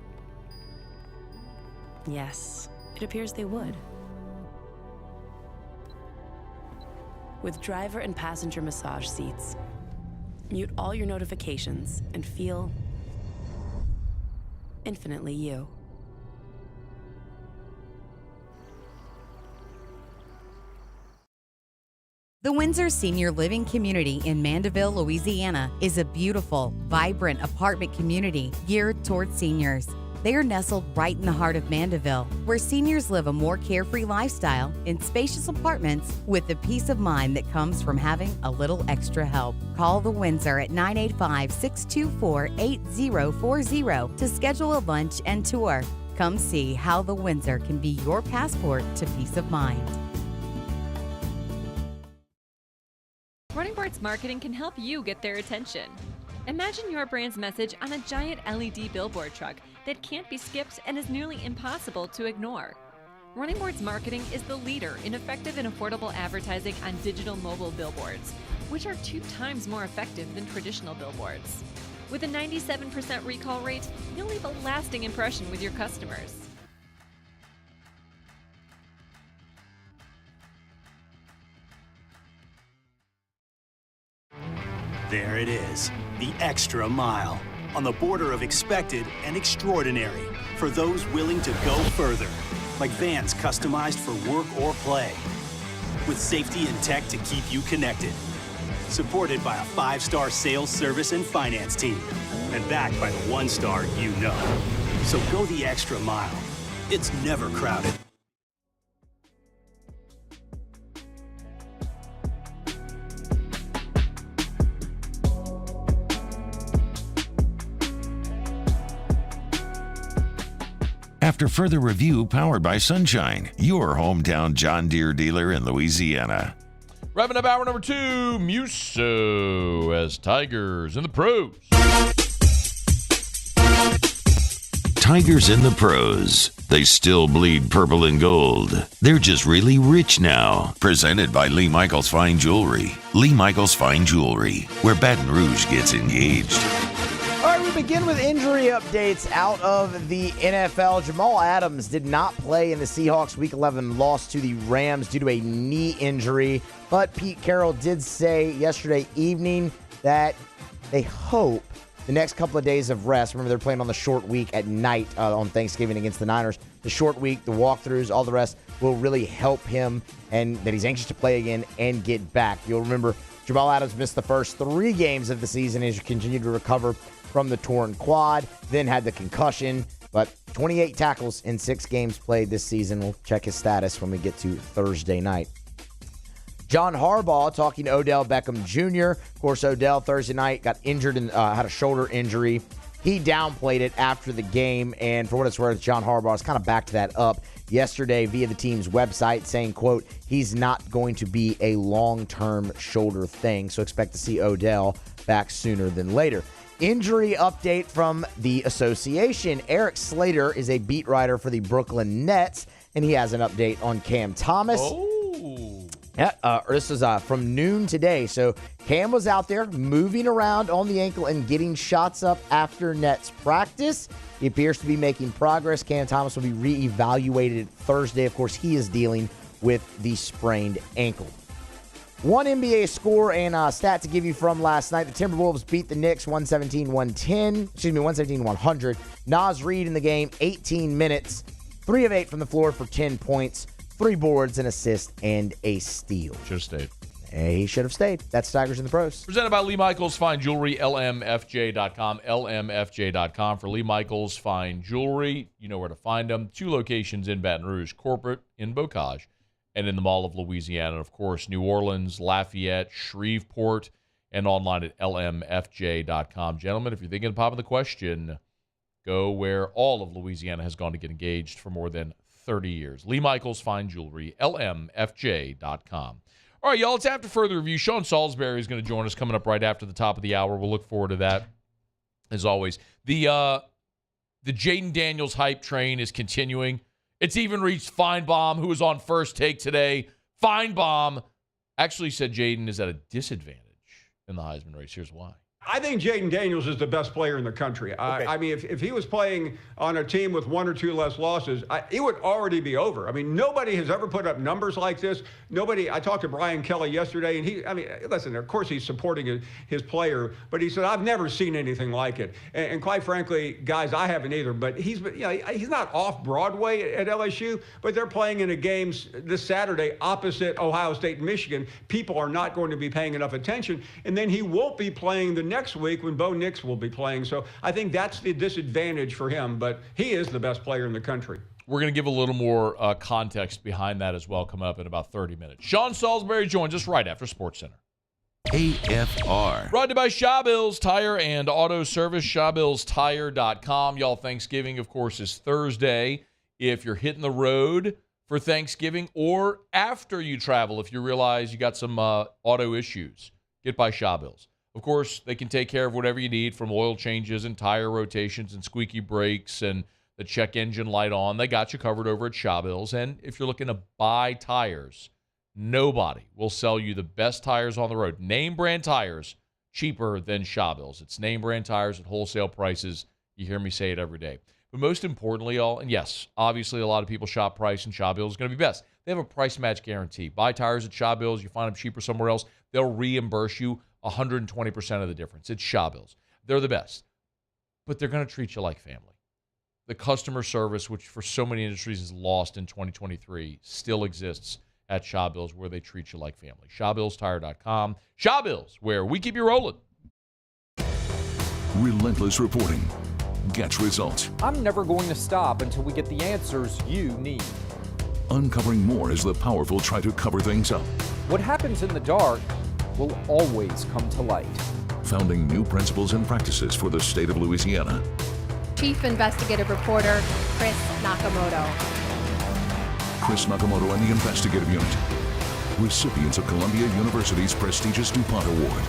Speaker 12: Yes, it appears they would. With driver and passenger massage seats, mute all your notifications and feel infinitely you.
Speaker 18: The Windsor Senior Living Community in Mandeville, Louisiana is a beautiful, vibrant apartment community geared towards seniors. They are nestled right in the heart of Mandeville, where seniors live a more carefree lifestyle in spacious apartments with the peace of mind that comes from having a little extra help. Call the Windsor at 985-624-8040 to schedule a lunch and tour. Come see how the Windsor can be your passport to peace of mind.
Speaker 7: Running Boards Marketing can help you get their attention. Imagine your brand's message on a giant LED billboard truck that can't be skipped and is nearly impossible to ignore. Running Boards Marketing is the leader in effective and affordable advertising on digital mobile billboards, which are 2 times more effective than traditional billboards. With a 97% recall rate, you'll leave a lasting impression with your customers.
Speaker 20: There it is, the extra mile, on the border of expected and extraordinary for those willing to go further, like vans customized for work or play, with safety and tech to keep you connected, supported by a 5-star sales, service, and finance team, and backed by the 1-star you know. So go the extra mile. It's never crowded.
Speaker 1: After further review, powered by Sunshine, your hometown John Deere dealer in Louisiana.
Speaker 9: Wrapping up hour number 2, Musso as Tigers in the pros.
Speaker 1: Tigers in the pros. They still bleed purple and gold. They're just really rich now. Presented by Lee Michaels Fine Jewelry. Lee Michaels Fine Jewelry, where Baton Rouge gets engaged.
Speaker 21: All right, we begin with injury updates out of the NFL. Jamal Adams did not play in the Seahawks Week 11 loss to the Rams due to a knee injury. But Pete Carroll did say yesterday evening that they hope the next couple of days of rest, remember they're playing on the short week at night on Thanksgiving against the Niners, the short week, the walkthroughs, all the rest will really help him, and that he's anxious to play again and get back. You'll remember Jamal Adams missed the first 3 games of the season as he continued to recover from the torn quad, then had the concussion, but 28 tackles in 6 games played this season. We'll check his status when we get to Thursday night. John Harbaugh talking to Odell Beckham Jr. Of course, Odell Thursday night got injured and had a shoulder injury. He downplayed it after the game, and for what it's worth, John Harbaugh has kind of backed that up yesterday via the team's website, saying, quote, he's not going to be a long-term shoulder thing, so expect to see Odell back sooner than later. Injury update from the association. Eric Slater is a beat writer for the Brooklyn Nets, and he has an update on Cam Thomas. Yeah, this is from noon today. So Cam was out there moving around on the ankle and getting shots up after Nets practice. He appears to be making progress. Cam Thomas will be reevaluated Thursday. Of course, he is dealing with the sprained ankle. One NBA score and stat to give you from last night. The Timberwolves beat the Knicks 117-100. Naz Reid in the game, 18 minutes, 3 of 8 from the floor for 10 points, 3 boards, an assist, and a steal.
Speaker 9: Should have stayed.
Speaker 21: He should have stayed. That's Tigers in the Pros.
Speaker 9: Presented by Lee Michaels Fine Jewelry, LMFJ.com, LMFJ.com for Lee Michaels Fine Jewelry. You know where to find them. 2 locations in Baton Rouge, corporate in Bocage, and in the Mall of Louisiana. And, of course, New Orleans, Lafayette, Shreveport, and online at lmfj.com. Gentlemen, if you're thinking of popping the question, go where all of Louisiana has gone to get engaged for more than 30 years. Lee Michaels Fine Jewelry, lmfj.com. All right, y'all, it's after further review. Sean Salisbury is going to join us coming up right after the top of the hour. We'll look forward to that, as always. The Jaden Daniels hype train is continuing. It's even reached Feinbaum, who was on First Take today. Feinbaum actually said Jaden is at a disadvantage in the Heisman race. Here's why.
Speaker 6: I think Jaden Daniels is the best player in the country. I mean, if he was playing on a team with one or two less losses, it would already be over. I mean, nobody has ever put up numbers like this. I talked to Brian Kelly yesterday, and listen, of course he's supporting his player, but he said, I've never seen anything like it. And quite frankly, guys, I haven't either, but he's not off Broadway at LSU, but they're playing in a game this Saturday opposite Ohio State and Michigan. People are not going to be paying enough attention, and then he won't be playing the next week when Bo Nix will be playing. So I think that's the disadvantage for him, but he is the best player in the country.
Speaker 9: We're going to give a little more context behind that as well coming up in about 30 minutes. Sean Salisbury joins us right after SportsCenter.
Speaker 1: AFR.
Speaker 9: Brought to you by Shawbills Tire and Auto Service, ShawbillsTire.com. Y'all, Thanksgiving, of course, is Thursday. If you're hitting the road for Thanksgiving or after you travel, if you realize you got some auto issues, get by Shawbills. Of course, they can take care of whatever you need, from oil changes and tire rotations and squeaky brakes and the check engine light on. They got you covered over at Shawbills. And if you're looking to buy tires, nobody will sell you the best tires on the road. Name brand tires, cheaper than Shawbills. It's name brand tires at wholesale prices. You hear me say it every day. But most importantly, y'all, and yes, obviously a lot of people shop price, and Shawbills is going to be best. They have a price match guarantee. Buy tires at Shawbills, you find them cheaper somewhere else, they'll reimburse you 120% of the difference. It's Shawbills. They're the best. But they're going to treat you like family. The customer service, which for so many industries is lost in 2023, still exists at Shawbills, where they treat you like family. ShawbillsTire.com. Shawbills, where we keep you rolling.
Speaker 19: Relentless reporting gets results.
Speaker 22: I'm never going to stop until we get the answers you need.
Speaker 19: Uncovering more as the powerful try to cover things up.
Speaker 22: What happens in the dark will always come to light.
Speaker 19: Founding new principles and practices for the state of Louisiana.
Speaker 23: Chief Investigative Reporter Chris Nakamoto.
Speaker 19: Chris Nakamoto and the Investigative Unit. Recipients of Columbia University's prestigious DuPont Award.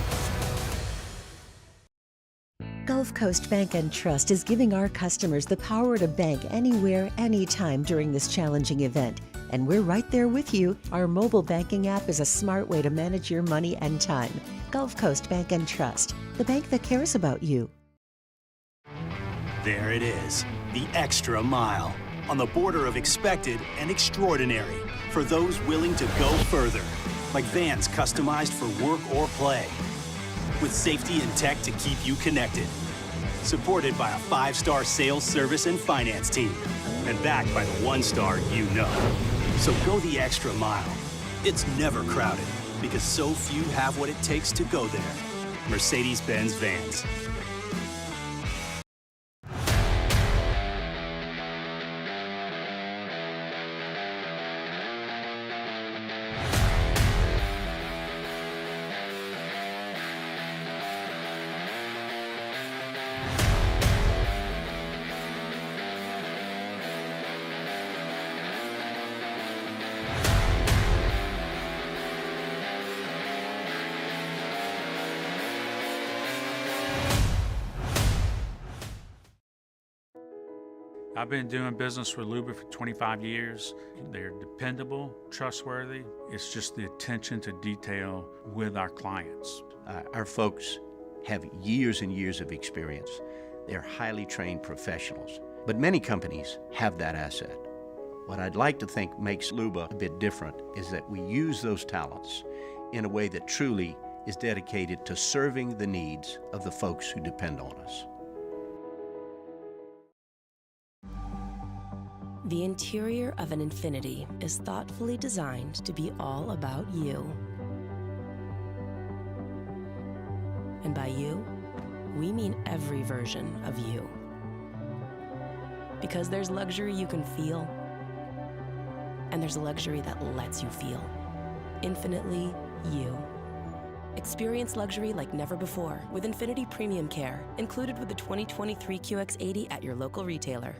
Speaker 24: Gulf Coast Bank and Trust is giving our customers the power to bank anywhere, anytime during this challenging event. And we're right there with you. Our mobile banking app is a smart way to manage your money and time. Gulf Coast Bank and Trust, the bank that cares about you.
Speaker 20: There it is, the extra mile, on the border of expected and extraordinary, for those willing to go further, like vans customized for work or play, with safety and tech to keep you connected, supported by a 5-star sales, service, and finance team, and backed by the 1-star you know. So go the extra mile. It's never crowded, because so few have what it takes to go there. Mercedes-Benz Vans.
Speaker 4: I've been doing business with Luba for 25 years. They're dependable, trustworthy. It's just the attention to detail with our clients.
Speaker 16: Our folks have years and years of experience. They're highly trained professionals. But many companies have that asset. What I'd like to think makes Luba a bit different is that we use those talents in a way that truly is dedicated to serving the needs of the folks who depend on us.
Speaker 12: The interior of an Infiniti is thoughtfully designed to be all about you. And by you, we mean every version of you. Because there's luxury you can feel, And there's a luxury that lets you feel. Infinitely you. Experience luxury like never before with Infinity Premium Care, included with the 2023 QX80 at your local retailer.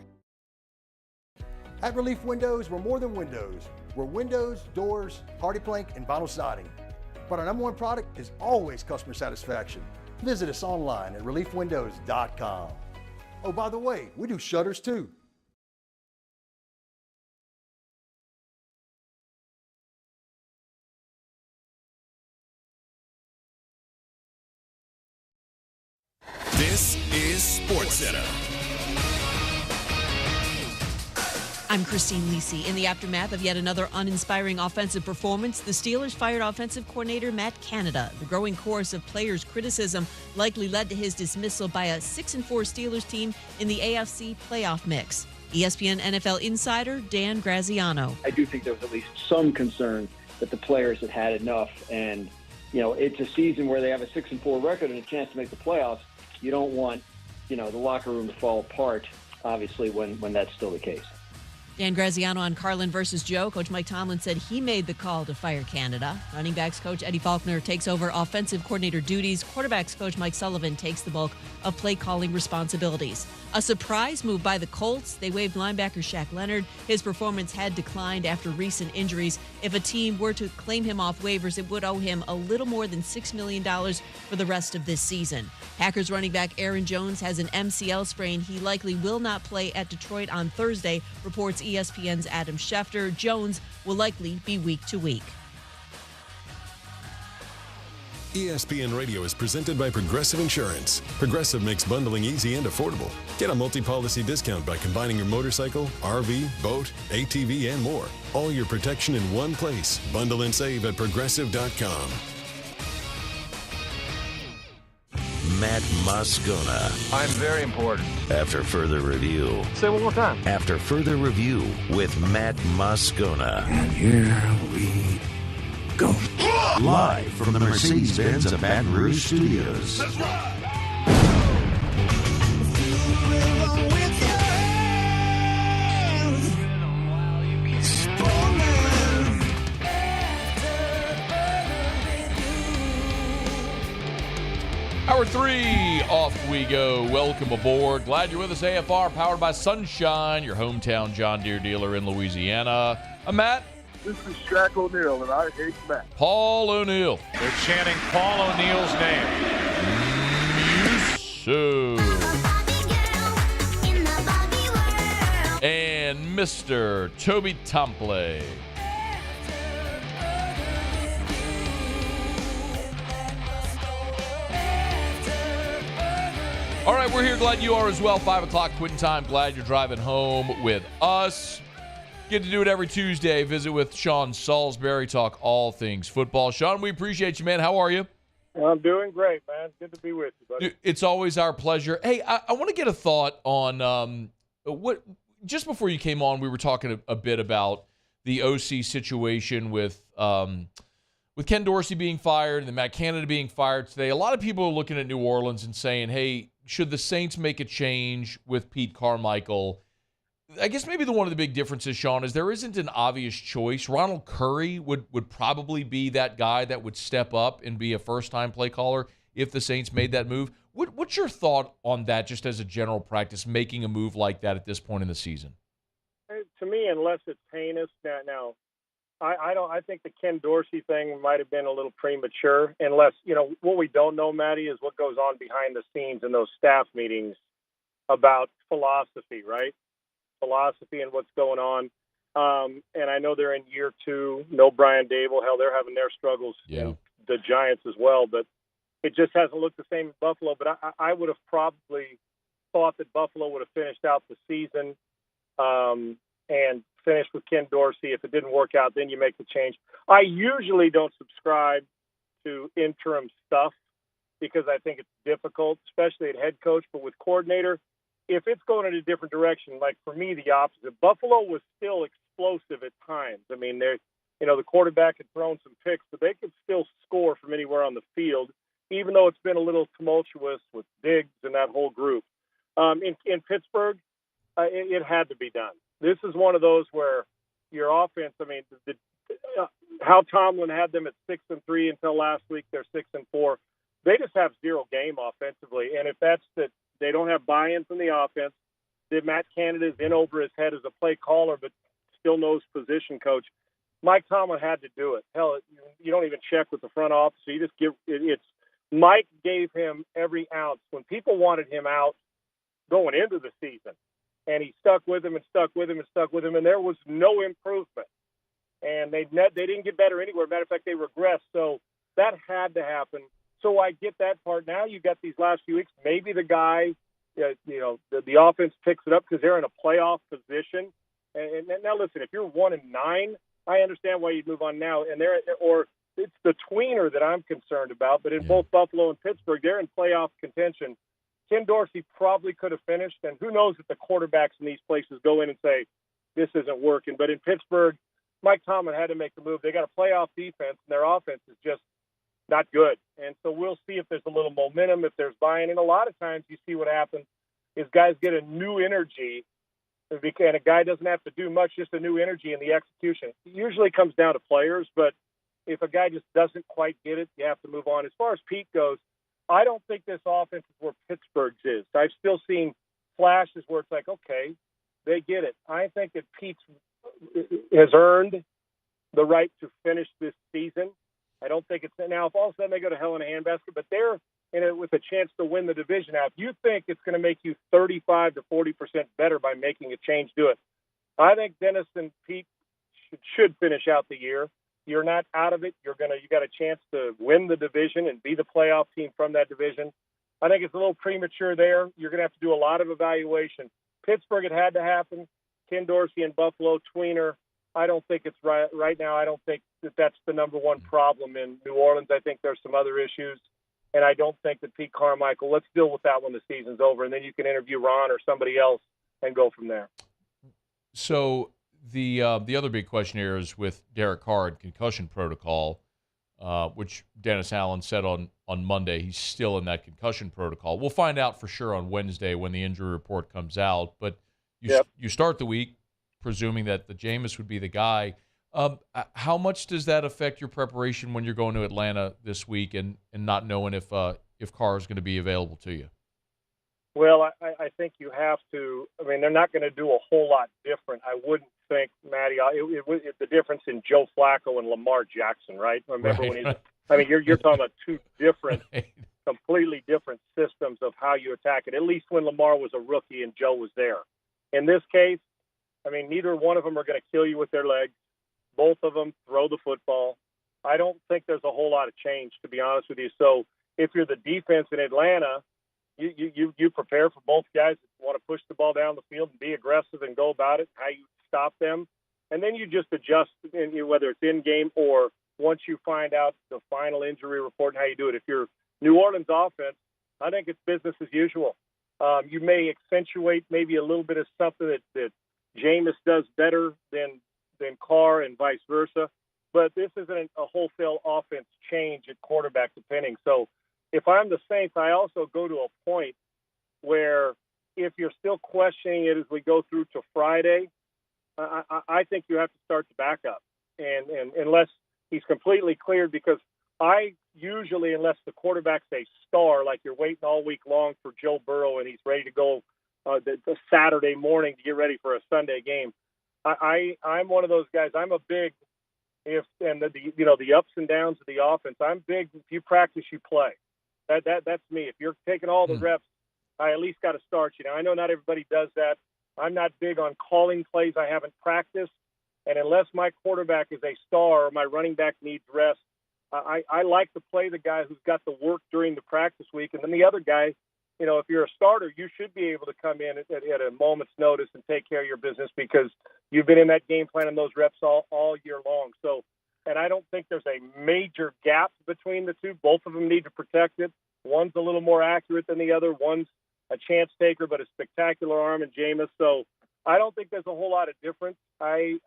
Speaker 2: At Relief Windows, we're more than windows. We're windows, doors, hardy plank, and vinyl siding. But our number one product is always customer satisfaction. Visit us online at reliefwindows.com. Oh, by the way, we do shutters too.
Speaker 8: This is SportsCenter.
Speaker 11: I'm Christine Lisi. In the aftermath of yet another uninspiring offensive performance, the Steelers fired offensive coordinator Matt Canada. The growing chorus of players' criticism likely led to his dismissal by a 6-4 Steelers team in the AFC playoff mix. ESPN NFL insider Dan Graziano.
Speaker 13: I do think there was at least some concern that the players had enough. And, it's a season where they have a 6-4 record and a chance to make the playoffs. You don't want, the locker room to fall apart, obviously, when that's still the case.
Speaker 11: Dan Graziano on Carlin versus Joe. Coach Mike Tomlin said he made the call to fire Canada. Running backs coach Eddie Faulkner takes over offensive coordinator duties. Quarterbacks coach Mike Sullivan takes the bulk of play calling responsibilities. A surprise move by the Colts. They waived linebacker Shaq Leonard. His performance had declined after recent injuries. If a team were to claim him off waivers, it would owe him a little more than $6 million for the rest of this season. Packers running back Aaron Jones has an MCL sprain. He likely will not play at Detroit on Thursday, reports ESPN's Adam Schefter. Jones will likely be week to week.
Speaker 25: ESPN Radio is presented by Progressive Insurance. Progressive makes bundling easy and affordable. Get a multi-policy discount by combining your motorcycle, RV, boat, ATV, and more. All your protection in one place. Bundle and save at Progressive.com.
Speaker 1: Matt Moscona.
Speaker 26: I'm very important.
Speaker 1: After further review.
Speaker 26: Say it one more time.
Speaker 1: After further review with Matt Moscona.
Speaker 26: And here we go.
Speaker 1: Live from the Mercedes-Benz of Baton Rouge Studios.
Speaker 26: That's right.
Speaker 9: Hour 3, off we go. Welcome aboard. Glad you're with us. AFR, powered by Sunshine, your hometown John Deere dealer in Louisiana. I'm Matt.
Speaker 27: This is Shaq O'Neal, and I hate Matt.
Speaker 9: Paul O'Neal.
Speaker 28: They're chanting Paul O'Neal's name.
Speaker 9: So. And Mr. Toby Tompley. All right, we're here. Glad you are as well. 5 o'clock quitting time. Glad you're driving home with us. Get to do it every Tuesday. Visit with Sean Salisbury. Talk all things football. Sean, we appreciate you, man. How are you?
Speaker 27: I'm doing great, man. Good to be with you, buddy.
Speaker 9: It's always our pleasure. Hey, I want to get a thought on what. Just before you came on, we were talking a bit about the OC situation with Ken Dorsey being fired and then Matt Canada being fired today. A lot of people are looking at New Orleans and saying, hey, should the Saints make a change with Pete Carmichael? I guess maybe one of the big differences, Sean, is there isn't an obvious choice. Ronald Curry would probably be that guy that would step up and be a first-time play caller if the Saints made that move. What's your thought on that, just as a general practice, making a move like that at this point in the season?
Speaker 27: To me, unless it's heinous, now I think the Ken Dorsey thing might have been a little premature. Unless what we don't know, Matty, is what goes on behind the scenes in those staff meetings about philosophy, right? Philosophy and what's going on. And I know they're in year 2. No Brian Dable. Hell, they're having their struggles.
Speaker 9: Yeah.
Speaker 27: The Giants as well, but it just hasn't looked the same in Buffalo. But I would have probably thought that Buffalo would have finished out the season and finished with Ken Dorsey. If it didn't work out, then you make the change. I usually don't subscribe to interim stuff because I think it's difficult, especially at head coach. But with coordinator, if it's going in a different direction, like for me, the opposite. Buffalo was still explosive at times. I mean, the quarterback had thrown some picks, but they could still score from anywhere on the field, even though it's been a little tumultuous with Diggs and that whole group. In Pittsburgh, it had to be done. This is one of those where your offense, I mean, how Tomlin had them at 6-3 until last week, they're 6-4. They just have zero game offensively. And if that's that they don't have buy-in from the offense, that Matt Canada's in over his head as a play caller, but still knows position coach. Mike Tomlin had to do it. Hell, you don't even check with the front office. You just give it's Mike gave him every ounce when people wanted him out going into the season, and he stuck with him and stuck with him and stuck with him, and there was no improvement. And they didn't get better anywhere. Matter of fact, they regressed. So that had to happen. So I get that part. Now you got these last few weeks. Maybe the guy, the offense picks it up because they're in a playoff position. And now listen, if you're 1-9, I understand why you'd move on now. And it's the tweener that I'm concerned about. But in both Buffalo and Pittsburgh, they're in playoff contention. Ken Dorsey probably could have finished, and who knows if the quarterbacks in these places go in and say this isn't working. But in Pittsburgh, Mike Tomlin had to make the move. They got a playoff defense, and their offense is just not good. And so we'll see if there's a little momentum, if there's buy-in. And a lot of times you see what happens is guys get a new energy, and a guy doesn't have to do much, just a new energy in the execution. It usually comes down to players, but if a guy just doesn't quite get it, you have to move on. As far as Pete goes, I don't think this offense is where Pittsburgh's is. I've still seen flashes where it's like, okay, they get it. I think that Pete has earned the right to finish this season. I don't think it's now. If all of a sudden they go to hell in a handbasket, but they're in it with a chance to win the division. Now, if you think it's going to make you 35 to 40% better by making a change, do it. I think Dennis and Pete should finish out the year. You're not out of it. You got a chance to win the division and be the playoff team from that division. I think it's a little premature there. You're going to have to do a lot of evaluation. Pittsburgh, it had to happen. Ken Dorsey and Buffalo, tweener. I don't think it's right now. I don't think that's the number one problem in New Orleans. I think there's some other issues, and I don't think that Pete Carmichael, let's deal with that when the season's over, and then you can interview Ron or somebody else and go from there.
Speaker 9: So the other big question here is with Derek Carr and concussion protocol, which Dennis Allen said on Monday he's still in that concussion protocol. We'll find out for sure on Wednesday when the injury report comes out, but you start the week presuming that the Jameis would be the guy. How much does that affect your preparation when you're going to Atlanta this week and not knowing if Carr is going to be available to you?
Speaker 27: Well, I think you have to. I mean, they're not going to do a whole lot different. I wouldn't think, Matty. It's the difference in Joe Flacco and Lamar Jackson, right? Remember when he's? I mean, you're talking about two different, completely different systems of how you attack it. At least when Lamar was a rookie and Joe was there. In this case, I mean, neither one of them are going to kill you with their legs. Both of them throw the football. I don't think there's a whole lot of change, to be honest with you. So if you're the defense in Atlanta, you prepare for both guys that want to push the ball down the field and be aggressive and go about it, how you stop them. And then you just adjust, whether it's in-game or once you find out the final injury report and how you do it. If you're New Orleans offense, I think it's business as usual. You may accentuate maybe a little bit of something that Jameis does better than Carr and vice versa. But this isn't a wholesale offense change at quarterback depending. So if I'm the Saints, I also go to a point where if you're still questioning it as we go through to Friday, I think you have to start to back up. And unless he's completely cleared, because I usually, unless the quarterback's a star, like you're waiting all week long for Joe Burrow and he's ready to go the Saturday morning to get ready for a Sunday game, I'm one of those guys. I'm a big the ups and downs of the offense. I'm big. If you practice, you play. That's me. If you're taking all the reps, I at least got to start you. Now I know not everybody does that. I'm not big on calling plays I haven't practiced, and unless my quarterback is a star or my running back needs rest, I like to play the guy who's got the work during the practice week, and then the other guy. If you're a starter, you should be able to come in at a moment's notice and take care of your business because you've been in that game plan and those reps all year long. So, and I don't think there's a major gap between the two. Both of them need to protect it. One's a little more accurate than the other. One's a chance taker, but a spectacular arm in Jameis. So I don't think there's a whole lot of difference. And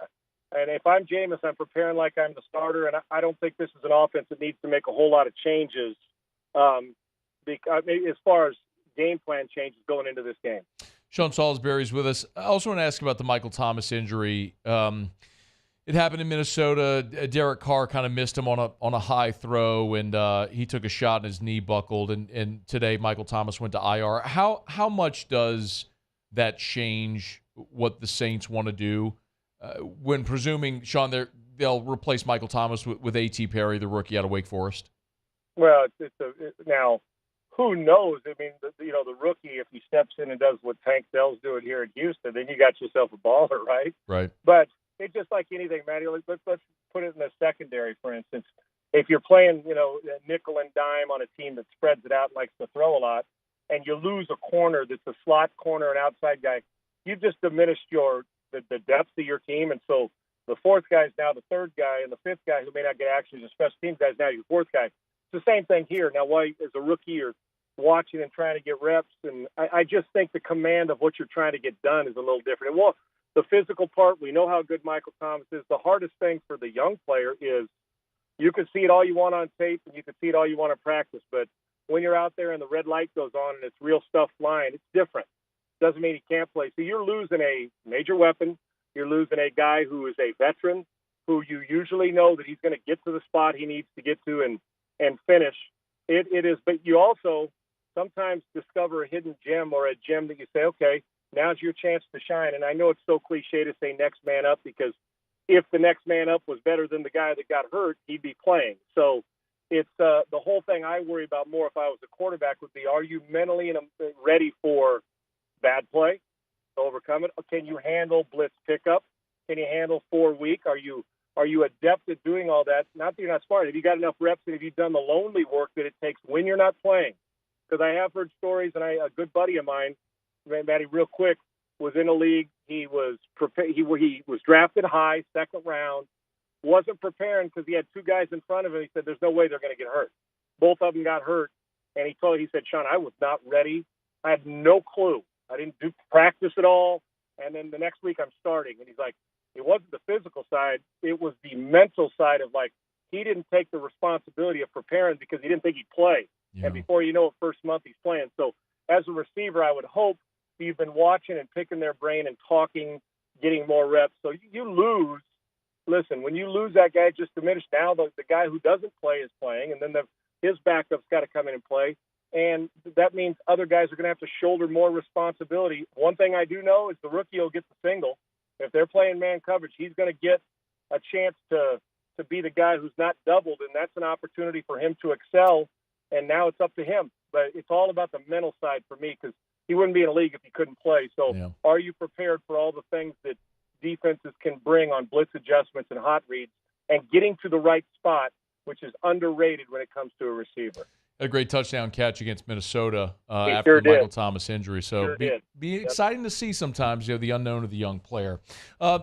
Speaker 27: if I'm Jameis, I'm preparing like I'm the starter, and I don't think this is an offense that needs to make a whole lot of changes as far as game plan changes going into this game.
Speaker 9: Sean Salisbury's with us. I also want to ask about the Michael Thomas injury. It happened in Minnesota. Derek Carr kind of missed him on a high throw, and he took a shot and his knee buckled. And today Michael Thomas went to IR. How much does that change what the Saints want to do when presuming, Sean, they'll replace Michael Thomas with A.T. Perry, the rookie out of Wake Forest?
Speaker 27: Well, now, who knows? I mean, the rookie, if he steps in and does what Tank Dell's doing here in Houston, then you got yourself a baller, right?
Speaker 9: Right.
Speaker 27: But it's just like anything, Matty. Let's put it in the secondary, for instance. If you're playing, nickel and dime on a team that spreads it out and likes to throw a lot, and you lose a corner that's a slot corner, an outside guy, you've just diminished the depth of your team. And so the fourth guy is now the third guy, and the fifth guy who may not get action as a special teams guy is now your fourth guy. It's the same thing here. Now, why, as a rookie, you're watching and trying to get reps, and I just think the command of what you're trying to get done is a little different. And well, the physical part, we know how good Michael Thomas is. The hardest thing for the young player is you can see it all you want on tape and you can see it all you want in practice, but when you're out there and the red light goes on and it's real stuff flying, it's different. Doesn't mean he can't play. So you're losing a major weapon. You're losing a guy who is a veteran who you usually know that he's going to get to the spot he needs to get to and finish. It is, but you also sometimes discover a hidden gem or a gem that you say, okay, now's your chance to shine. And I know it's so cliche to say next man up, because if the next man up was better than the guy that got hurt, he'd be playing. So it's the whole thing I worry about more if I was a quarterback would be, are you mentally ready for bad play to overcome it? Can you handle blitz pickup? Can you handle 4 week? Are you adept at doing all that? Not that you're not smart. Have you got enough reps and have you done the lonely work that it takes when you're not playing? Because I have heard stories, and a good buddy of mine, Matty, real quick, was in a league. He was drafted high, second round, wasn't preparing because he had two guys in front of him. He said, there's no way they're going to get hurt. Both of them got hurt. And he said, Sean, I was not ready. I had no clue. I didn't do practice at all. And then the next week I'm starting. And he's like, it wasn't the physical side. It was the mental side of he didn't take the responsibility of preparing because he didn't think he'd play. Yeah. And before you know it, first month he's playing. So as a receiver, I would hope you've been watching and picking their brain and talking, getting more reps. So you lose. Listen, when you lose that guy, just diminish. Now the guy who doesn't play is playing, and then his backup's got to come in and play. And that means other guys are going to have to shoulder more responsibility. One thing I do know is the rookie will get the single. If they're playing man coverage, he's going to get a chance to be the guy who's not doubled, and that's an opportunity for him to excel. And now it's up to him. But it's all about the mental side for me, because he wouldn't be in a league if he couldn't play. So Are you prepared for all the things that defenses can bring on blitz adjustments and hot reads and getting to the right spot, which is underrated when it comes to a receiver?
Speaker 9: A great touchdown catch against Minnesota after the Michael Thomas injury. So be exciting to see sometimes, the unknown of the young player.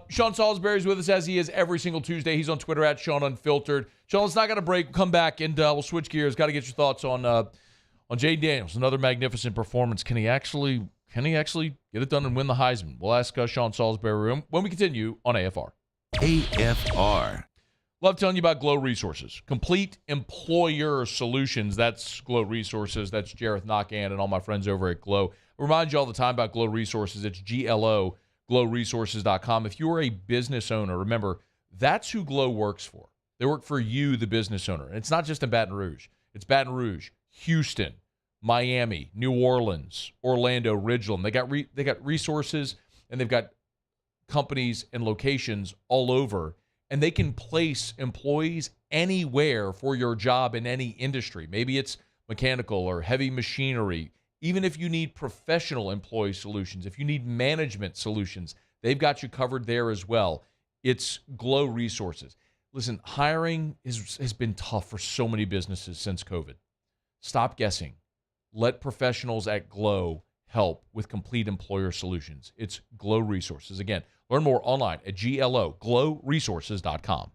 Speaker 9: Sean Salisbury's with us, as he is every single Tuesday. He's on Twitter at Sean Unfiltered. Sean, let's not got a break. Come back and we'll switch gears. Got to get your thoughts on Jay Daniels. Another magnificent performance. Can he actually get it done and win the Heisman? We'll ask Sean Salisbury when we continue on AFR.
Speaker 1: AFR.
Speaker 9: Love telling you about Glow Resources. Complete employer solutions. That's Glow Resources. That's Jareth Knockan and all my friends over at Glow. I remind you all the time about Glow Resources. It's GLO, glowresources.com. If you're a business owner, remember, that's who Glow works for. They work for you, the business owner. And it's not just in Baton Rouge. It's Baton Rouge, Houston, Miami, New Orleans, Orlando, Ridgeland. They got resources, and they've got companies and locations all over. And they can place employees anywhere for your job in any industry. Maybe it's mechanical or heavy machinery. Even if you need professional employee solutions, if you need management solutions, they've got you covered there as well. It's Glow Resources. Listen, hiring has been tough for so many businesses since COVID. Stop guessing. Let professionals at Glow help with complete employer solutions. It's Glow Resources. Again, learn more online at glowresources.com.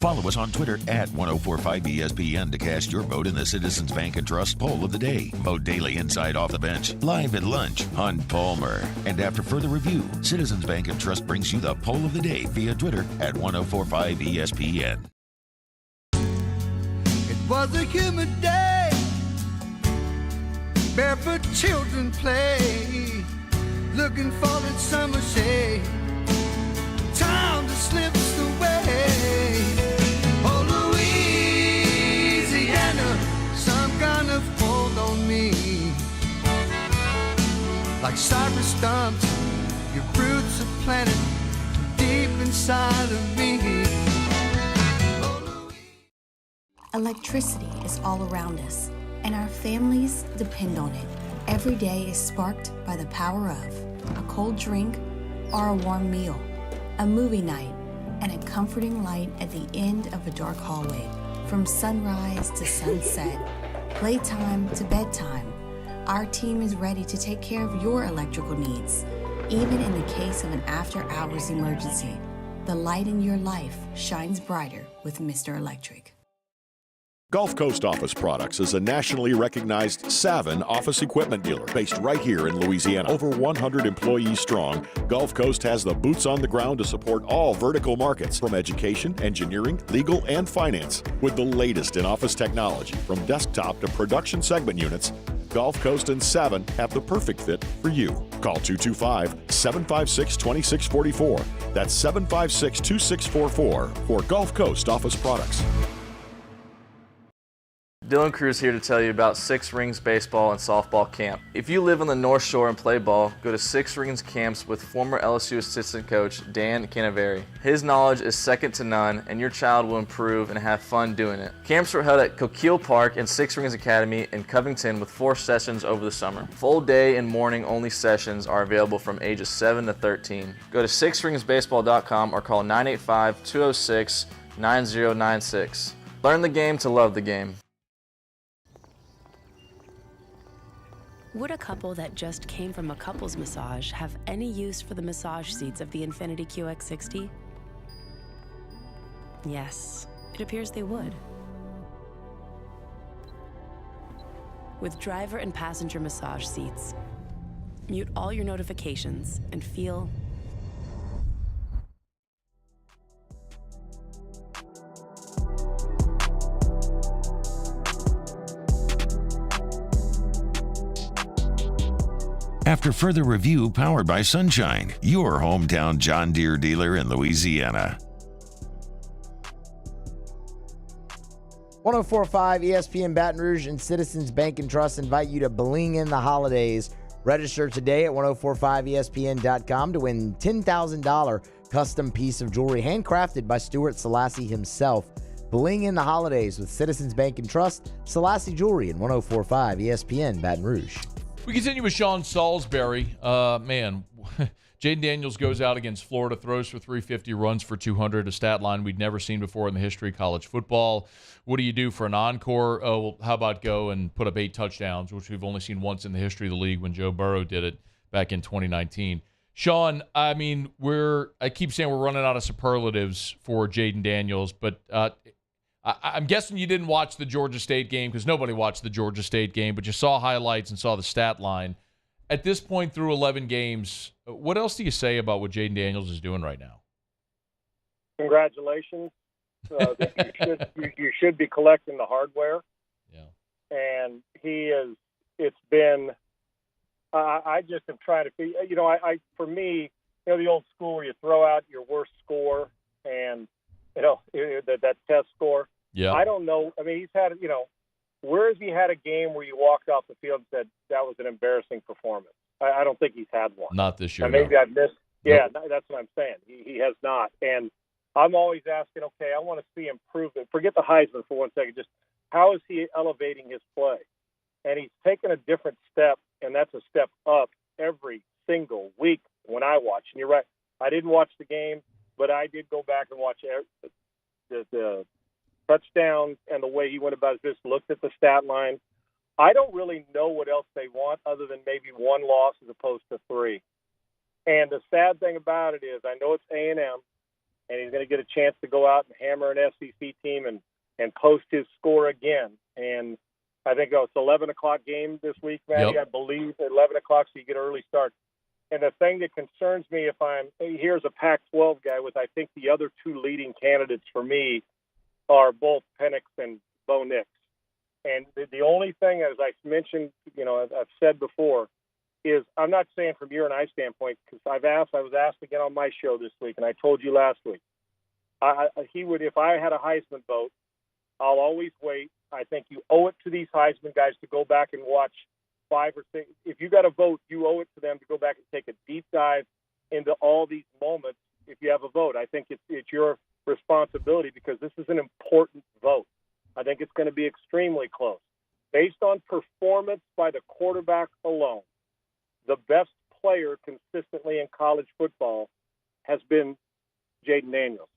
Speaker 19: Follow
Speaker 1: Follow us on Twitter at 1045ESPN to cast your vote in the Citizens Bank and Trust Poll of the Day. Vote daily inside Off the Bench, live at lunch on Palmer. And after further review, Citizens Bank and Trust brings you the Poll of the Day via Twitter at 1045ESPN.
Speaker 3: It was a humid day, barefoot children play, looking for that summer shade. Time just slips away. Oh, Louisiana, some kind of hold on me. Like cypress stumps, your roots are planted deep inside of me.
Speaker 5: Electricity is all around us, and our families depend on it. Every day is sparked by the power of a cold drink or a warm meal, a movie night, and a comforting light at the end of a dark hallway. From sunrise to sunset, playtime to bedtime, our team is ready to take care of your electrical needs. Even in the case of an after-hours emergency, the light in your life shines brighter with Mr. Electric.
Speaker 7: Gulf Coast Office Products is a nationally recognized Savin office equipment dealer based right here in Louisiana. Over 100 employees strong, Gulf Coast has the boots on the ground to support all vertical markets, from education, engineering, legal, and finance. With the latest in office technology, from desktop to production segment units, Gulf Coast and Savin have the perfect fit for you. Call 225-756-2644. That's 756-2644 for Gulf Coast Office Products.
Speaker 10: Dylan Cruz here to tell you about Six Rings Baseball and Softball Camp. If you live on the North Shore and play ball, go to Six Rings Camps with former LSU assistant coach Dan Canaveri. His knowledge is second to none, and your child will improve and have fun doing it. Camps were held at Coquille Park and Six Rings Academy in Covington with 4 sessions over the summer. Full day and morning only sessions are available from ages 7 to 13. Go to sixringsbaseball.com or call 985-206-9096. Learn the game to love the game.
Speaker 12: Would a couple that just came from a couples massage have any use for the massage seats of the Infiniti QX60? Yes, it appears they would. With driver and passenger massage seats, mute all your notifications and feel
Speaker 1: After further review, powered by Sunshine, your hometown John Deere dealer in Louisiana.
Speaker 21: 1045 ESPN Baton Rouge and Citizens Bank and Trust invite you to bling in the holidays. Register today at 1045ESPN.com to win $10,000 custom piece of jewelry handcrafted by Stuart Selassie himself. Bling in the holidays with Citizens Bank and Trust, Selassie Jewelry, and 1045 ESPN Baton Rouge.
Speaker 9: We continue with Sean Salisbury. Man, Jaden Daniels goes out against Florida, throws for 350, runs for 200, a stat line we'd never seen before in the history of college football. What do you do for an encore? Oh, well, how about go and put up 8 touchdowns, which we've only seen once in the history of the league when Joe Burrow did it back in 2019. Sean, I mean, I keep saying we're running out of superlatives for Jaden Daniels, but I'm guessing you didn't watch the Georgia State game because nobody watched the Georgia State game, but you saw highlights and saw the stat line. At this point through 11 games, what else do you say about what Jaden Daniels is doing right now?
Speaker 27: Congratulations. You should be collecting the hardware.
Speaker 9: Yeah.
Speaker 27: And it's been, I just am trying to be, for me, the old school where you throw out your worst score and, that test score.
Speaker 9: Yeah.
Speaker 27: I don't know. I mean, he's had, where has he had a game where you walked off the field and said that was an embarrassing performance? I don't think he's had one.
Speaker 9: Not this year.
Speaker 27: And maybe I've missed. Yeah, that's what I'm saying. He has not. And I'm always asking, okay, I want to see improvement. Forget the Heisman for one second. Just how is he elevating his play? And he's taken a different step, and that's a step up every single week when I watch. And you're right. I didn't watch the game, but I did go back and watch the touchdowns and the way he went about his business, looked at the stat line. I don't really know what else they want other than maybe 1 loss as opposed to 3. And the sad thing about it is I know it's A&M, and he's going to get a chance to go out and hammer an SEC team and post his score again. And I think it's 11 o'clock game this week, Matty.
Speaker 9: Yep.
Speaker 27: I believe at 11 o'clock, so you get an early start. And the thing that concerns me, here's a Pac-12 guy with, I think, the other two leading candidates for me are both Penix and Bo Nix. And the only thing, as I mentioned, I've said before, is I'm not saying from your and I standpoint, because I was asked again on my show this week, and I told you last week, he would, if I had a Heisman vote, I'll always wait. I think you owe it to these Heisman guys to go back and watch 5 or 6. If you got a vote, you owe it to them to go back and take a deep dive into all these moments. If you have a vote, I think it's your responsibility, because this is an important vote. I think it's going to be extremely close. Based on performance by the quarterback alone, the best player consistently in college football has been Jaden Daniels,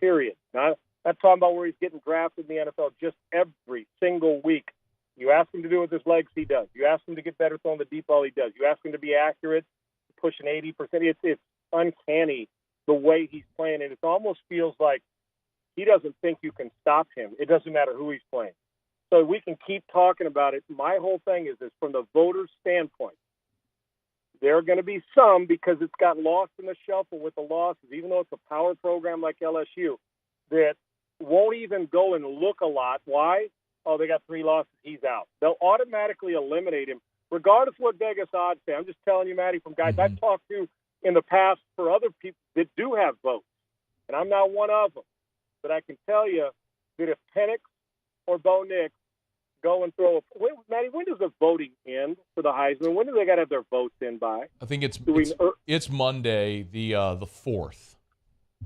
Speaker 27: period. Not talking about where he's getting drafted in the NFL, just every single week. You ask him to do it with his legs, he does. You ask him to get better throwing the deep ball, he does. You ask him to be accurate, pushing 80%. It's uncanny the way he's playing, and it almost feels like he doesn't think you can stop him. It doesn't matter who he's playing. So we can keep talking about it. My whole thing is this, from the voters' standpoint, there are going to be some, because it's got lost in the shuffle with the losses, even though it's a power program like LSU, that won't even go and look a lot. Why? Oh, they got 3 losses, he's out. They'll automatically eliminate him, regardless of what Vegas odds say. I'm just telling you, Matty, from guys I've talked to in the past for other people that do have votes, and I'm not one of them. But I can tell you that if Penix or Bo Nix go and throw Matty, when does the voting end for the Heisman? When do they got to have their votes in by?
Speaker 9: I think it's Monday, the 4th.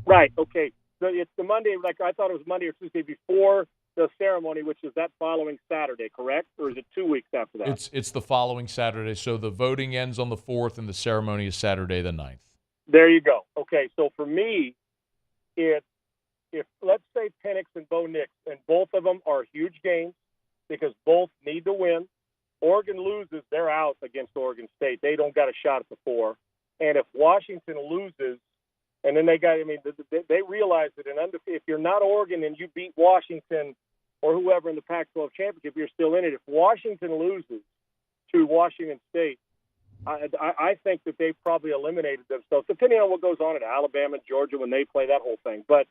Speaker 27: Right. Okay. So it's the Monday. Like I thought it was Monday or Tuesday before the ceremony, which is that following Saturday, correct? Or is it 2 weeks after that?
Speaker 9: It's the following Saturday. So the voting ends on the 4th, and the ceremony is Saturday the 9th.
Speaker 27: There you go. Okay. So for me, if let's say Penix and Bo Nix, and both of them are huge games, because both need to win. Oregon loses, they're out against Oregon State. They don't got a shot at the 4. And if Washington loses, and then they realize that if you're not Oregon and you beat Washington or whoever in the Pac-12 championship, you're still in it. If Washington loses to Washington State, I think that they probably eliminated themselves, depending on what goes on at Alabama and Georgia when they play that whole thing. But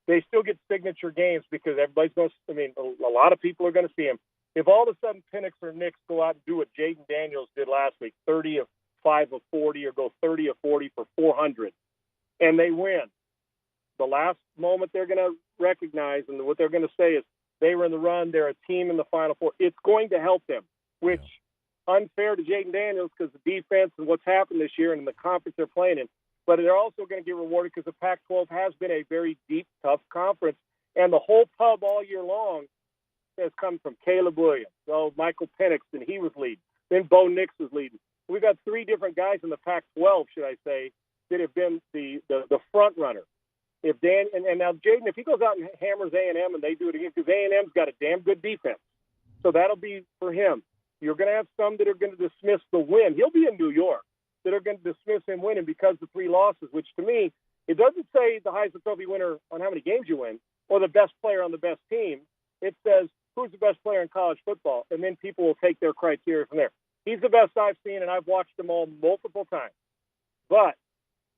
Speaker 27: they still get signature games, because everybody's going to, a lot of people are going to see them. If all of a sudden Penix or Nix go out and do what Jaden Daniels did last week, 30 of 5 of 40, or go 30 of 40 for 400, and they win, the last moment they're going to recognize, and what they're going to say is they were in the run, they're a team in the Final Four. It's going to help them, which unfair to Jaden Daniels because the defense and what's happened this year and in the conference they're playing in. But they're also going to get rewarded because the Pac-12 has been a very deep, tough conference. And the whole pub all year long has come from Caleb Williams. So Michael Penix, and he was leading. Then Bo Nix was leading. We've got 3 different guys in the Pac-12, should I say, that have been the front runner. If Dan and now Jaden, if he goes out and hammers A&M and they do it again, because A&M's got a damn good defense, so that'll be for him. You're going to have some that are going to dismiss the win. He'll be in New York, that are going to dismiss him winning because of 3 losses, which to me, it doesn't say the Heisman Trophy winner on how many games you win or the best player on the best team. It says who's the best player in college football, and then people will take their criteria from there. He's the best I've seen, and I've watched them all multiple times. But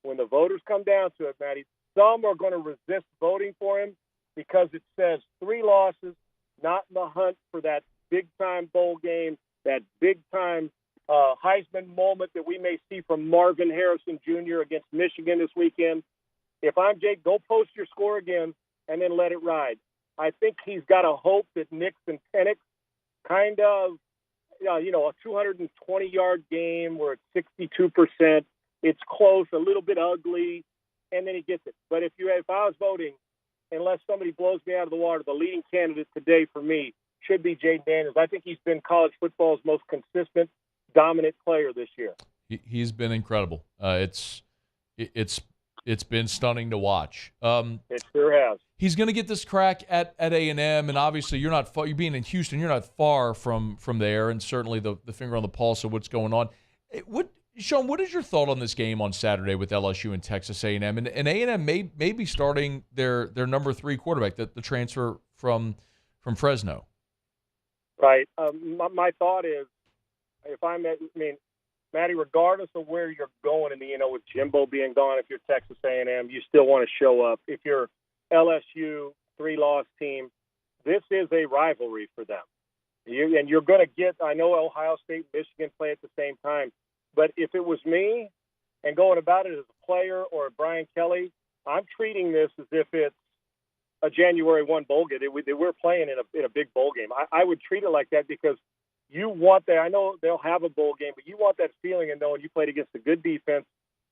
Speaker 27: when the voters come down to it, Matty, some are going to resist voting for him because it says 3 losses, not in the hunt for that big-time bowl game, that big-time Heisman moment that we may see from Marvin Harrison Jr. against Michigan this weekend. If I'm Jake, go post your score again and then let it ride. I think he's got a hope that Nix and Penix kind of, a 220-yard game where it's 62%. It's close, a little bit ugly, and then he gets it. But if I was voting, unless somebody blows me out of the water, the leading candidate today for me should be Jaden Daniels. I think he's been college football's most consistent, dominant player this year.
Speaker 9: He's been incredible. It's been stunning to watch.
Speaker 27: It sure has.
Speaker 9: He's going to get this crack at A&M, and obviously you're not far. You're being in Houston, you're not far from there, and certainly the finger on the pulse of what's going on. Sean, what is your thought on this game on Saturday with LSU and Texas A&M? And A&M may be starting their number 3 quarterback, the transfer from Fresno.
Speaker 27: Right. My thought is, Matty, regardless of where you're going, and with Jimbo being gone, if you're Texas A&M, you still want to show up. If you're LSU, 3-loss team, this is a rivalry for them. You're going to get. I know Ohio State, Michigan play at the same time, but if it was me and going about it as a player or Brian Kelly, I'm treating this as if it's a January 1 bowl game. We're playing in a big bowl game. I would treat it like that because you want that. I know they'll have a bowl game, but you want that feeling of knowing you played against a good defense.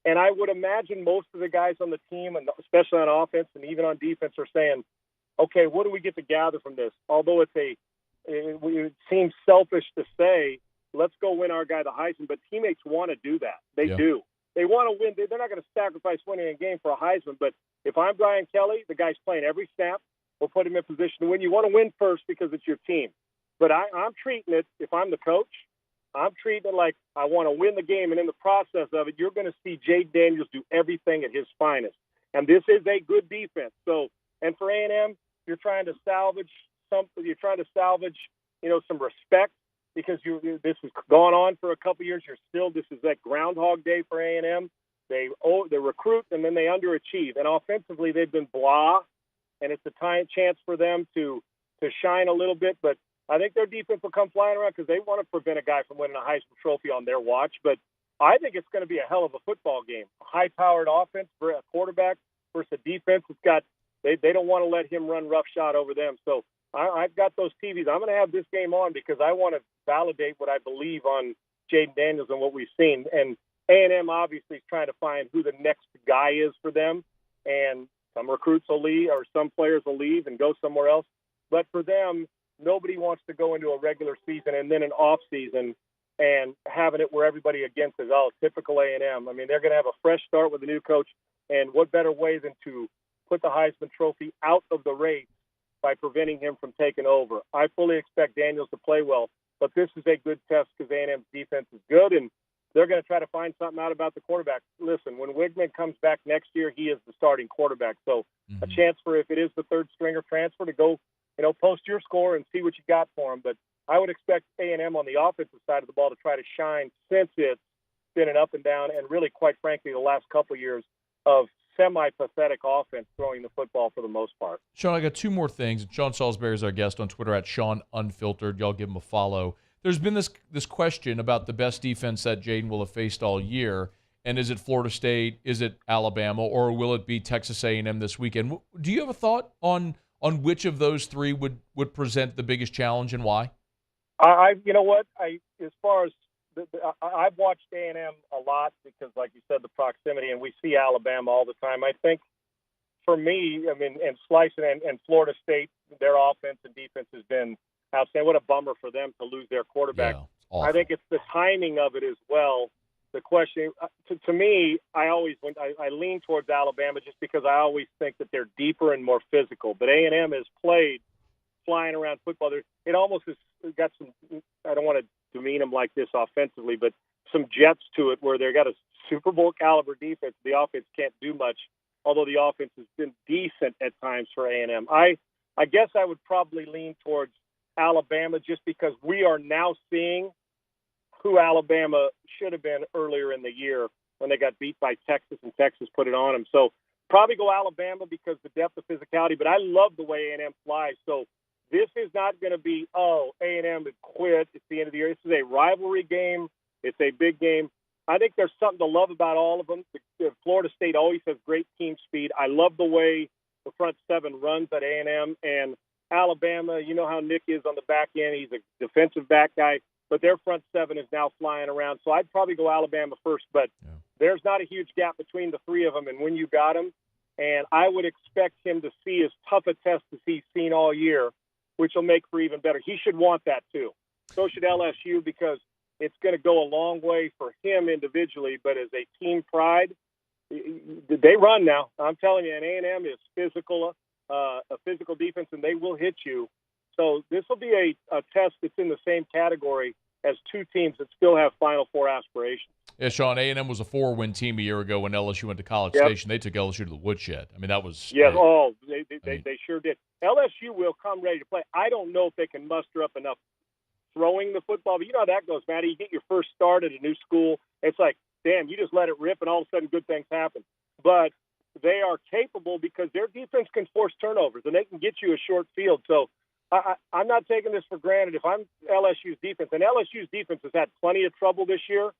Speaker 27: And I would imagine most of the guys on the team, and especially on offense and even on defense, are saying, okay, what do we get to gather from this? Although it seems selfish to say, let's go win our guy the Heisman, but teammates want to do that. They do. They want to win. They're not going to sacrifice winning a game for a Heisman, but if I'm Brian Kelly, the guy's playing every snap. We'll put him in position to win. You want to win first because it's your team. But I'm treating it, if I'm the coach, I'm treating it like I want to win the game, and in the process of it, you're going to see Jade Daniels do everything at his finest. And this is a good defense. So, and for A&M, you're trying to salvage something. You're trying to salvage, some respect because this has gone on for a couple years. This is like Groundhog Day for A&M. They recruit and then they underachieve. And offensively, they've been blah, and it's a chance for them to shine a little bit. But I think their defense will come flying around because they want to prevent a guy from winning a Heisman Trophy on their watch. But I think it's going to be a hell of a football game. A high-powered offense for a quarterback versus a defense. They don't want to let him run roughshod over them. So I've got those TVs. I'm going to have this game on because I want to validate what I believe on Jaden Daniels and what we've seen. And A&M obviously is trying to find who the next guy is for them. And some recruits will leave or some players will leave and go somewhere else. But for them, nobody wants to go into a regular season and then an off season and having it where everybody against is, typical A&M. I mean, they're going to have a fresh start with a new coach. And what better way than to put the Heisman Trophy out of the race by preventing him from taking over. I fully expect Daniels to play well, but this is a good test because A&M's defense is good, and they're going to try to find something out about the quarterback. Listen, when Wigman comes back next year, he is the starting quarterback. So a chance for, if it is the third stringer transfer, to go, post your score and see what you got for him. But I would expect A&M on the offensive side of the ball to try to shine since it's been an up and down and really, quite frankly, the last couple of years of semi-pathetic offense throwing the football for the most part.
Speaker 9: Sean, I got 2 more things. Sean Salisbury is our guest on Twitter at Sean Unfiltered. Y'all give him a follow. There's been this question about the best defense that Jaden will have faced all year, and is it Florida State, is it Alabama, or will it be Texas A&M this weekend? Do you have a thought on which of those 3 would present the biggest challenge and why?
Speaker 27: You know what? As far as I've watched A&M a lot because, like you said, the proximity, and we see Alabama all the time. I think for me, and slicing and Florida State, their offense and defense has been outstanding. What a bummer for them to lose their quarterback.
Speaker 9: Yeah,
Speaker 27: I think it's the timing of it as well. The question, to me, I lean towards Alabama just because I always think that they're deeper and more physical. But A&M has played flying around football. It almost has got some, I don't want to demean them like this offensively, but some jets to it where they've got a Super Bowl caliber defense. The offense can't do much, although the offense has been decent at times for A&M. I guess I would probably lean towards Alabama just because we are now seeing who Alabama should have been earlier in the year when they got beat by Texas and Texas put it on them. So probably go Alabama because the depth of physicality, but I love the way A&M flies. So this is not going to be, A&M has quit. It's the end of the year. This is a rivalry game. It's a big game. I think there's something to love about all of them. Florida State always has great team speed. I love the way the front 7 runs at A&M. And Alabama, you know how Nick is on the back end. He's a defensive back guy. But their front 7 is now flying around. So I'd probably go Alabama first. But there's not a huge gap between the 3 of them and when you got them. And I would expect him to see as tough a test as he's seen all year, which will make for even better. He should want that too. So should LSU because it's going to go a long way for him individually, but as a team pride, they run now. I'm telling you, and A&M is physical, a physical defense, and they will hit you. So this will be a test that's in the same category as 2 teams that still have Final Four aspirations.
Speaker 9: Yeah, Sean, A&M was a 4-win team a year ago when LSU went to College
Speaker 27: Yep.
Speaker 9: Station. They took LSU to the woodshed. I mean, that was
Speaker 27: Yes,
Speaker 9: great.
Speaker 27: they sure did. LSU will come ready to play. I don't know if they can muster up enough throwing the football, but you know how that goes, Matty. You get your first start at a new school. It's like, damn, you just let it rip, and all of a sudden good things happen. But they are capable because their defense can force turnovers, and they can get you a short field. So I'm not taking this for granted. If I'm LSU's defense, and LSU's defense has had plenty of trouble this year,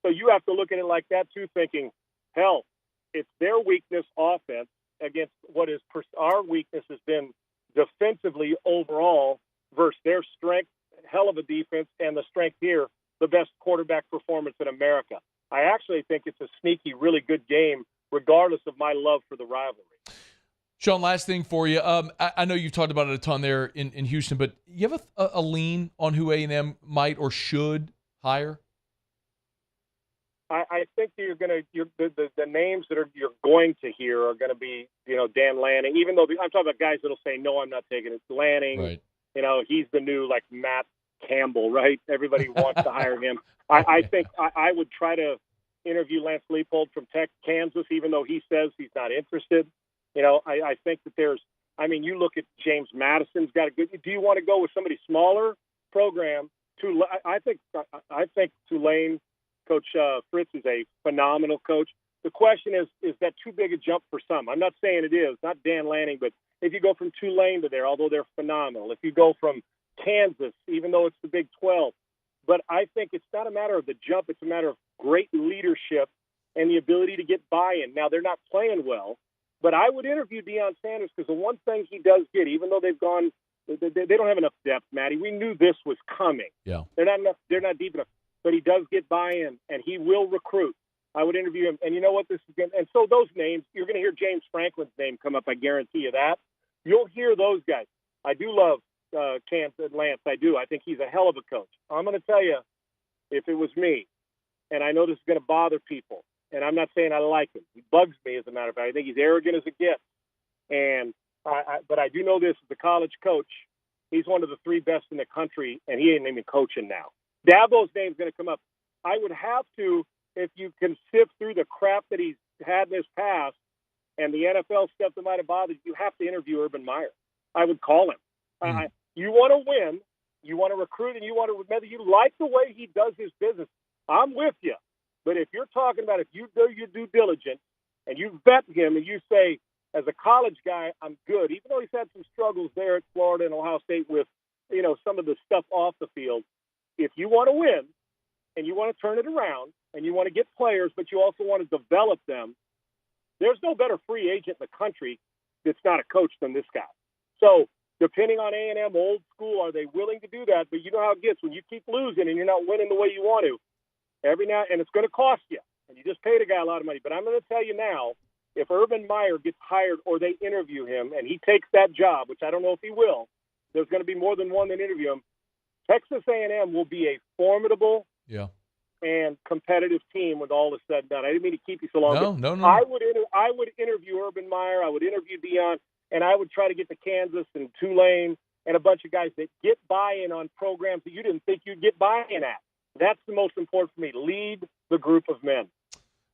Speaker 27: so you have to look at it like that too, thinking, hell, it's their weakness offense against what is our weakness has been defensively overall versus their strength, hell of a defense, and the strength here, the best quarterback performance in America. I actually think it's a sneaky, really good game, regardless of my love for the rivalry.
Speaker 9: Sean, last thing for you. I know you've talked about it a ton there in Houston, but you have a lean on who A&M might or should hire?
Speaker 27: I think that the names that you're going to hear are going to be, Dan Lanning, even though I'm talking about guys that'll say, no, I'm not taking it. Lanning,
Speaker 9: right.
Speaker 27: He's the new, Matt Campbell, right? Everybody wants to hire him. I think I would try to interview Lance Leipold from Kansas, even though he says he's not interested. I think that you look at James Madison's got a good. Do you want to go with somebody smaller program? I think Tulane. Coach Fritz is a phenomenal coach. The question is that too big a jump for some? I'm not saying it is, not Dan Lanning, but if you go from Tulane to there, although they're phenomenal, if you go from Kansas, even though it's the Big 12, but I think it's not a matter of the jump, it's a matter of great leadership and the ability to get buy-in. Now, they're not playing well, but I would interview Deion Sanders because the one thing he does get, even though they don't have enough depth, Matty, we knew this was coming.
Speaker 9: Yeah.
Speaker 27: They're not deep enough. But he does get buy-in, and he will recruit. I would interview him. And you know what? And so those names, you're going to hear James Franklin's name come up. I guarantee you that. You'll hear those guys. I do love Lance. I do. I think he's a hell of a coach. I'm going to tell you, if it was me, and I know this is going to bother people, and I'm not saying I like him. He bugs me, as a matter of fact. I think he's arrogant as it gets. But I do know this as a college coach. He's one of the 3 best in the country, and he ain't even coaching now. Dabo's name's going to come up. I would have to, if you can sift through the crap that he's had in his past and the NFL stuff that might have bothered you, have to interview Urban Meyer. I would call him. You want to win, you want to recruit, and whether you like the way he does his business, I'm with you. But if you're talking about if you do your due diligence and you vet him and you say, as a college guy, I'm good, even though he's had some struggles there at Florida and Ohio State with, some of the stuff off the field, if you want to win and you want to turn it around and you want to get players, but you also want to develop them, there's no better free agent in the country that's not a coach than this guy. So depending on A&M, old school, are they willing to do that? But you know how it gets when you keep losing and you're not winning the way you want to. And it's going to cost you. And you just paid a guy a lot of money. But I'm going to tell you now, if Urban Meyer gets hired or they interview him and he takes that job, which I don't know if he will, there's going to be more than one that interview him, Texas A&M will be a formidable and competitive team when all is said and done. I didn't mean to keep you so long.
Speaker 9: No.
Speaker 27: I would interview Urban Meyer. I would interview Deion, and I would try to get to Kansas and Tulane and a bunch of guys that get buy-in on programs that you didn't think you'd get buy-in at. That's the most important for me. Lead the group of men.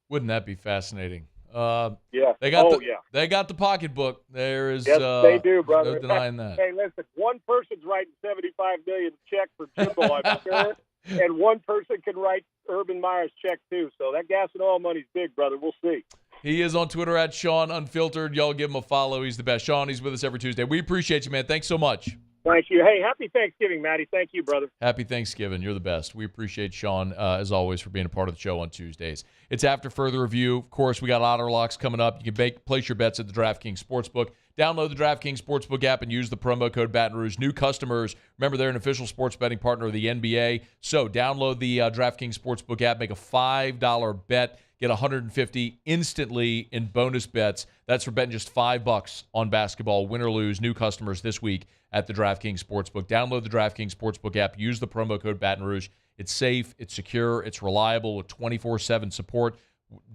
Speaker 9: Wouldn't that be fascinating?
Speaker 27: They
Speaker 9: got the pocketbook. There is
Speaker 27: yes, they do, brother.
Speaker 9: No denying that.
Speaker 27: Hey, listen, one person's writing $75 million check for Jimbo, I'm sure, and one person can write Urban Meyer's check too. So that gas and oil money's big, brother. We'll see.
Speaker 9: He is on Twitter at Sean Unfiltered. Y'all give him a follow. He's the best. Sean, he's with us every Tuesday. We appreciate you, man. Thanks so much.
Speaker 27: Thank you. Hey, happy Thanksgiving, Matty. Thank you, brother.
Speaker 9: Happy Thanksgiving. You're the best. We appreciate Sean, as always, for being a part of the show on Tuesdays. It's after further review. Of course, we got Otter Locks coming up. You can place your bets at the DraftKings Sportsbook. Download the DraftKings Sportsbook app and use the promo code Baton Rouge. New customers, remember they're an official sports betting partner of the NBA. So download the DraftKings Sportsbook app. Make a $5 bet. Get $150 instantly in bonus bets. That's for betting just $5 on basketball, win or lose. New customers this week at the DraftKings Sportsbook. Download the DraftKings Sportsbook app. Use the promo code Baton Rouge. It's safe, it's secure, it's reliable with 24/7 support.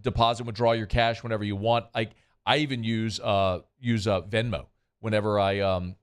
Speaker 9: Deposit, withdraw your cash whenever you want. I even use Venmo whenever I'm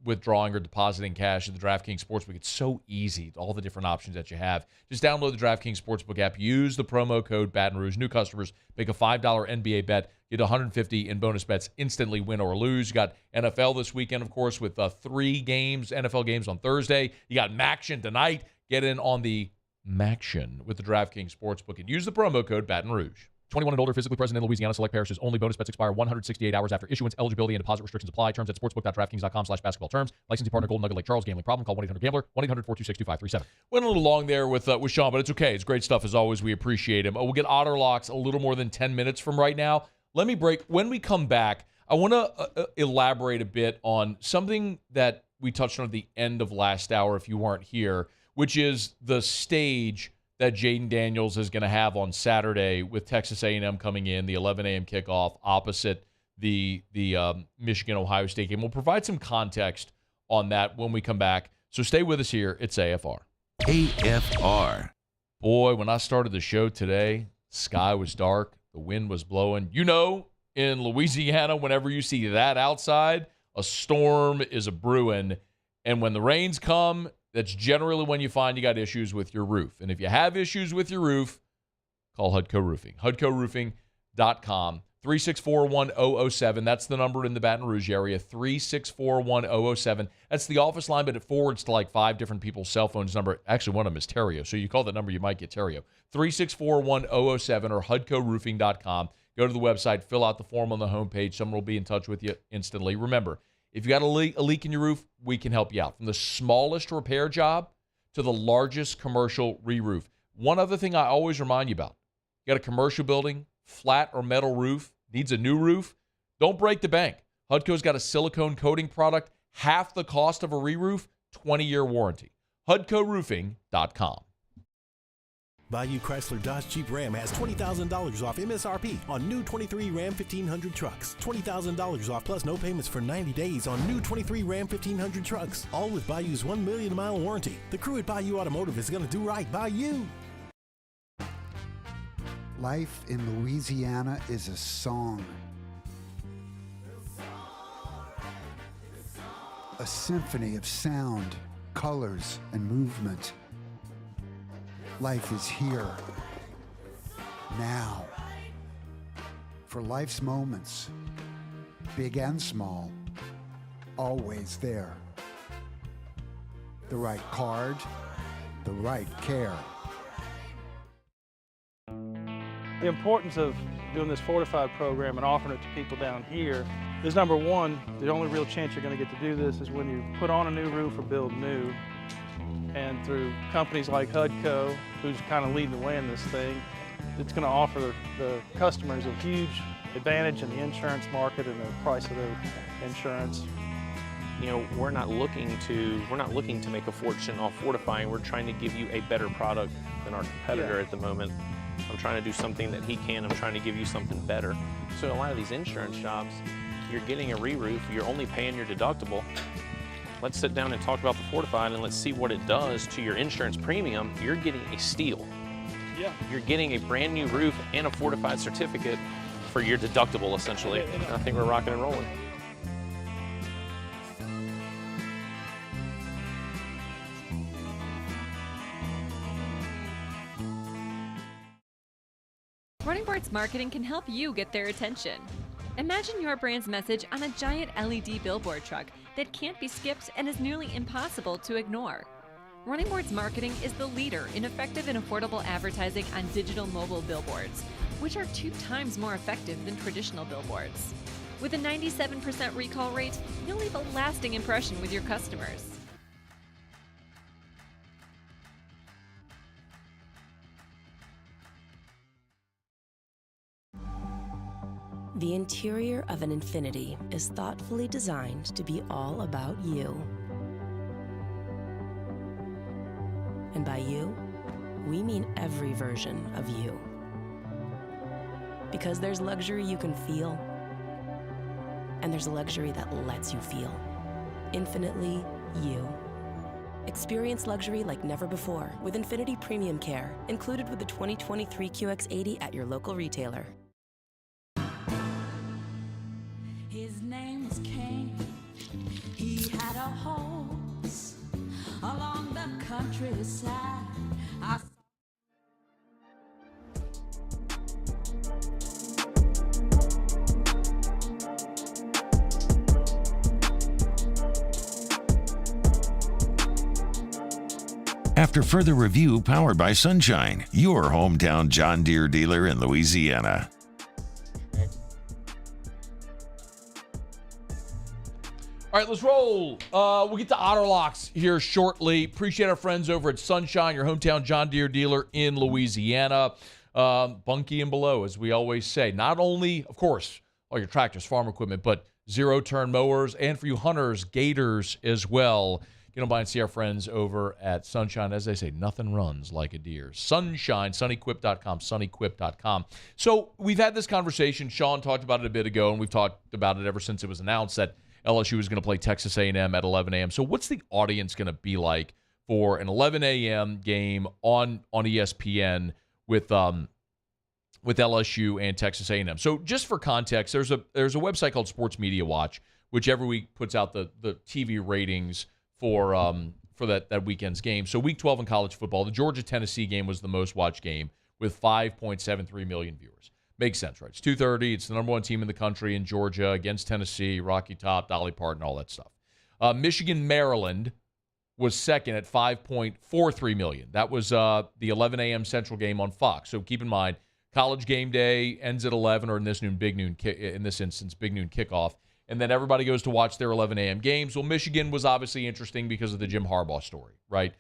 Speaker 9: withdrawing or depositing cash at the DraftKings Sportsbook. It's so easy, all the different options that you have. Just download the DraftKings Sportsbook app. Use the promo code Baton Rouge. New customers make a $5 NBA bet. Get $150 in bonus bets instantly, win or lose. You got NFL this weekend, of course, with 3 NFL games on Thursday. You got Maction tonight. Get in on the Maction with the DraftKings Sportsbook and use the promo code Baton Rouge. 21 and older, physically present in Louisiana, select parishes only. Bonus bets expire 168 hours after issuance. Eligibility and deposit restrictions apply. Terms at sportsbook.draftkings.com/basketball terms. Licensing partner Golden Nugget Lake Charles. Gambling problem? Call 1-800-GAMBLER. 1-800-426-2537. Went a little long there with Sean, but it's okay. It's great stuff as always. We appreciate him. We'll get Otterlocks a little more than 10 minutes from right now. Let me break. When we come back, I want to elaborate a bit on something that we touched on at the end of last hour if you weren't here, which is the stage that Jaden Daniels is going to have on Saturday with Texas A&M coming in, the 11 a.m. kickoff opposite the Michigan-Ohio State game. We'll provide some context on that when we come back. So stay with us here. It's AFR.
Speaker 1: AFR.
Speaker 9: Boy, when I started the show today, sky was dark. The wind was blowing. You know, in Louisiana, whenever you see that outside, a storm is a brewing. And when the rains come, that's generally when you find you got issues with your roof. And if you have issues with your roof, call Hudco Roofing. HudcoRoofing.com. 364-1007. That's the number in the Baton Rouge area, 364-1007. That's the office line, but it forwards to like 5 different people's cell phones number. Actually, one of them is Terrio. So you call that number, you might get Terrio. 364-1007 or HudcoRoofing.com. Go to the website, fill out the form on the homepage. Someone will be in touch with you instantly. Remember, if you got a leak in your roof, we can help you out. From the smallest repair job to the largest commercial re-roof. One other thing I always remind you about. You got a commercial building, flat or metal roof, needs a new roof, don't break the bank. Hudco's got a silicone coating product, half the cost of a re-roof, 20-year warranty. HudcoRoofing.com.
Speaker 6: Bayou Chrysler Dodge Jeep Ram has $20,000 off MSRP on new 23 Ram 1500 trucks. $20,000 off plus no payments for 90 days on new 23 Ram 1500 trucks. All with Bayou's 1 million mile warranty. The crew at Bayou Automotive is going to do right by you.
Speaker 14: Life in Louisiana is a song. A symphony of sound, colors, and movement. Life is here, now. For life's moments, big and small, always there. The right card, the right care.
Speaker 15: The importance of doing this Fortified program and offering it to people down here is, number one, the only real chance you're going to get to do this is when you put on a new roof or build new. And through companies like Hudco, who's kind of leading the way in this thing, it's going to offer the customers a huge advantage in the insurance market and the price of their insurance.
Speaker 17: You know, we're not looking to make a fortune off fortifying. We're trying to give you a better product than our competitor at the moment. I'm trying to do something that he can. I'm trying to give you something better. So a lot of these insurance shops, you're getting a re-roof, you're only paying your deductible. Let's sit down and talk about the Fortified and let's see what it does to your insurance premium. You're getting a steal.
Speaker 15: Yeah.
Speaker 17: You're getting a brand new roof and a Fortified certificate for your deductible, essentially. And I think we're rocking and rolling.
Speaker 18: Running Boards Marketing can help you get their attention. Imagine your brand's message on a giant LED billboard truck that can't be skipped and is nearly impossible to ignore. Running Boards Marketing is the leader in effective and affordable advertising on digital mobile billboards, which are 2 times more effective than traditional billboards. With a 97% recall rate, you'll leave a lasting impression with your customers.
Speaker 12: The interior of an Infiniti is thoughtfully designed to be all about you. And by you, we mean every version of you. Because there's luxury you can feel, and there's luxury that lets you feel. Infinitely you. Experience luxury like never before with Infiniti Premium Care, included with the 2023 QX80 at your local retailer.
Speaker 22: His name was Cain.
Speaker 2: along the countryside.
Speaker 1: After further review, powered by Sunshine, your hometown John Deere dealer in Louisiana.
Speaker 9: All right, let's roll. We'll get to Otter Locks here shortly. Appreciate our friends over at Sunshine, your hometown John Deere dealer in Louisiana. Bunky and below, as we always say. Not only, of course, all your tractors, farm equipment, but zero-turn mowers, and for you hunters, gators as well. Get on by and see our friends over at Sunshine. As they say, nothing runs like a deer. Sunshine, sunnyquip.com, sunnyquip.com. So we've had this conversation. Sean talked about it a bit ago, and we've talked about it ever since it was announced that LSU is going to play Texas A&M at 11 a.m. So what's the audience going to be like for an 11 a.m. game on ESPN with LSU and Texas A&M? So just for context, there's a website called Sports Media Watch, which every week puts out the TV ratings for that weekend's game. So week 12 in college football, the Georgia-Tennessee game was the most watched game with 5.73 million viewers. Makes sense, right? It's 2:30. It's the number one team in the country in Georgia against Tennessee, Rocky Top, Dolly Parton, all that stuff. Michigan-Maryland was second at 5.43 million. That was the 11 a.m. Central game on Fox. So keep in mind, college game day ends at 11, or in this instance, big noon kickoff. And then everybody goes to watch their 11 a.m. games. Well, Michigan was obviously interesting because of the Jim Harbaugh story, right?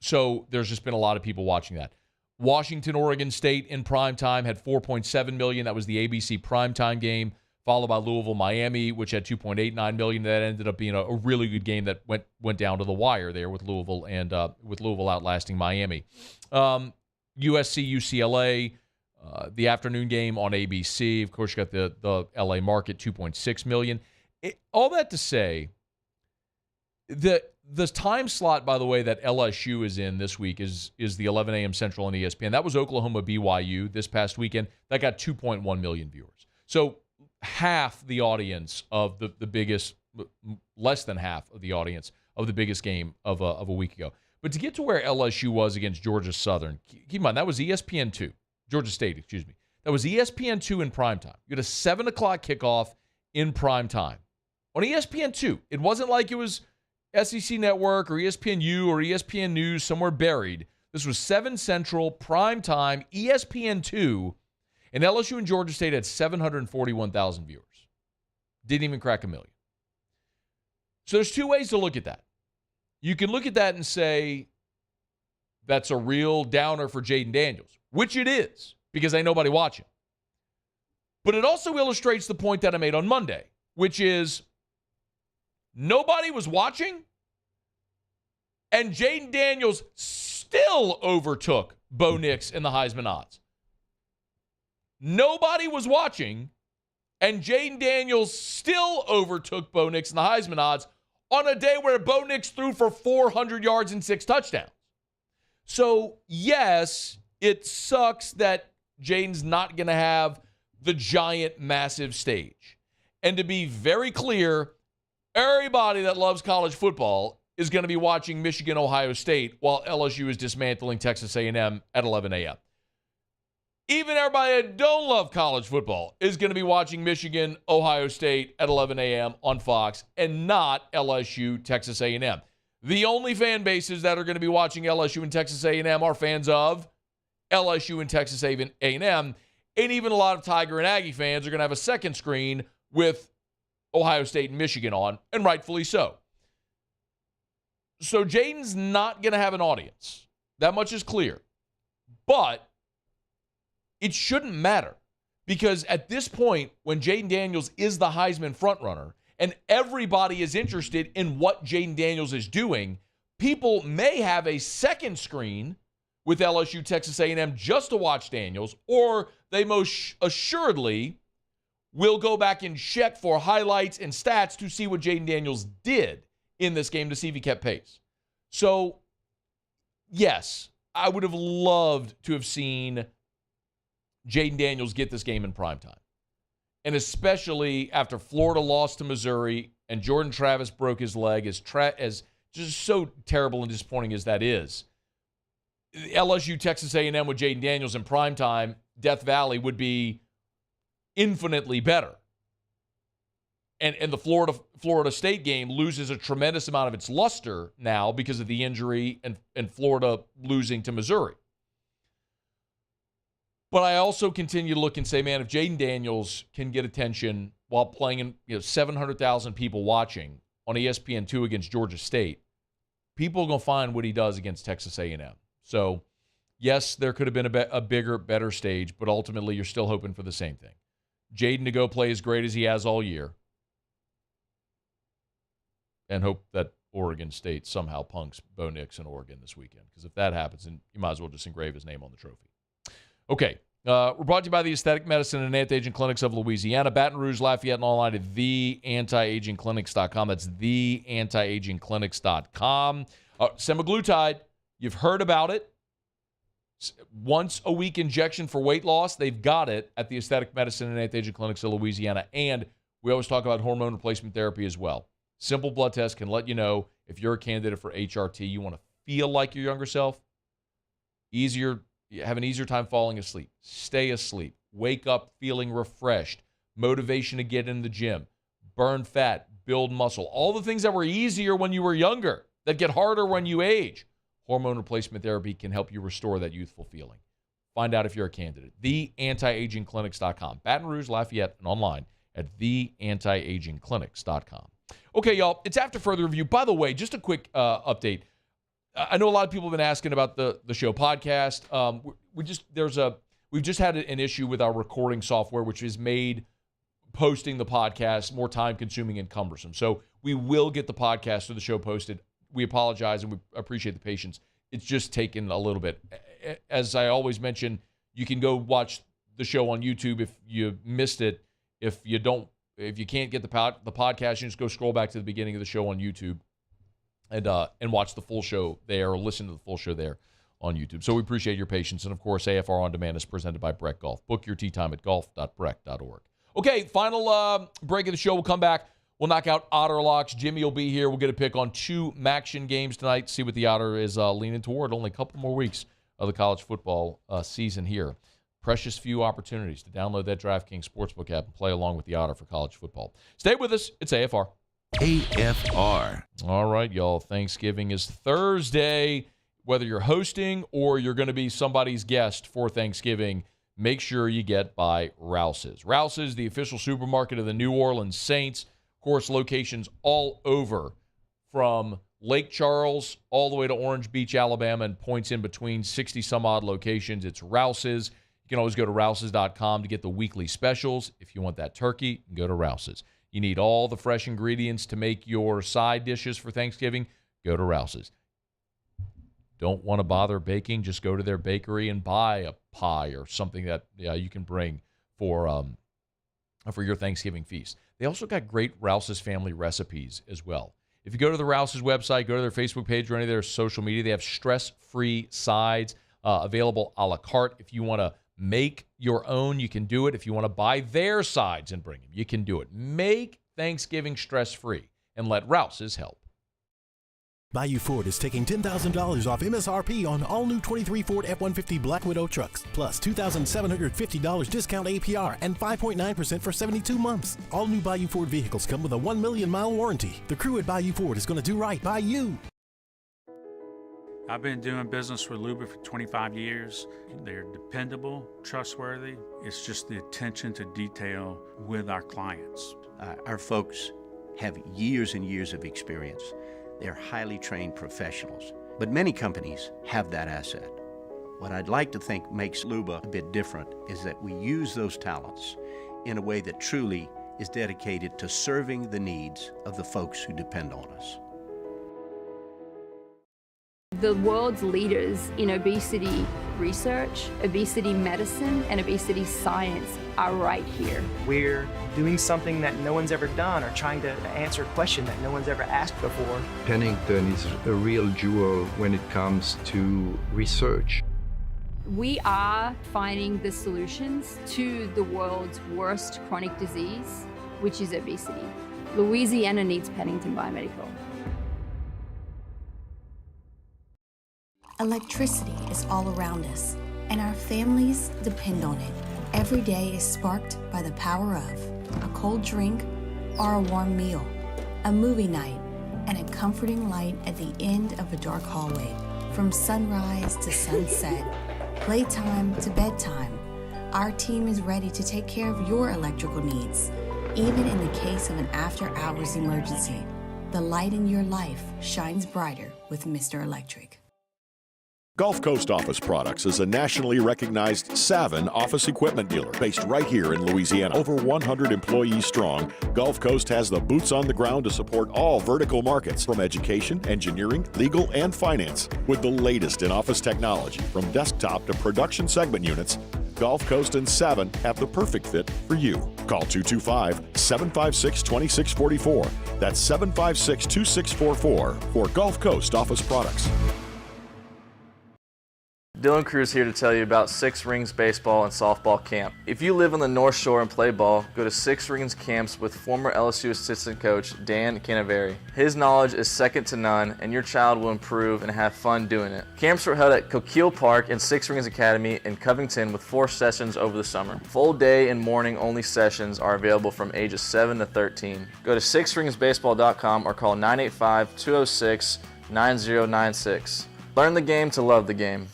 Speaker 9: So there's just been a lot of people watching that. Washington, Oregon State in primetime had 4.7 million. That was the ABC primetime game, followed by Louisville, Miami, which had 2.89 million. That ended up being a really good game that went down to the wire there with Louisville and with Louisville outlasting Miami. USC, UCLA. The afternoon game on ABC. Of course, you got the LA market, 2.6 million. All that to say, the time slot, by the way, that LSU is in this week is the 11 a.m. Central on ESPN. That was Oklahoma BYU this past weekend. That got 2.1 million viewers. So half the audience of the biggest, less than half of the audience of the biggest game of a week ago. But to get to where LSU was against Georgia Southern, keep in mind, that was ESPN2. Georgia State, excuse me. That was ESPN2 in primetime. You had a 7 o'clock kickoff in primetime. On ESPN2, it wasn't like it was SEC Network or ESPNU or ESPN News somewhere buried. This was 7 Central, primetime, ESPN2, and LSU and Georgia State had 741,000 viewers. Didn't even crack a million. So there's two ways to look at that. You can look at that and say, that's a real downer for Jaden Daniels, which it is, because ain't nobody watching. But it also illustrates the point that I made on Monday, which is nobody was watching, and Jaden Daniels still overtook Bo Nix in the Heisman odds. Nobody was watching, and Jaden Daniels still overtook Bo Nix in the Heisman odds on a day where Bo Nix threw for 400 yards and 6 touchdowns. So, yes, it sucks that Jaden's not going to have the giant, massive stage. And to be very clear, everybody that loves college football is going to be watching Michigan, Ohio State while LSU is dismantling Texas A&M at 11 a.m. Even everybody that don't love college football is going to be watching Michigan, Ohio State at 11 a.m. on Fox and not LSU, Texas A&M. The only fan bases that are going to be watching LSU and Texas A&M are fans of LSU and Texas A&M. And even a lot of Tiger and Aggie fans are going to have a second screen with Ohio State and Michigan on, and rightfully so. So Jaden's not going to have an audience. That much is clear. But it shouldn't matter, because at this point, when Jaden Daniels is the Heisman frontrunner and everybody is interested in what Jaden Daniels is doing, people may have a second screen with LSU, Texas A&M just to watch Daniels, or they most assuredly will go back and check for highlights and stats to see what Jaden Daniels did in this game to see if he kept pace. So, yes, I would have loved to have seen Jaden Daniels get this game in primetime. And especially after Florida lost to Missouri and Jordan Travis broke his leg, as just so terrible and disappointing as that is, LSU, Texas A&M with Jaden Daniels in primetime, Death Valley would be infinitely better. And the Florida State game loses a tremendous amount of its luster now because of the injury and Florida losing to Missouri. But I also continue to look and say, man, if Jaden Daniels can get attention while playing in 700,000 people watching on ESPN2 against Georgia State, people are going to find what he does against Texas A&M. So, yes, there could have been a bigger, better stage, but ultimately you're still hoping for the same thing. Jaden to go play as great as he has all year and hope that Oregon State somehow punks Bo Nix in Oregon this weekend, because if that happens, then you might as well just engrave his name on the trophy. Okay, we're brought to you by the Aesthetic Medicine and Anti-Aging Clinics of Louisiana, Baton Rouge, Lafayette, and online at theantiagingclinics.com. That's theantiagingclinics.com. Semaglutide, you've heard about it. Once a week injection for weight loss, they've got it at the Aesthetic Medicine and Anti-Aging Clinics of Louisiana. And we always talk about hormone replacement therapy as well. Simple blood test can let you know if you're a candidate for HRT. You want to feel like your younger self, have an easier time falling asleep, stay asleep, wake up feeling refreshed, motivation to get in the gym, burn fat, build muscle, all the things that were easier when you were younger that get harder when you age. Hormone replacement therapy can help you restore that youthful feeling. Find out if you're a candidate. TheAntiAgingClinics.com. Baton Rouge, Lafayette, and online at TheAntiAgingClinics.com. Okay, y'all, it's after further review. By the way, just a quick update. I know a lot of people have been asking about the show podcast. We've just had an issue with our recording software, which has made posting the podcast more time-consuming and cumbersome. So we will get the podcast or the show posted. We apologize and we appreciate the patience. It's just taken a little bit. As I always mention, you can go watch the show on YouTube if you missed it. If you can't get the podcast, you just go scroll back to the beginning of the show on YouTube and watch the full show there, or listen to the full show there on YouTube. So we appreciate your patience. And, of course, AFR On Demand is presented by Breck Golf. Book your tee time at golf.breck.org. Okay, final break of the show. We'll come back. We'll knock out Otter locks. Jimmy will be here. We'll get a pick on 2 Maction games tonight, see what the Otter is leaning toward. Only a couple more weeks of the college football season here. Precious few opportunities to download that DraftKings Sportsbook app and play along with the Otter for college football. Stay with us. It's AFR.
Speaker 1: AFR.
Speaker 9: All right, y'all. Thanksgiving is Thursday. Whether you're hosting or you're going to be somebody's guest for Thanksgiving, make sure you get by Rouse's. Rouse's, the official supermarket of the New Orleans Saints. Of course, locations all over, from Lake Charles all the way to Orange Beach, Alabama, and points in between, 60-some-odd locations. It's Rouse's. You can always go to Rouse's.com to get the weekly specials. If you want that turkey, go to Rouse's. You need all the fresh ingredients to make your side dishes for Thanksgiving, go to Rouse's. Don't want to bother baking, just go to their bakery and buy a pie or something that you can bring for your Thanksgiving feast. They also got great Rouse's family recipes as well. If you go to the Rouse's website, go to their Facebook page or any of their social media, they have stress-free sides available a la carte. If you want to make your own, you can do it. If you want to buy their sides and bring them, you can do it. Make Thanksgiving stress-free and let Rouse's help.
Speaker 6: Bayou Ford is taking $10,000 off MSRP on all new 23 Ford F-150 Black Widow trucks, plus $2,750 discount APR and 5.9% for 72 months. All new Bayou Ford vehicles come with a 1 million mile warranty. The crew at Bayou Ford is going to do right by you.
Speaker 4: I've been doing business with Luba for 25 years. They're dependable, trustworthy. It's just the attention to detail with our clients.
Speaker 8: Our folks have years and years of experience. They're highly trained professionals, but many companies have that asset. What I'd like to think makes Luba a bit different is that we use those talents in a way that truly is dedicated to serving the needs of the folks who depend on us.
Speaker 13: The world's leaders in obesity research, obesity medicine, and obesity science are right here.
Speaker 16: We're doing something that no one's ever done, or trying to answer a question that no one's ever asked before.
Speaker 20: Pennington is a real jewel when it comes to research.
Speaker 13: We are finding the solutions to the world's worst chronic disease, which is obesity. Louisiana needs Pennington Biomedical.
Speaker 5: Electricity is all around us, and our families depend on it. Every day is sparked by the power of a cold drink or a warm meal, a movie night, and a comforting light at the end of a dark hallway. From sunrise to sunset, playtime to bedtime, our team is ready to take care of your electrical needs. Even in the case of an after-hours emergency, the light in your life shines brighter with Mr. Electric.
Speaker 7: Gulf Coast Office Products is a nationally recognized Savin office equipment dealer based right here in Louisiana. Over 100 employees strong, Gulf Coast has the boots on the ground to support all vertical markets from education, engineering, legal, and finance. With the latest in office technology, from desktop to production segment units, Gulf Coast and Savin have the perfect fit for you. Call 225-756-2644. That's 756-2644 for Gulf Coast Office Products.
Speaker 10: Dylan Cruz here to tell you about Six Rings Baseball and Softball Camp. If you live on the North Shore and play ball, go to Six Rings Camps with former LSU assistant coach Dan Canaveri. His knowledge is second to none, and your child will improve and have fun doing it. Camps were held at Coquille Park and Six Rings Academy in Covington with 4 sessions over the summer. Full day and morning only sessions are available from ages 7 to 13. Go to sixringsbaseball.com or call 985-206-9096. Learn the game to love the game.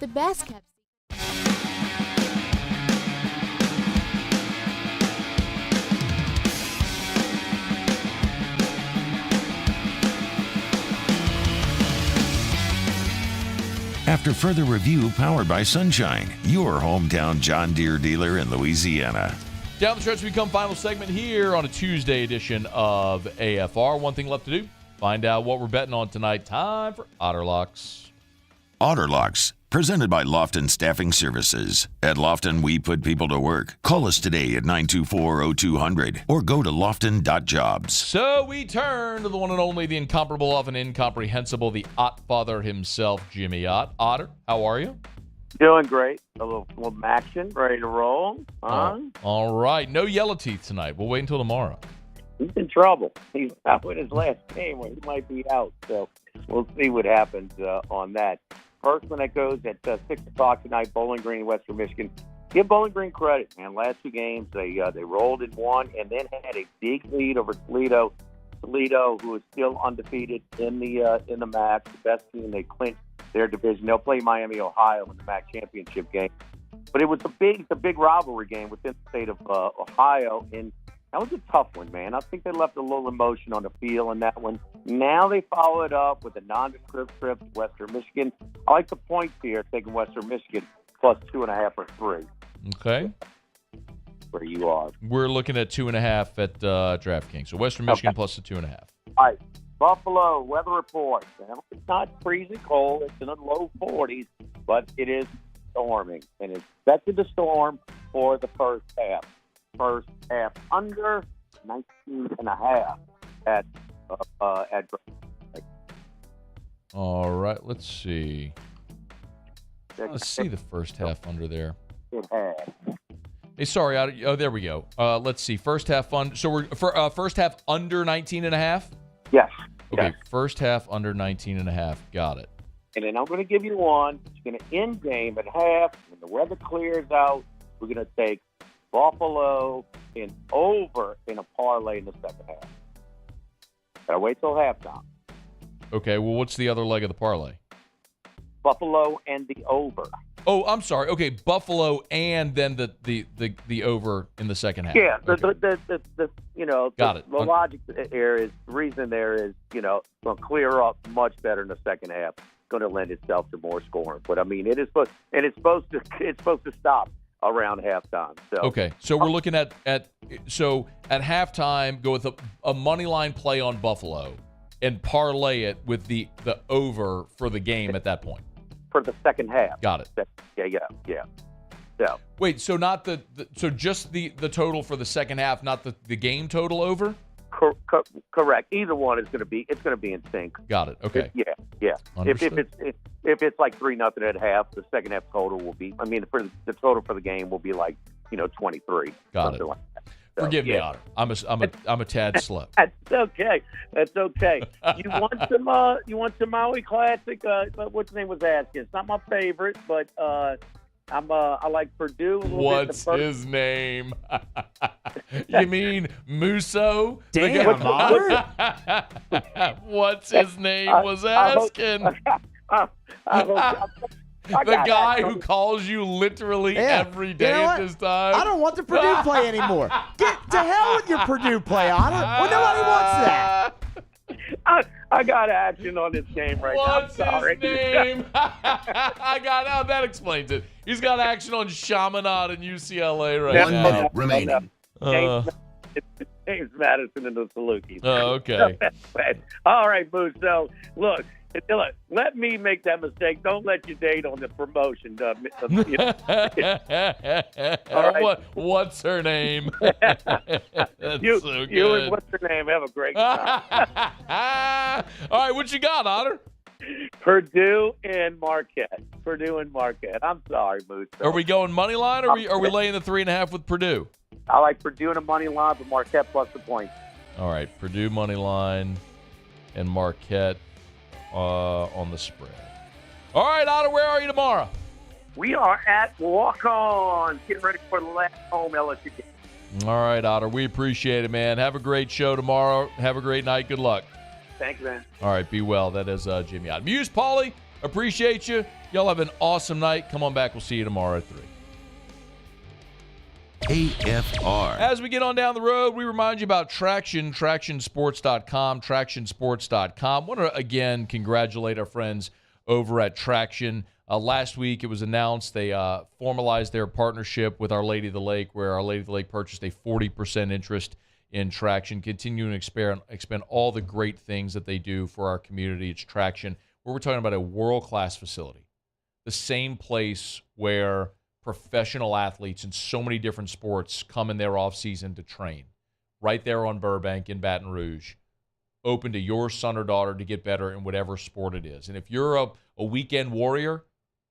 Speaker 11: The best kept
Speaker 1: After further review, powered by Sunshine, your hometown John Deere dealer in Louisiana.
Speaker 9: Down the stretch, we come final segment here on a Tuesday edition of AFR. One thing left to do, find out what we're betting on tonight. Time for Otter Locks.
Speaker 1: Otter Locks, presented by Lofton Staffing Services. At Lofton, we put people to work. Call us today at 924-0200 or go to lofton.jobs.
Speaker 9: So we turn to the one and only, the incomparable, often incomprehensible, the Ott father himself, Jimmy Ott. Otter, how are you?
Speaker 19: Doing great. A little action, ready to roll.
Speaker 9: All right. No yellow teeth tonight. We'll wait until tomorrow.
Speaker 19: He's in trouble. He's out in his last game where he might be out. So we'll see what happens on that. First one that goes at 6 o'clock tonight, Bowling Green, Western Michigan. Give Bowling Green credit, man. Last 2 games, they rolled in one and then had a big lead over Toledo. Toledo, who is still undefeated in the MAC, the best team. They clinched their division. They'll play Miami, Ohio in the MAC championship game. But it was a big rivalry game within the state of Ohio, and that was a tough one, man. I think they left a little emotion on the field in that one. Now they follow it up with a nondescript trip to Western Michigan. I like the points here, taking Western Michigan plus 2.5 or 3.
Speaker 9: Okay.
Speaker 19: Where you are.
Speaker 9: We're looking at 2.5 at DraftKings. So Western Michigan plus the 2.5.
Speaker 19: All right. Buffalo, weather report. Now, it's not freezing cold. It's in the low 40s, but it is storming. And it's expected to storm for the first half. First half under 19.5 at
Speaker 9: All right, let's see. Let's see the first half under there.
Speaker 19: It has.
Speaker 9: Hey, sorry. There we go. Let's see. First half under. So we're for first half under 19.5.
Speaker 19: Yes.
Speaker 9: Okay.
Speaker 19: Yes.
Speaker 9: First half under 19.5. Got it.
Speaker 19: And then I'm going to give you one. It's going to end game at half. When the weather clears out, we're going to take Buffalo in over in a parlay in the second half. Gotta wait till halftime.
Speaker 9: Okay. Well, what's the other leg of the parlay?
Speaker 19: Buffalo and the over.
Speaker 9: Oh, I'm sorry. Okay, Buffalo and then the over in the second half.
Speaker 19: Yeah,
Speaker 9: okay.
Speaker 19: the
Speaker 9: Got it.
Speaker 19: The logic there is, the reason there is, going to clear up much better in the second half. Going to lend itself to more scoring. But I mean, it's supposed to stop around halftime. So
Speaker 9: okay, so we're looking at halftime, go with a money line play on Buffalo and parlay it with the over for the game at that point.
Speaker 19: For the second half.
Speaker 9: Got it.
Speaker 19: Yeah. So
Speaker 9: wait, so not so just the total for the second half, not the game total over?
Speaker 19: Correct. Either one is going to be in sync.
Speaker 9: Got it. Okay.
Speaker 19: Yeah.
Speaker 9: Understood.
Speaker 19: If it's like 3-0 at half, the second half total will be. I mean, the total for the game will be like 23.
Speaker 9: Got it.
Speaker 19: Like that. So,
Speaker 9: Forgive me, Otter. I'm a tad slow.
Speaker 19: That's okay. That's okay. You want some Maui Classic? What's the name was asking? It's not my favorite, but I like Purdue.
Speaker 9: What's his name? You mean Musso?
Speaker 21: Damn, Otter.
Speaker 9: What's his name was asking. The guy who calls you literally every day at this time.
Speaker 21: I don't want the Purdue play anymore. Get to hell with your Purdue play, Otter. Well, nobody wants that.
Speaker 19: I got action on this game right now.
Speaker 9: What's his name? That explains it. He's got action on Chaminade and UCLA right now.
Speaker 1: 1 minute remaining.
Speaker 19: James Madison and the Salukis.
Speaker 9: Oh, okay.
Speaker 19: All right, Boo. So, look, let me make that mistake. Don't let you date on the promotion. All right.
Speaker 9: What's her name? That's so good.
Speaker 19: You and what's her name? Have a great time.
Speaker 9: All right, what you got, Otter?
Speaker 19: Purdue and Marquette. I'm sorry, Moose.
Speaker 9: Are we going money line, or are we laying the 3.5 with Purdue?
Speaker 19: I like Purdue in the money line, but Marquette plus the points.
Speaker 9: All right, Purdue money line and Marquette on the spread. All right, Otter, where are you tomorrow?
Speaker 19: We are at Walk-On, getting ready for the last home LSU game.
Speaker 9: All right, Otter, we appreciate it, man. Have a great show tomorrow. Have a great night. Good luck.
Speaker 19: Thanks, man.
Speaker 9: All right, be well. That is Jimmy Otter. Muse, Paulie, appreciate you. Y'all have an awesome night. Come on back. We'll see you tomorrow at 3.
Speaker 1: AFR.
Speaker 9: As we get on down the road, we remind you about Traction, TractionSports.com, TractionSports.com. Want to, again, congratulate our friends over at Traction. Last week, it was announced they formalized their partnership with Our Lady of the Lake, where Our Lady of the Lake purchased a 40% interest in Traction, continuing to expand all the great things that they do for our community. It's Traction, where we're talking about a world-class facility, the same place where professional athletes in so many different sports come in their off-season to train, right there on Burbank in Baton Rouge, open to your son or daughter to get better in whatever sport it is. And if you're a weekend warrior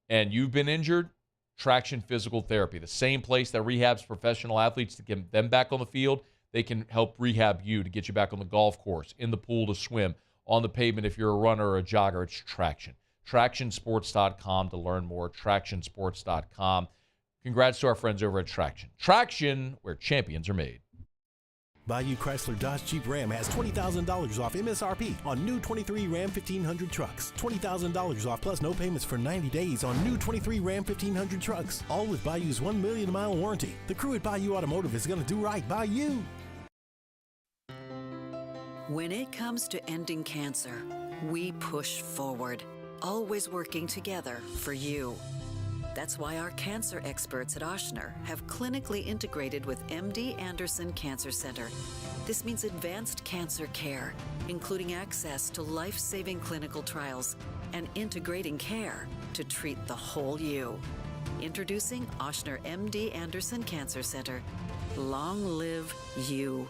Speaker 9: and you've been injured, Traction Physical Therapy, the same place that rehabs professional athletes to get them back on the field, they can help rehab you to get you back on the golf course, in the pool to swim, on the pavement if you're a runner or a jogger. It's Traction. TractionSports.com to learn more. TractionSports.com. Congrats to our friends over at Traction. Traction, where champions are made.
Speaker 6: Bayou Chrysler Dodge Jeep Ram has $20,000 off MSRP on new 23 Ram 1500 trucks. $20,000 off plus no payments for 90 days on new 23 Ram 1500 trucks. All with Bayou's 1 million mile warranty. The crew at Bayou Automotive is going to do right by you.
Speaker 3: When it comes to ending cancer, we push forward, always working together for you. That's why our cancer experts at Ochsner have clinically integrated with MD Anderson Cancer Center. This means advanced cancer care, including access to life-saving clinical trials and integrating care to treat the whole you. Introducing Ochsner MD Anderson Cancer Center. Long live you.